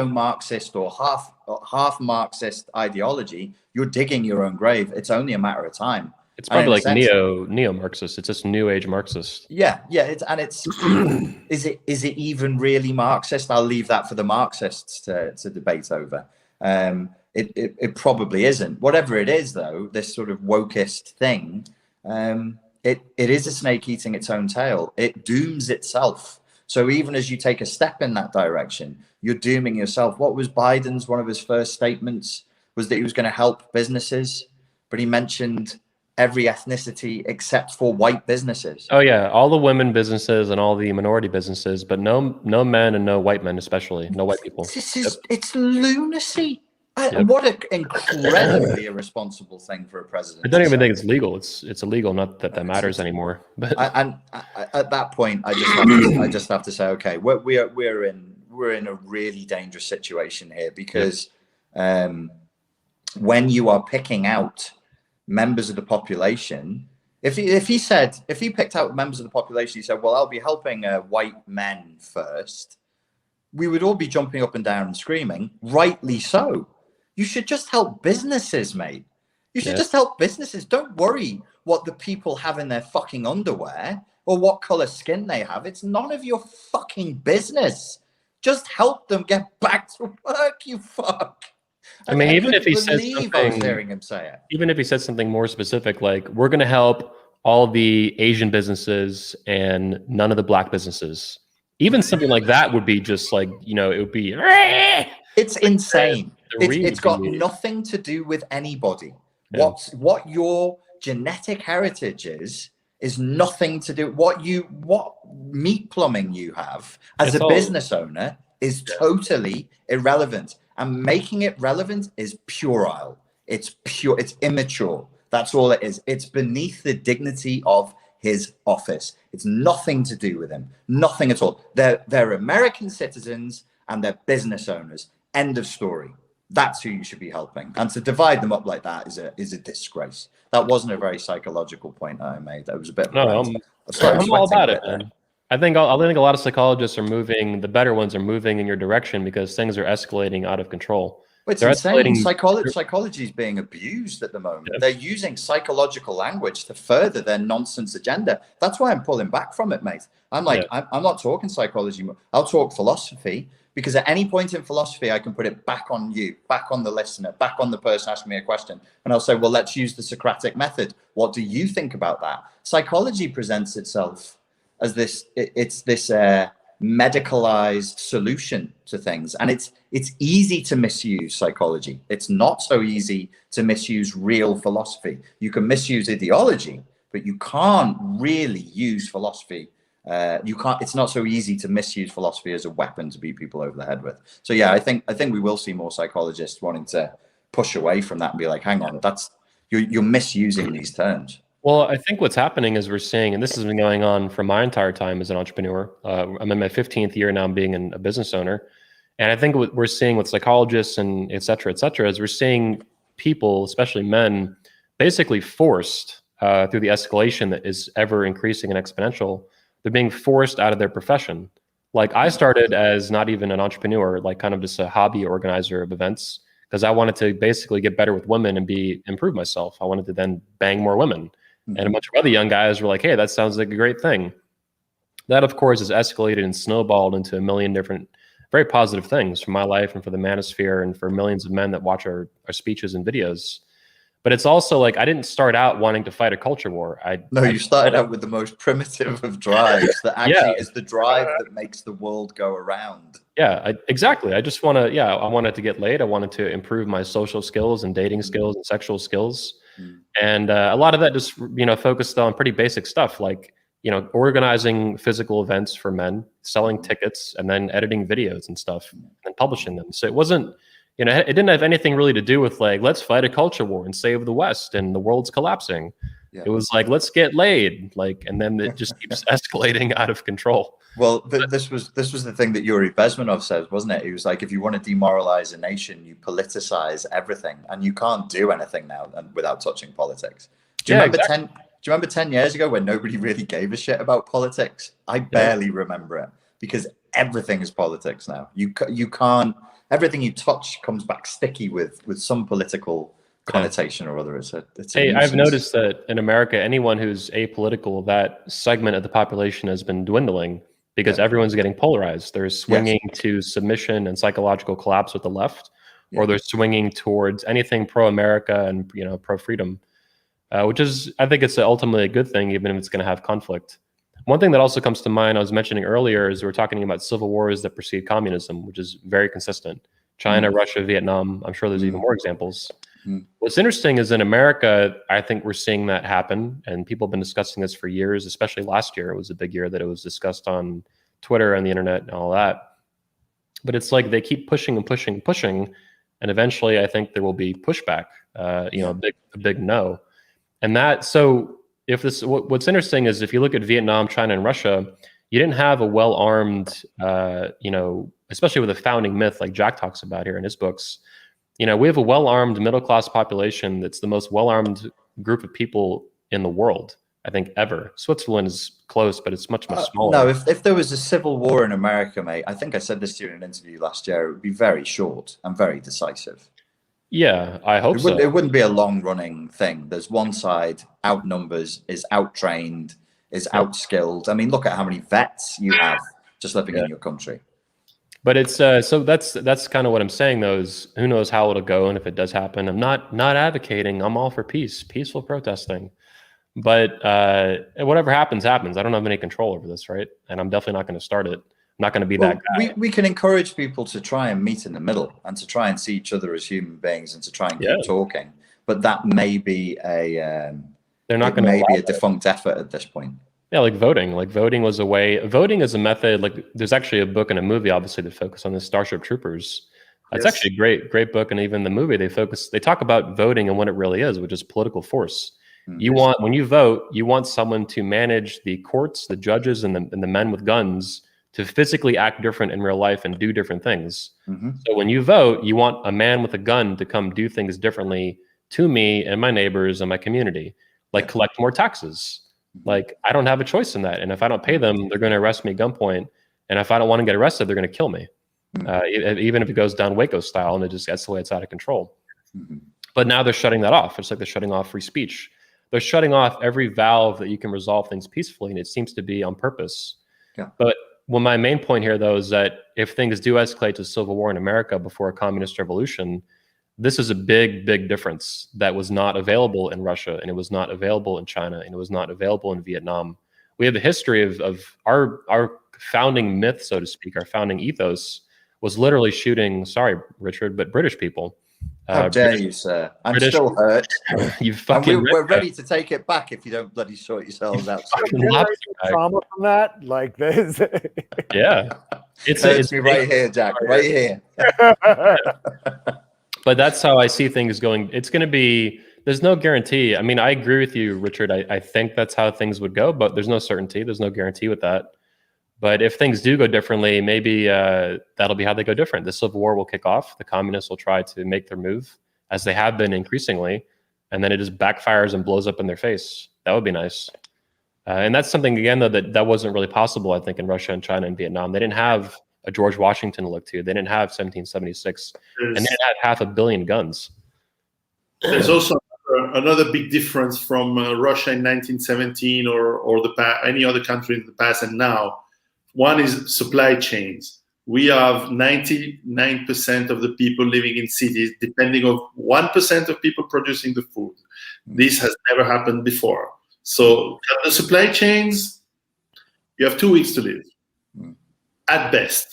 Marxist or half Marxist ideology, you're digging your own grave. It's only a matter of time. It's probably like neo Marxist. It's just new age Marxist. Yeah. Is it even really Marxist? I'll leave that for the Marxists to debate over. It probably isn't. Whatever it is, though, this sort of wokeist thing, it is a snake eating its own tail. It dooms itself. So even as you take a step in that direction, you're dooming yourself. What was Biden's, one of his first statements was that he was going to help businesses, but he mentioned every ethnicity except for white businesses. Oh yeah, all the women businesses and all the minority businesses, but no men and no white men, especially no white people. It's lunacy. What an incredibly irresponsible thing for a president. I don't even think it's legal. It's illegal. Not that that matters anymore. But and at that point, I just have to say, okay, we're in a really dangerous situation here, because when you are picking out members of the population, if he picked out members of the population, he said, well, I'll be helping white men first, we would all be jumping up and down and screaming, rightly so. You should just help businesses, mate. You should just help businesses. Don't worry what the people have in their fucking underwear or what color skin they have. It's none of your fucking business. Just help them get back to work, you fuck. I mean, even if he said something, hearing him say it. Even if he said something more specific, like we're going to help all the Asian businesses and none of the black businesses, even something like that would be just like, it would be. It's insane. It's got nothing to do with anybody. Yeah. What your genetic heritage is nothing to do. What meat plumbing you have as a business owner is totally irrelevant. And making it relevant is puerile. It's immature. That's all it is. It's beneath the dignity of his office. It's nothing to do with him. Nothing at all. They're American citizens and they're business owners. End of story. That's who you should be helping. And to divide them up like that is a disgrace. That wasn't a very psychological point that I made. That was a bit. I'm all about it, man. I think a lot of psychologists are moving. The better ones are moving in your direction because things are escalating out of control. It's insane. Psychology is being abused at the moment. Yeah. They're using psychological language to further their nonsense agenda. That's why I'm pulling back from it, mate. I'm like, I'm not talking psychology. I'll talk philosophy, because at any point in philosophy, I can put it back on you, back on the listener, back on the person asking me a question. And I'll say, well, let's use the Socratic method. What do you think about that? Psychology presents itself as this medicalized solution to things. And it's easy to misuse psychology. It's not so easy to misuse real philosophy. You can misuse ideology, but you can't really use philosophy. It's not so easy to misuse philosophy as a weapon to beat people over the head with. So yeah, I think we will see more psychologists wanting to push away from that and be like, hang on, you're misusing these terms. Well, I think what's happening is we're seeing, and this has been going on for my entire time as an entrepreneur. I'm in my 15th year now being a business owner. And I think what we're seeing with psychologists and et cetera, is we're seeing people, especially men, basically forced through the escalation that is ever increasing and exponential. They're being forced out of their profession. Like I started as not even an entrepreneur, like kind of just a hobby organizer of events, because I wanted to basically get better with women and improve myself. I wanted to then bang more women. And a bunch of other young guys were like, hey, that sounds like a great thing. That, of course, has escalated and snowballed into a million different, very positive things for my life and for the manosphere and for millions of men that watch our speeches and videos. But it's also like, I didn't start out wanting to fight a culture war. You started out with the most primitive of drives that actually is the drive that makes the world go around. Yeah, exactly. I just I wanted to get laid. I wanted to improve my social skills and dating skills and sexual skills. And a lot of that just, focused on pretty basic stuff like, organizing physical events for men, selling tickets, and then editing videos and stuff and publishing them. So it wasn't, it didn't have anything really to do with like, let's fight a culture war and save the West and the world's collapsing. Yeah. It was like, let's get laid. And then it just keeps escalating out of control. Well, this was the thing that Yuri Bezmenov says, wasn't it? He was like, if you want to demoralize a nation, you politicize everything, and you can't do anything now without touching politics. Do you remember 10 years ago when nobody really gave a shit about politics? I barely remember it, because everything is politics now. You can't. Everything you touch comes back sticky with some political connotation or other. It's a Hey, I've nuisance. noticed that in America, anyone who's apolitical, that segment of the population has been dwindling because everyone's getting polarized. They're swinging to submission and psychological collapse with the left, or they're swinging towards anything pro-America and pro-freedom, which is, I think it's ultimately a good thing, even if it's going to have conflict. One thing that also comes to mind, I was mentioning earlier, is we're talking about civil wars that precede communism, which is very consistent. China, Russia, Vietnam. I'm sure there's even more examples. What's interesting is in America, I think we're seeing that happen, and people have been discussing this for years, especially last year. It was a big year that it was discussed on Twitter and the internet and all that. But it's like they keep pushing and pushing and pushing, and eventually I think there will be pushback, a big no. And what's interesting is if you look at Vietnam, China, and Russia, you didn't have a well-armed, especially with a founding myth like Jack talks about here in his books. We have a well-armed middle-class population that's the most well-armed group of people in the world, I think, ever. Switzerland is close, but it's much smaller. No, if there was a civil war in America, mate, I think I said this to you in an interview last year, it would be very short and very decisive. Yeah, I hope so. It wouldn't be a long-running thing. There's one side outnumbers, is outtrained, is outskilled. I mean, look at how many vets you have just living in your country. But it's so that's kind of what I'm saying though, is who knows how it'll go, and if it does happen, I'm not advocating. I'm all for peaceful protesting. But whatever happens. I don't have any control over this, right? And I'm definitely not going to start it. I'm not going to be that guy. We can encourage people to try and meet in the middle and to try and see each other as human beings and to try and keep talking. But that may be a defunct effort at this point. Yeah, like voting. Like voting was a way. Voting is a method. Like there's actually a book and a movie, obviously, that focus on this, Starship Troopers. It's actually a great book, and even the movie they talk about voting and what it really is, which is political force. When you vote, you want someone to manage the courts, the judges, and the men with guns to physically act different in real life and do different things. So when you vote, you want a man with a gun to come do things differently to me and my neighbors and my community, like collect more taxes. Like I don't have a choice in that. And if I don't pay them, they're going to arrest me at gunpoint. And if I don't want to get arrested, they're going to kill me. Even if it goes down Waco style and it just escalates out of control. But now they're shutting that off. It's like they're shutting off free speech. They're shutting off every valve that you can resolve things peacefully. And it seems to be on purpose. But my main point here, though, is that if things do escalate to civil war in America before a communist revolution, this is a big difference that was not available in Russia, and it was not available in China, and it was not available in Vietnam. We have a history of our founding myth, so to speak, our founding ethos was literally shooting, sorry, Richard, but British people. How dare you, sir? I'm still hurt. You fucking. We're ready to take it back if you don't bloody sort yourselves out. Trauma from that, like this. Yeah, it's me right here, Jack. Right here. But that's how I see things going. It's going to be. There's no guarantee. I mean, I agree with you, Richard. I think that's how things would go, but there's no certainty. There's no guarantee with that. But if things do go differently, maybe that'll be how they go different. The civil war will kick off. The communists will try to make their move, as they have been increasingly, and then it just backfires and blows up in their face. That would be nice. And that's something, again, though, that wasn't really possible, I think, in Russia and China and Vietnam. They didn't have a George Washington to look to. They didn't have 1776. And they didn't have 500 million guns. There's also another big difference from Russia in 1917 or any other country in the past and now. One is supply chains. We have 99% of the people living in cities, depending on 1% of people producing the food. This has never happened before. So the supply chains, you have 2 weeks to live, at best,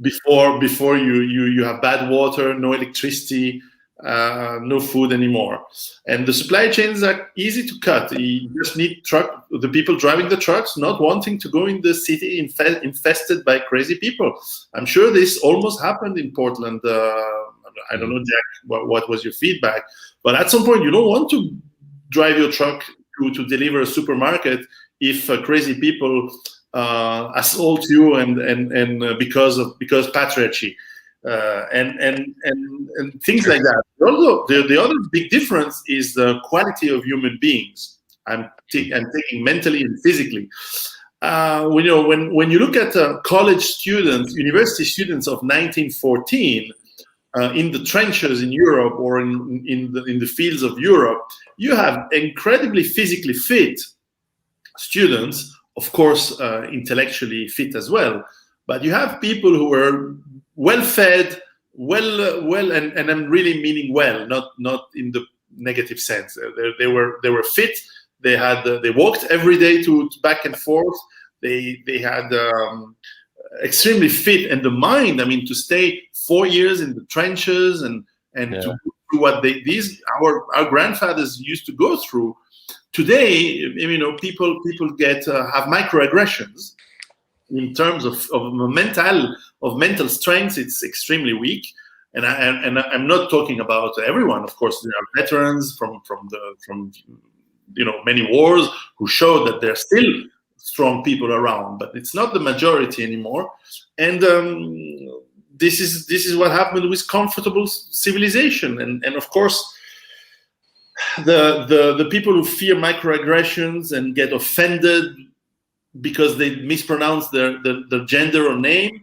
before you have bad water, no electricity, no food anymore. And the supply chains are easy to cut. You just need the people driving the trucks not wanting to go in the city infested by crazy people. I'm sure this almost happened in Portland. I don't know, Jack, what was your feedback? But at some point, you don't want to drive your truck to deliver a supermarket if crazy people assault you and because patriarchy. And things like that. Although the other big difference is the quality of human beings. I'm taking mentally and physically. when you look at college students, university students of 1914 in the trenches in Europe or in the fields of Europe, you have incredibly physically fit students, of course, intellectually fit as well. But you have people who were well-fed, and I'm really meaning well, not in the negative sense. They were fit. They walked every day to back and forth. They had extremely fit, and the mind. I mean, to stay 4 years in the trenches and to do what our grandfathers used to go through. Today, people get have microaggressions in terms of mental strength. It's extremely weak. And I'm not talking about everyone. Of course, there are veterans from many wars who show that there are still strong people around, but it's not the majority anymore. And this is what happened with comfortable civilization. And of course, the people who fear microaggressions and get offended because they mispronounce their gender or name,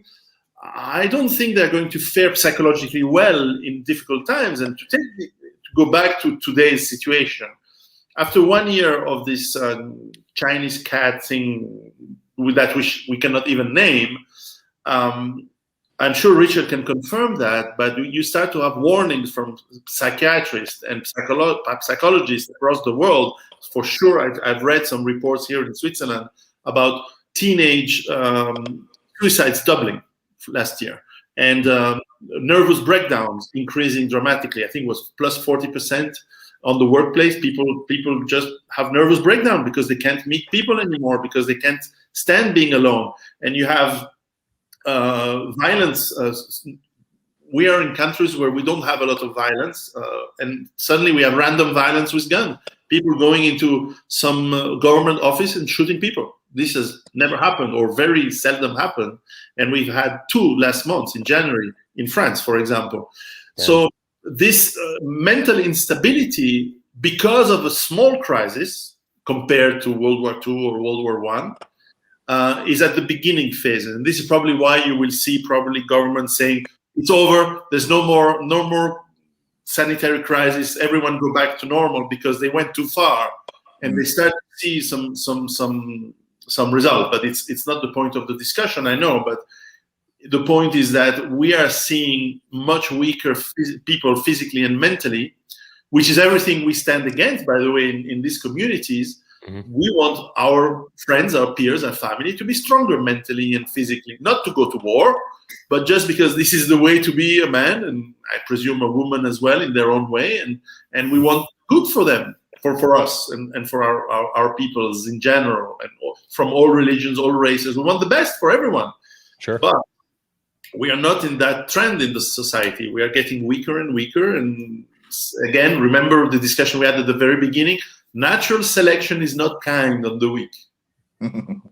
I don't think they're going to fare psychologically well in difficult times. And to go back to today's situation, after 1 year of this Chinese cat thing that we cannot even name, I'm sure Richard can confirm that, but you start to have warnings from psychiatrists and psychologists across the world. For sure, I've read some reports here in Switzerland about teenage suicides doubling last year, and nervous breakdowns increasing dramatically. I think it was plus 40% on the workplace. People just have nervous breakdown because they can't meet people anymore, because they can't stand being alone. And you have violence. We are in countries where we don't have a lot of violence, and suddenly we have random violence with guns. People going into some government office and shooting people. This has never happened, or very seldom happened. And we've had 2 last month in January in France, for example. Yeah. So this mental instability, because of a small crisis compared to World War II or World War I, is at the beginning phase. And this is probably why you will see probably governments saying, it's over, there's no more sanitary crisis, everyone go back to normal, because they went too far. And they start to see some result. But it's not the point of the discussion, I know, but the point is that we are seeing much weaker people physically and mentally, which is everything we stand against, by the way, in these communities. Mm-hmm. We want our friends, our peers, our family to be stronger mentally and physically, not to go to war, but just because this is the way to be a man, and I presume a woman as well in their own way, and we want good for them, for us, and for our peoples in general, and from all religions, all races. We want the best for everyone. Sure. But we are not in that trend in the society. We are getting weaker and weaker. And again, remember the discussion we had at the very beginning. Natural selection is not kind on the weak.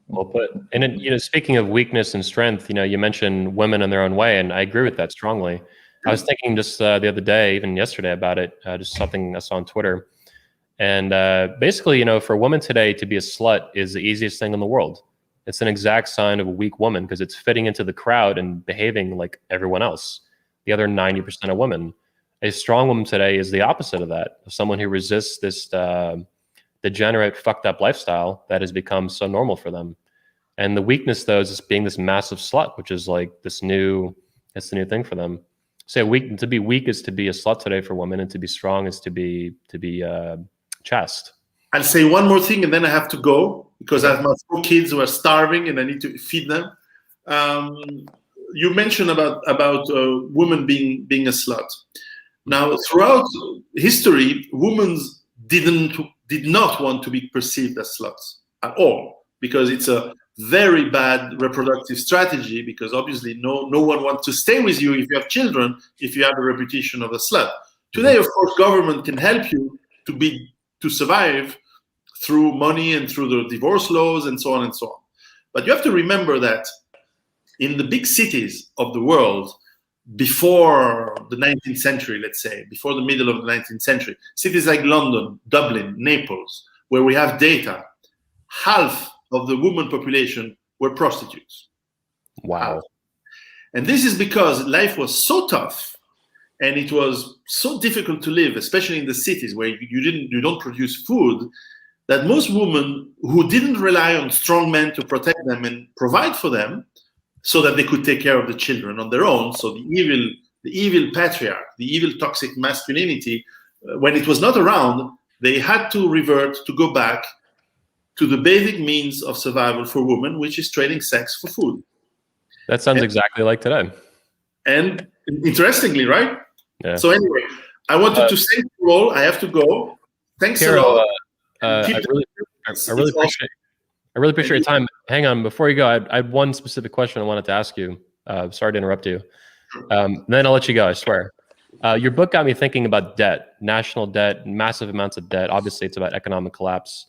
Well put. And speaking of weakness and strength, you mentioned women in their own way, and I agree with that strongly. I was thinking just the other day, even yesterday, about it. Just something I saw on Twitter, and basically, for a woman today to be a slut is the easiest thing in the world. It's an exact sign of a weak woman because it's fitting into the crowd and behaving like everyone else. The other 90% of women. A strong woman today is the opposite of that. Someone who resists this degenerate, fucked up lifestyle that has become so normal for them. And the weakness, though, is just being this massive slut, which is like it's the new thing for them. So to be weak is to be a slut today for women, and to be strong is to be chaste. I'll say one more thing, and then I have to go because I have my 4 kids who are starving, and I need to feed them. You mentioned about women being a slut. Now, throughout history, women did not want to be perceived as sluts at all, because it's a very bad reproductive strategy, because obviously no one wants to stay with you if you have children, if you have a reputation of a slut. Today, of course, government can help you to survive through money and through the divorce laws and so on and so on. But you have to remember that in the big cities of the world, before the 19th century, let's say, before the middle of the 19th century, cities like London, Dublin, Naples, where we have data, half of the woman population were prostitutes. Wow. And this is because life was so tough and it was so difficult to live, especially in the cities where you don't produce food, that most women who didn't rely on strong men to protect them and provide for them so that they could take care of the children on their own. So the evil patriarch, the evil toxic masculinity, when it was not around, they had to revert to go back to the basic means of survival for women, which is trading sex for food. That sounds exactly like today. And interestingly, right? Yeah. So anyway, I wanted to thank you all. I have to go. Thanks Piero, a lot. I really appreciate your time. Hang on, before you go, I had one specific question I wanted to ask you. Sorry to interrupt you. Then I'll let you go, I swear. Your book got me thinking about debt, national debt, massive amounts of debt. Obviously, it's about economic collapse.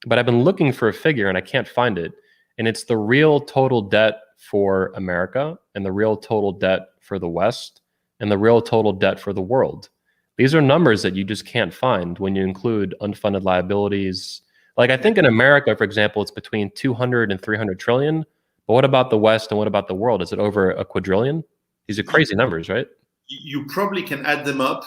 But I've been looking for a figure and I can't find it. And it's the real total debt for America and the real total debt for the West and the real total debt for the world. These are numbers that you just can't find when you include unfunded liabilities. Like I think in America, for example, it's between 200 and 300 trillion. But what about the West and what about the world? Is it over a quadrillion? These are crazy numbers, right? You probably can add them up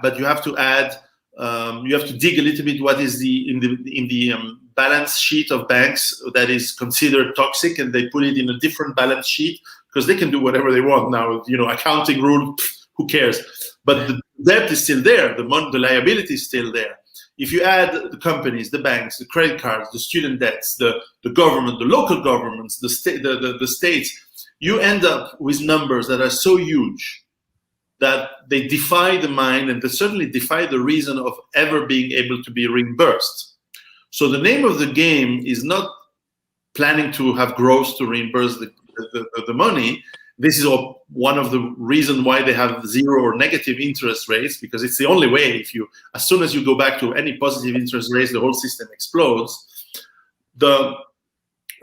but you have to add. You have to dig a little bit. What is in the balance sheet of banks that is considered toxic, and they put it in a different balance sheet because they can do whatever they want now. Accounting rule, who cares? But the debt is still there. The liability is still there. If you add the companies, the banks, the credit cards, the student debts, the government, the local governments, the states, you end up with numbers that are so huge that they defy the mind and they certainly defy the reason of ever being able to be reimbursed. So the name of the game is not planning to have growth to reimburse the money. This is one of the reasons why they have zero or negative interest rates, because it's the only way. As soon as you go back to any positive interest rates, the whole system explodes.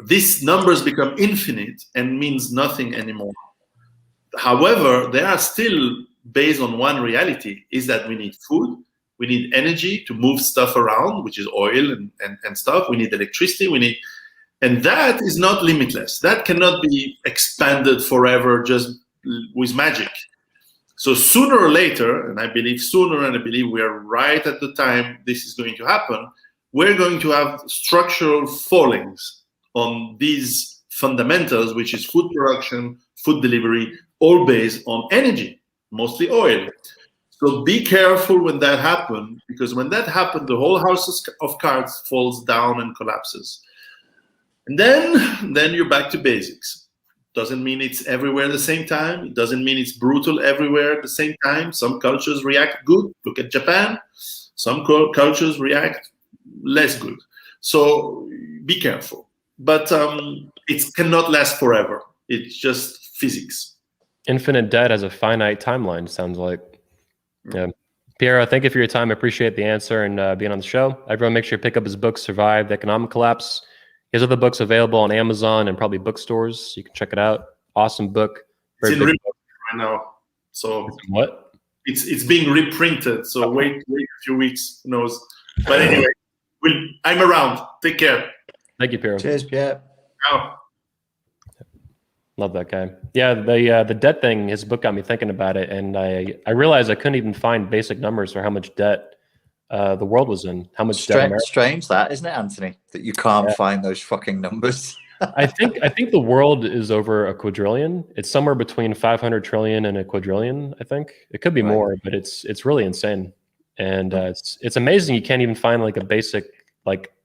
These numbers become infinite and means nothing anymore. However, they are still based on one reality, is that we need food, we need energy to move stuff around, which is oil and stuff. We need electricity, and that is not limitless. That cannot be expanded forever just with magic. So sooner or later, and I believe we are right at the time this is going to happen, we're going to have structural fallings on these fundamentals, which is food production, food delivery, all based on energy, mostly oil. So be careful when that happens, because when that happens, the whole house of cards falls down and collapses. And then you're back to basics. Doesn't mean it's everywhere at the same time. It doesn't mean it's brutal everywhere at the same time. Some cultures react good. Look at Japan. Some cultures react less good. So be careful. But it cannot last forever. It's just physics. Infinite debt has a finite timeline, sounds like. Yeah. Piero, thank you for your time. I appreciate the answer and being on the show. Everyone make sure to pick up his book, Survive the Economic Collapse. His other books available on Amazon and probably bookstores. You can check it out. Awesome book. It's in reprint right now. So what? It's being reprinted. So wait a few weeks. Who knows? But anyway, I'm around. Take care. Thank you, Piero. Cheers, Pierre. Ciao. Love that guy. Yeah, the debt thing, his book got me thinking about it, and I realized I couldn't even find basic numbers for how much debt the world was in. How much debt? Strange that, isn't it, Anthony? That you can't find those fucking numbers. I think the world is over a quadrillion. It's somewhere between 500 trillion and a quadrillion. I think it could be more, but it's really insane, and it's amazing. You can't even find like a basic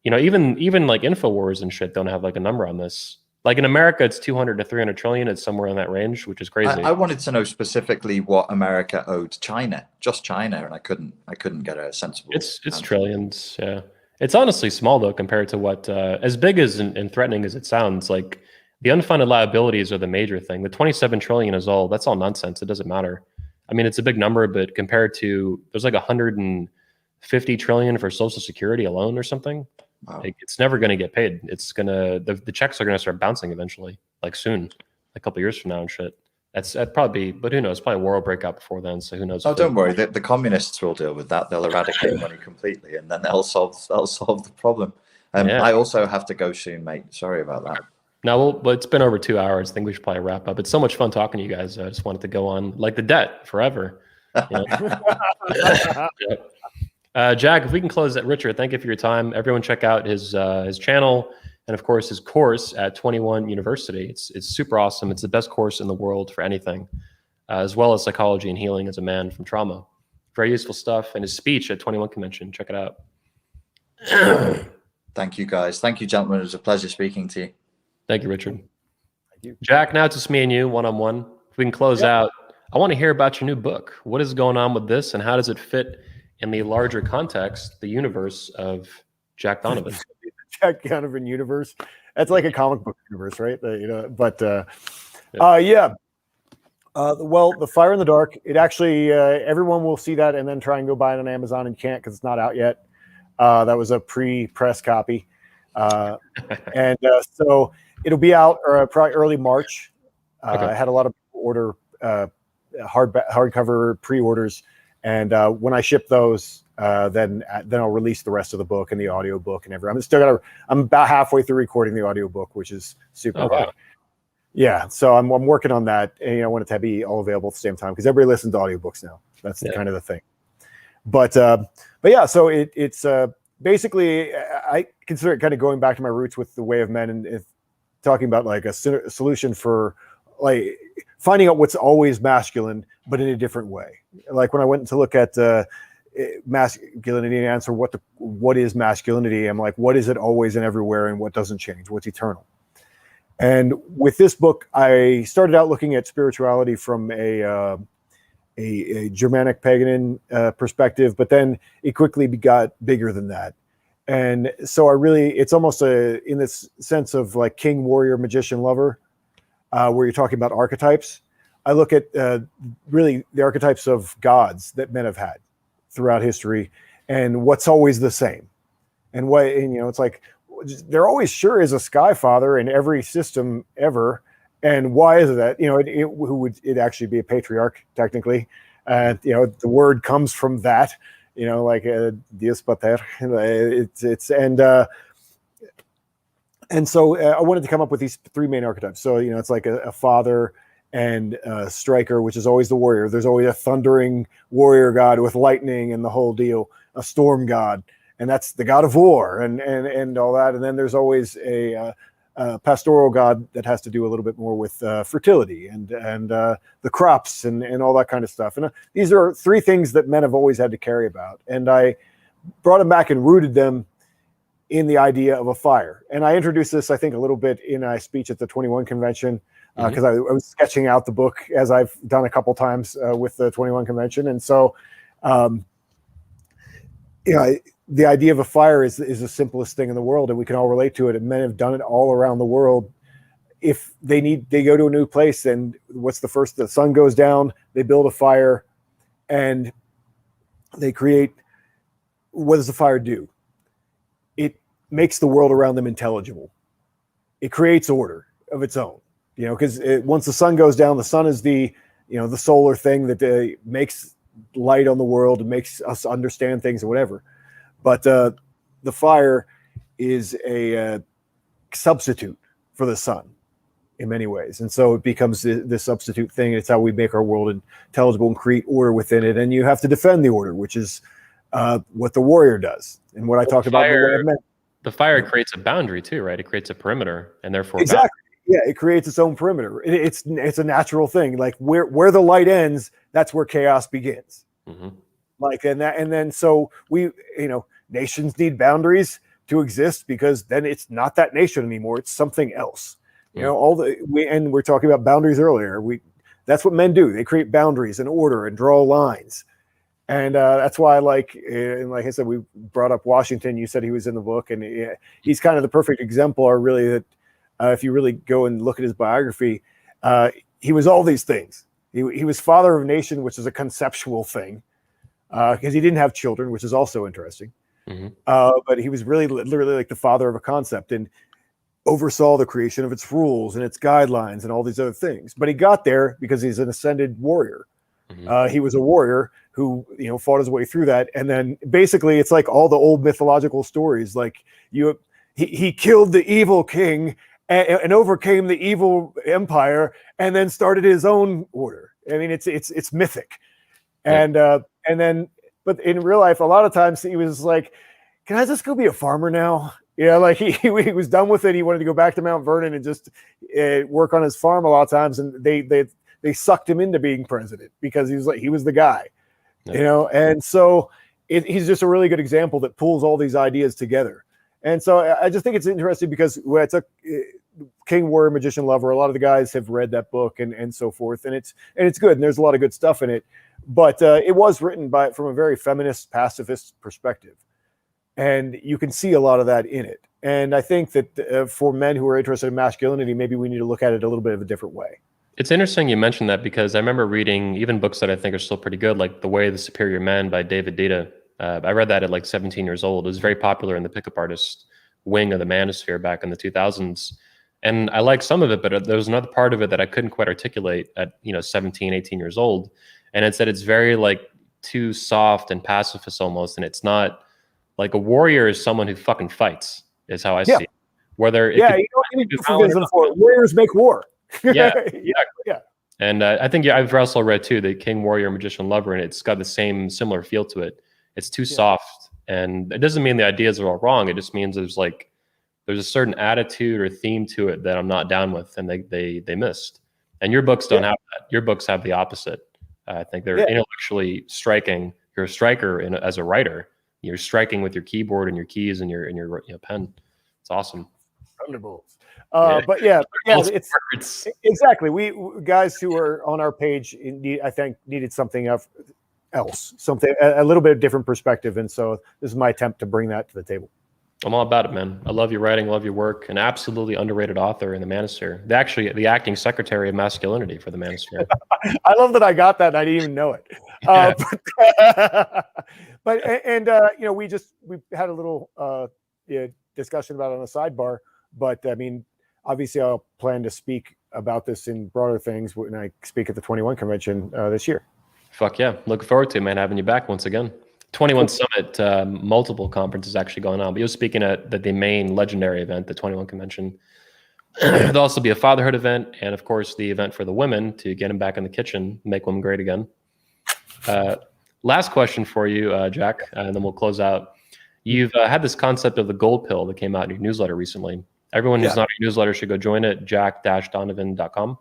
even like InfoWars and shit don't have like a number on this. Like in America, it's 200 to 300 trillion. It's somewhere in that range, which is crazy. I wanted to know specifically what America owed China, just China, and I couldn't get a sensible. It's trillions. Yeah, it's honestly small though compared to what as big as and threatening as it sounds. Like the unfunded liabilities are the major thing. The 27 trillion that's all nonsense. It doesn't matter. I mean, it's a big number, but compared to there's like 150 trillion for Social Security alone or something. Wow. It's never going to get paid. It's gonna the checks are going to start bouncing eventually, like soon, a couple years from now and shit. That'd probably be, but who knows? Probably war will break out before then. So who knows? Oh, don't worry. The communists will deal with that. They'll eradicate money completely, and then they'll solve the problem. Yeah. I also have to go soon, mate. Sorry about that. No, but it's been over 2 hours. I think we should probably wrap up. It's so much fun talking to you guys. I just wanted to go on like the debt forever. You know? Yep. Jack, if we can close that. Richard, thank you for your time. Everyone check out his channel and of course his course at 21 University. It's super awesome. It's the best course in the world for anything, as well as psychology and healing as a man from trauma. Very useful stuff. And his speech at 21 Convention. Check it out. Thank you, guys. Thank you, gentlemen. It was a pleasure speaking to you. Thank you, Richard. Thank you. Jack, now it's just me and you, one-on-one. If we can close out, I want to hear about your new book. What is going on with this, and how does it fit in the larger context, the universe of Jack Donovan? Jack Donovan universe. That's like a comic book universe, right? Well, The Fire in the Dark, it actually, everyone will see that and then try and go buy it on Amazon and can't because it's not out yet. That was a pre-press copy. So it'll be out probably early March. Okay. I had a lot of order hardcover pre-orders, and when I ship those, then I'll release the rest of the book and the audio book and everything. I'm about halfway through recording the audio book, which is super hard. Wow. Yeah, so I'm working on that, and I want it to be all available at the same time because everybody listens to audiobooks now. That's kind of the thing. But yeah, so it's basically, I consider it kind of going back to my roots with The Way of Men and talking about like a solution for like finding out what's always masculine, but in a different way. Like when I went to look at masculinity and answer what is masculinity, I'm like, what is it always and everywhere, and what doesn't change? What's eternal? And with this book, I started out looking at spirituality from a Germanic pagan perspective, but then it quickly got bigger than that. And so it's almost in this sense of like king, warrior, magician, lover, where you're talking about archetypes. I look at really the archetypes of gods that men have had throughout history and what's always the same. And it's like, there always sure is a sky father in every system ever. And why is that? Who would it actually be a patriarch technically? The word comes from that, like Dios Pater. And so I wanted to come up with these three main archetypes. So, it's like a father and a striker, which is always the warrior. There's always a thundering warrior god with lightning and the whole deal, a storm god, and that's the god of war and all that. And then there's always a pastoral god that has to do a little bit more with fertility and the crops and all that kind of stuff. And these are three things that men have always had to carry about. And I brought them back and rooted them in the idea of a fire. And I introduced this, I think, a little bit in a speech at the 21 Convention because I was sketching out the book as I've done a couple times with the 21 Convention. And so, the idea of a fire is the simplest thing in the world, and we can all relate to it. And men have done it all around the world. If they go to a new place, and what's the first? The sun goes down, they build a fire, and they create. What does the fire do? It makes the world around them intelligible. It creates order of its own. Because once the sun goes down, the sun is the solar thing that makes light on the world and makes us understand things or whatever. But the fire is a substitute for the sun in many ways. And so it becomes the substitute thing. It's how we make our world intelligible and create order within it. And you have to defend the order, which is what the warrior does. And what I talked about. The fire creates a boundary too, right? It creates a perimeter and therefore exactly. Yeah, it creates its own perimeter. It's a natural thing. Like where the light ends, that's where chaos begins. Mm-hmm. So we, nations need boundaries to exist because then it's not that nation anymore. It's something else. And we're talking about boundaries earlier. That's what men do. They create boundaries and order and draw lines. And that's why like I said, we brought up Washington. You said he was in the book, and he's kind of the perfect exemplar, really, that if you really go and look at his biography, he was all these things. He was father of a nation, which is a conceptual thing, because he didn't have children, which is also interesting. Mm-hmm. But he was really literally like the father of a concept and oversaw the creation of its rules and its guidelines and all these other things. But he got there because he's an ascended warrior. Mm-hmm. He was a warrior who, fought his way through that. And then basically it's like all the old mythological stories. Like he killed the evil king and overcame the evil empire, and then started his own order. I mean, it's mythic, and then, but in real life, a lot of times he was like, "Can I just go be a farmer now?" Yeah, like he was done with it. He wanted to go back to Mount Vernon and just work on his farm a lot of times, and they sucked him into being president because he was the guy, And so he's just a really good example that pulls all these ideas together. And so I just think it's interesting because it's a King, Warrior, Magician, Lover. A lot of the guys have read that book and so forth, and it's good. And there's a lot of good stuff in it, but it was written from a very feminist, pacifist perspective, and you can see a lot of that in it. And I think that for men who are interested in masculinity, maybe we need to look at it a little bit of a different way. It's interesting you mentioned that because I remember reading even books that I think are still pretty good, like The Way of the Superior Man by David Dita. I read that at like 17 years old. It was very popular in the pickup artist wing of the manosphere back in the 2000s. And I liked some of it, but there was another part of it that I couldn't quite articulate at 17, 18 years old. And it said it's very like too soft and pacifist almost. And it's not like a warrior is someone who fucking fights, is how I see it. Whether you don't need to forgive them for it. Warriors make war. Yeah, exactly. Yeah. And I think I've also read too the King, Warrior, Magician, Lover, and it's got the similar feel to it. It's too soft, and it doesn't mean the ideas are all wrong. It just means there's a certain attitude or theme to it that I'm not down with, and they missed. And your books don't have that. Your books have the opposite. I think they're intellectually striking. You're a striker as a writer. You're striking with your keyboard and your keys and your pen. It's awesome. Thunderbolts. But it's exactly. We guys who are on our page, I think, needed something else, something a little bit of different perspective, and so this is my attempt to bring that to the table. I'm all about it, man. I love your writing, love your work. An absolutely underrated author in the manosphere. The acting secretary of masculinity for the manosphere. I love that I got that and I didn't even know it. Yeah. We had a little discussion about it on a sidebar. But I mean, obviously, I'll plan to speak about this in broader things when I speak at the 21 convention this year. Fuck yeah. Looking forward to it, man, having you back once again. 21 Summit, multiple conferences actually going on, but you're speaking at the main legendary event, the 21 convention. There'll also be a fatherhood event, and of course, the event for the women to get them back in the kitchen, make women great again. Last question for you, Jack, and then we'll close out. You've had this concept of the gold pill that came out in your newsletter recently. Everyone who's not in your newsletter should go join it, jack-donovan.com.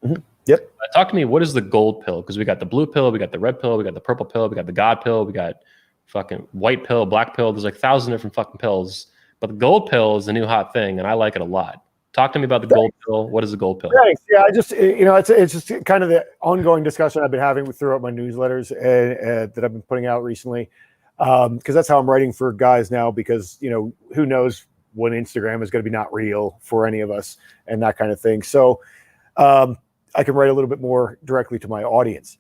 Mm-hmm. Yep. Talk to me, what is the gold pill? Because we got the blue pill, we got the red pill, we got the purple pill, we got the God pill, we got fucking white pill, black pill. There's like 1,000 different fucking pills. But the gold pill is the new hot thing, and I like it a lot. Talk to me about the gold pill. What is the gold pill? Thanks. Yeah, I just, it's just kind of the ongoing discussion I've been having throughout my newsletters that I've been putting out recently. Because that's how I'm writing for guys now, because, who knows when Instagram is going to be not real for any of us and that kind of thing. So I can write a little bit more directly to my audience.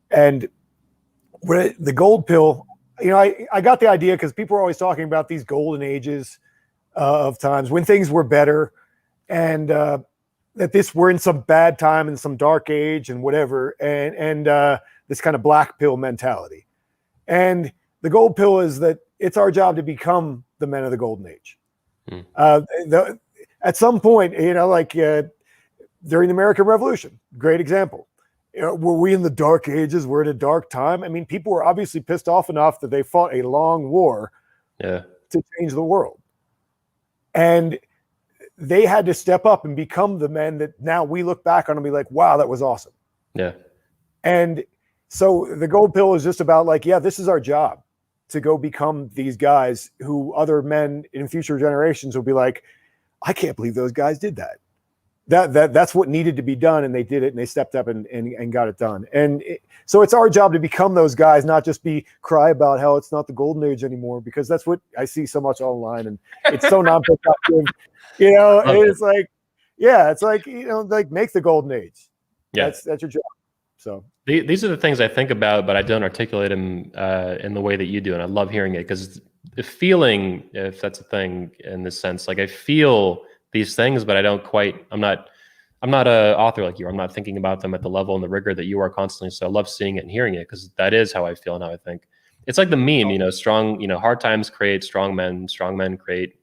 And the gold pill, I got the idea because people are always talking about these golden ages of times when things were better, and that we're in some bad time and some dark age and whatever, and this kind of black pill mentality. And the gold pill is that it's our job to become the men of the golden age. At some point, during the American Revolution, great example. Were we in the dark ages? We're at a dark time. I mean, people were obviously pissed off enough that they fought a long war to change the world. And they had to step up and become the men that now we look back on and be like, wow, that was awesome. Yeah. And so the gold pill is just about this is our job, to go become these guys who other men in future generations will be like, I can't believe those guys did that. That's what needed to be done, and they did it, and they stepped up and got it done. And so it's our job to become those guys, not just cry about how it's not the golden age anymore, because that's what I see so much online, and it's so non-productive. It's like make the golden age. Yeah, that's your job. So these are the things I think about, but I don't articulate them in the way that you do, and I love hearing it, because the feeling, if that's a thing in this sense, like I feel these things, but I'm not an author like you. I'm not thinking about them at the level and the rigor that you are constantly. So I love seeing it and hearing it, because that is how I feel and how I think. It's like the meme, strong, hard times create strong men create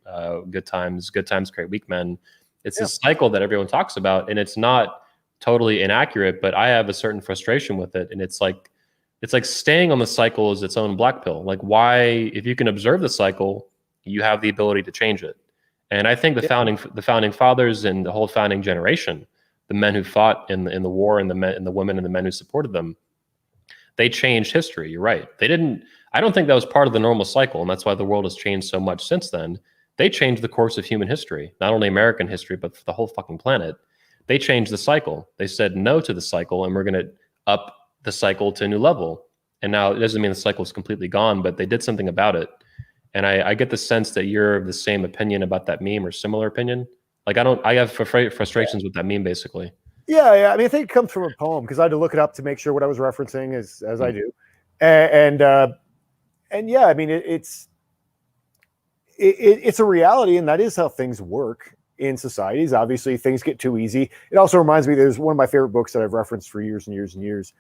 good times create weak men. It's this cycle that everyone talks about, and it's not totally inaccurate, but I have a certain frustration with it. And it's like staying on the cycle is its own black pill. Like, why, if you can observe the cycle, you have the ability to change it. And I think the founding fathers and the whole founding generation, the men who fought in the war, and the women and the men who supported them, they changed history. You're right. I don't think that was part of the normal cycle. And that's why the world has changed so much since then. They changed the course of human history, not only American history, but for the whole fucking planet. They changed the cycle. They said no to the cycle, and we're going to up the cycle to a new level. And now it doesn't mean the cycle is completely gone, but they did something about it. And I get the sense that you're of the same opinion about that meme, or similar opinion. Like, I have frustrations with that meme, basically. Yeah. I mean, I think it comes from a poem, because I had to look it up to make sure what I was referencing, as I do. And yeah, I mean, it's a reality, and that is how things work in societies. Obviously, things get too easy. It also reminds me, there's one of my favorite books that I've referenced for years and years and years,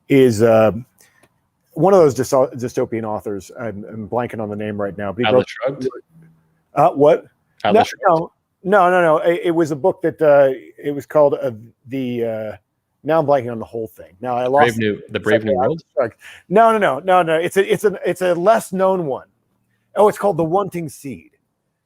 is one of those dystopian authors. I'm blanking on the name right now. But Atlas Shrugged? What? Atlas Shrugged? No. It was a book that it was called now I'm blanking on the whole thing. Now I lost the Brave New World. No. It's a less known one. Oh, it's called The Wanting Seed.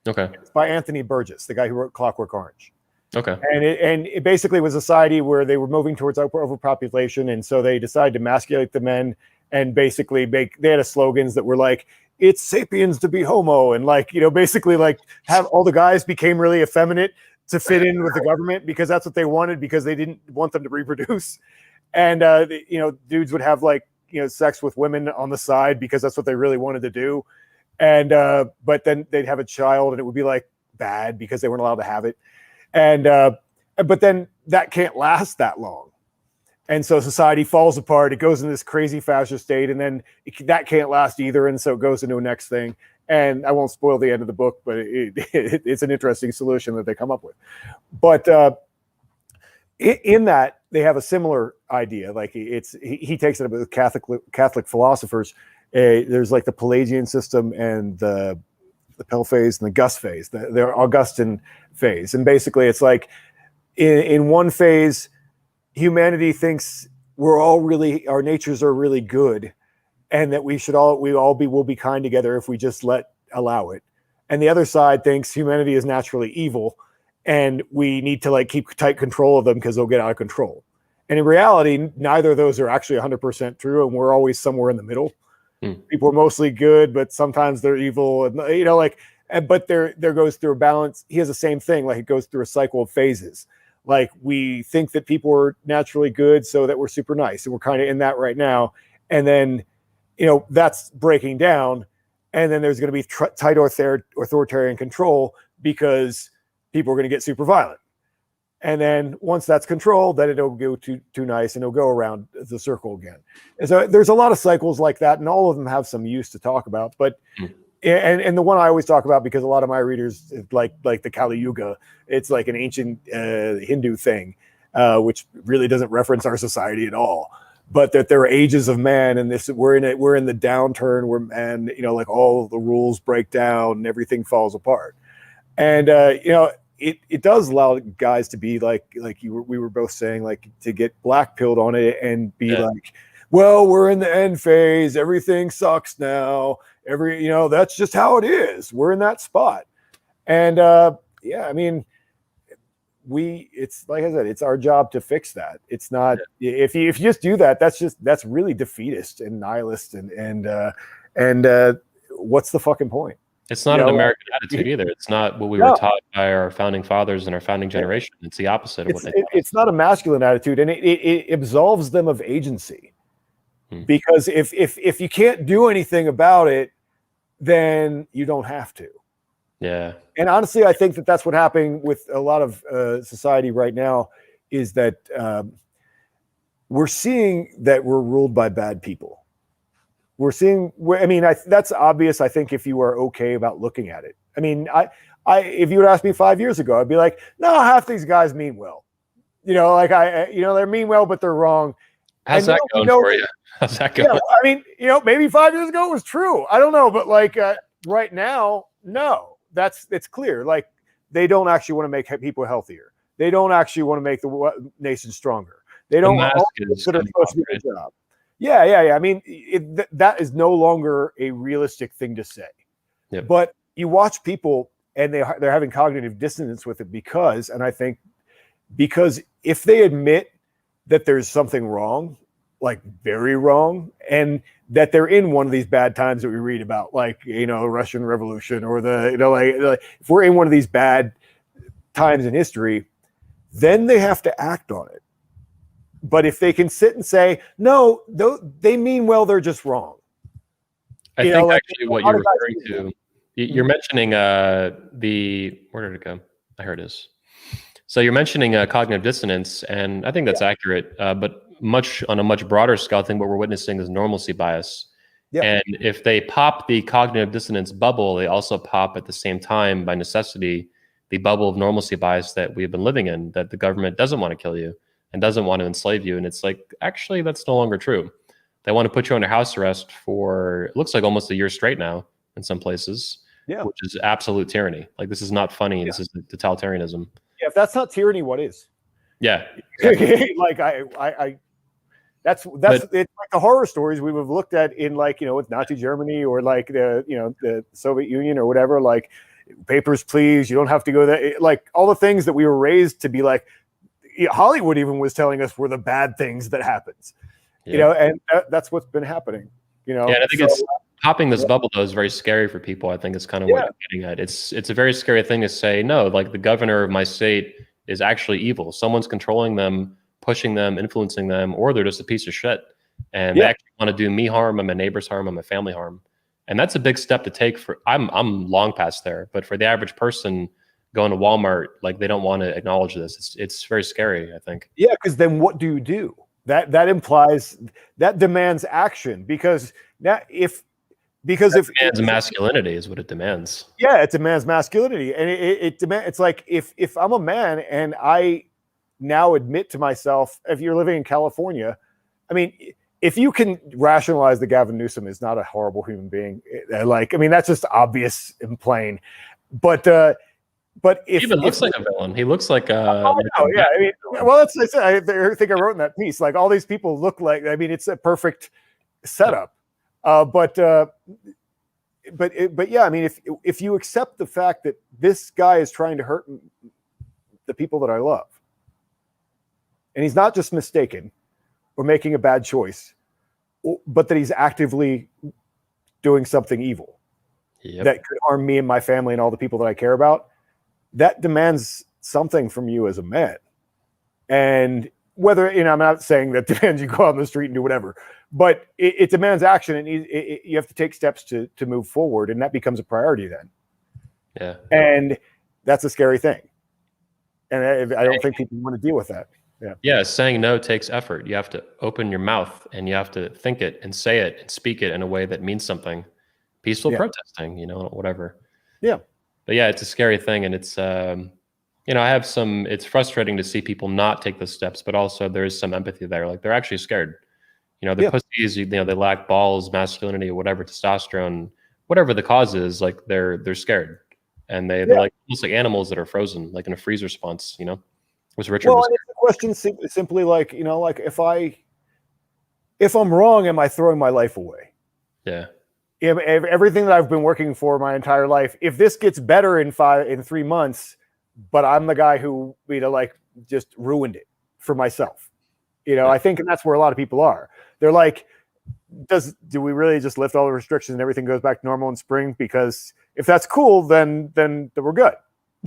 Okay. It's by Anthony Burgess, the guy who wrote Clockwork Orange. Okay. And it basically was a society where they were moving towards overpopulation, and so they decided to emasculate the men, and basically they had slogans that were like, "It's sapiens to be homo," and basically have all the guys became really effeminate to fit in with the government, because that's what they wanted, because they didn't want them to reproduce. And dudes would have sex with women on the side because that's what they really wanted to do. And but then they'd have a child, and it would be bad because they weren't allowed to have it. And but then that can't last that long. And so society falls apart. It goes in this crazy fascist state, and then that can't last either. And so it goes into a next thing. And I won't spoil the end of the book, but it's an interesting solution that they come up with. But in that, they have a similar idea. He takes it up with Catholic philosophers. There's the Pelagian system, and the Pell phase, and the Gus phase, the Augustan phase. And basically it's in one phase, humanity thinks our natures are really good, and that we'll be kind together if we just allow it. And the other side thinks humanity is naturally evil, and we need to keep tight control of them because they'll get out of control. And in reality, neither of those are actually 100% true, and we're always somewhere in the middle. People are mostly good, but sometimes they're evil, and but there goes through a balance. He has the same thing. It goes through a cycle of phases. We think that people are naturally good, so that we're super nice, and we're kind of in that right now. And then, that's breaking down, and then there's going to be tight authoritarian control, because people are going to get super violent. And then once that's controlled, then it'll go too nice, and it'll go around the circle again. And so there's a lot of cycles like that, and all of them have some use to talk about. But and the one I always talk about, because a lot of my readers like the Kali Yuga, it's like an ancient Hindu thing, which really doesn't reference our society at all. But that there are ages of man, and we're in the downturn where man, all the rules break down and everything falls apart. And it does allow guys to be we were both saying, to get black pilled on it and be well, we're in the end phase. Everything sucks now. That's just how it is. We're in that spot. And I mean, it's like I said, it's our job to fix that. It's not, if you just do that, that's really defeatist and nihilist. And what's the fucking point? It's not an American attitude either. It's not what we were taught by our founding fathers and our founding generation. It's the opposite of what they taught us. It's not a masculine attitude, and it absolves them of agency. Because if you can't do anything about it, then you don't have to. Yeah. And honestly, I think that's what happening with a lot of society right now, is that we're seeing that we're ruled by bad people. We're seeing, that's obvious. I think if you are okay about looking at it, if you would ask me 5 years ago, I'd be like, no, half these guys mean well, they're mean well, but they're wrong. How's that going for you? How's that going? Yeah, I mean, maybe 5 years ago it was true. I don't know, but like right now, no, it's clear. Like they don't actually want to make people healthier. They don't actually want to make the nation stronger. They don't mask all is that are kind of supposed to be right? their job. Yeah. I mean, that is no longer a realistic thing to say. Yep. But you watch people and they're having cognitive dissonance with it because if they admit that there's something wrong, like very wrong, and that they're in one of these bad times that we read about, like the Russian Revolution or like if we're in one of these bad times in history, then they have to act on it. But if they can sit and say no, they mean well, they're just wrong. I think actually what you're referring to, you're mentioning where did it go? Here it is. So you're mentioning cognitive dissonance, and I think that's accurate, but on a much broader scale, I think what we're witnessing is normalcy bias. Yeah. And if they pop the cognitive dissonance bubble, they also pop at the same time, by necessity, the bubble of normalcy bias that we've been living in, that the government doesn't want to kill you and doesn't want to enslave you. And it's like, actually, that's no longer true. They want to put you under house arrest for, it looks like almost a year straight now in some places, which is absolute tyranny. Like, this is not funny. Yeah. This is totalitarianism. Yeah, if that's not tyranny, what is? Yeah. Exactly. Like that's it's like the horror stories we would have looked at in with Nazi Germany or like the Soviet Union or whatever, like papers, please, you don't have to go there. Like all the things that we were raised to be like, Hollywood even was telling us were the bad things that happens, and that's what's been happening, Yeah, and I think it's popping this bubble though is very scary for people. I think it's kind of what you're getting at. It's a very scary thing to say, no, like the governor of my state is actually evil. Someone's controlling them, pushing them, influencing them, or they're just a piece of shit. And they actually want to do me harm and my neighbors harm and my family harm. And that's a big step to take I'm long past there, but for the average person going to Walmart, like they don't want to acknowledge this. It's very scary, I think. Yeah, because then what do you do? That implies, that demands action, because now if demands masculinity is what it demands. Yeah, it demands masculinity, and it demands. It's like if I'm a man and I now admit to myself, if you're living in California, I mean, if you can rationalize that Gavin Newsom is not a horrible human being, that's just obvious and plain. But if he even looks like a villain, he looks like I mean, well, I think I wrote in that piece, like all these people look like. I mean, it's a perfect setup. But yeah, I mean, if you accept the fact that this guy is trying to hurt the people that I love, and he's not just mistaken or making a bad choice, but that he's actively doing something evil that could harm me and my family and all the people that I care about, that demands something from you as a man. And whether, I'm not saying that demands you go out on the street and do whatever, but it demands action, and you have to take steps to move forward, and that becomes a priority then. Yeah. And that's a scary thing. And I don't think people want to deal with that. Yeah. Yeah. Saying no takes effort. You have to open your mouth and you have to think it and say it and speak it in a way that means something. Peaceful protesting, whatever. Yeah. But yeah, it's a scary thing. And it's, it's frustrating to see people not take those steps, but also there's some empathy there. Like they're actually scared. They're pussies, they lack balls, masculinity, whatever, testosterone, whatever the cause is, like they're scared. And they're like almost like animals that are frozen, like in a freeze response, was Richard. Well, and the question simply like, like if I'm wrong, am I throwing my life away? Yeah. If everything that I've been working for my entire life, if this gets better in 3 months, but I'm the guy who, just ruined it for myself. I think, and that's where a lot of people are. They're like, do we really just lift all the restrictions and everything goes back to normal in spring? Because if that's cool, then we're good.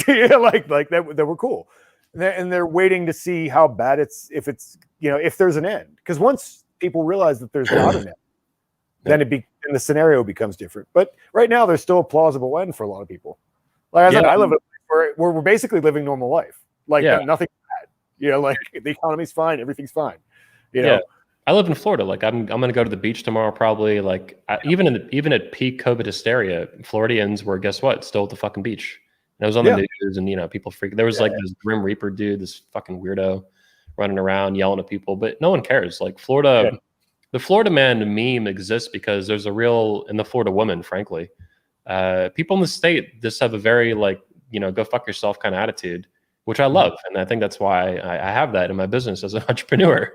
like that we're cool. And they're waiting to see how bad if there's an end. Because once people realize that there's not an end, then the scenario becomes different. But right now, there's still a plausible end for a lot of people. Like I said, I live where we're basically living normal life. Like nothing bad. Like the economy's fine, everything's fine. I live in Florida. Like I'm going to go to the beach tomorrow, probably. Like even at peak COVID hysteria, Floridians were, guess what? Still at the fucking beach. And it was on the news, and people freak. There was like this Grim Reaper dude, this fucking weirdo, running around yelling at people, but no one cares. Like Florida, Yeah. the Florida man meme exists because there's a real, and the Florida woman, frankly, people in the state just have a very like, go fuck yourself kind of attitude, which I love. And I think that's why I have that in my business as an entrepreneur.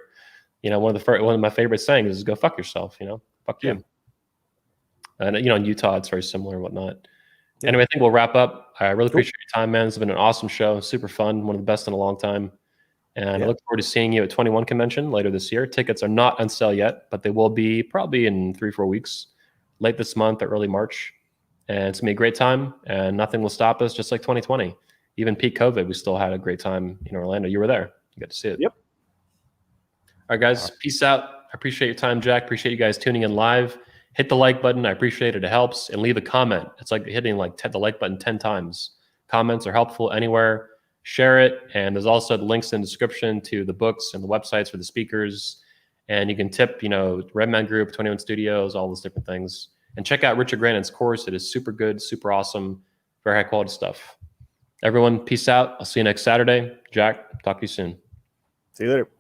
One of my favorite sayings is go fuck yourself, fuck you. And, in Utah, it's very similar and whatnot. Yeah. Anyway, I think we'll wrap up. I really appreciate your time, man. It's been an awesome show. Super fun. One of the best in a long time. And I look forward to seeing you at 21 Convention later this year. Tickets are not on sale yet, but they will be probably in 3-4 weeks, late this month or early March. And it's going to be a great time, and nothing will stop us, just like 2020. Even peak COVID, we still had a great time in Orlando. You were there. You got to see it. Yep. All right, guys. Peace out. I appreciate your time, Jack. Appreciate you guys tuning in live. Hit the like button. I appreciate it. It helps. And leave a comment. It's like hitting the like button 10 times. Comments are helpful anywhere. Share it. And there's also the links in the description to the books and the websites for the speakers. And you can tip, Redman Group, 21 Studios, all those different things. And check out Richard Grandin's course. It is super good, super awesome, very high quality stuff. Everyone, peace out. I'll see you next Saturday. Jack, talk to you soon. See you later.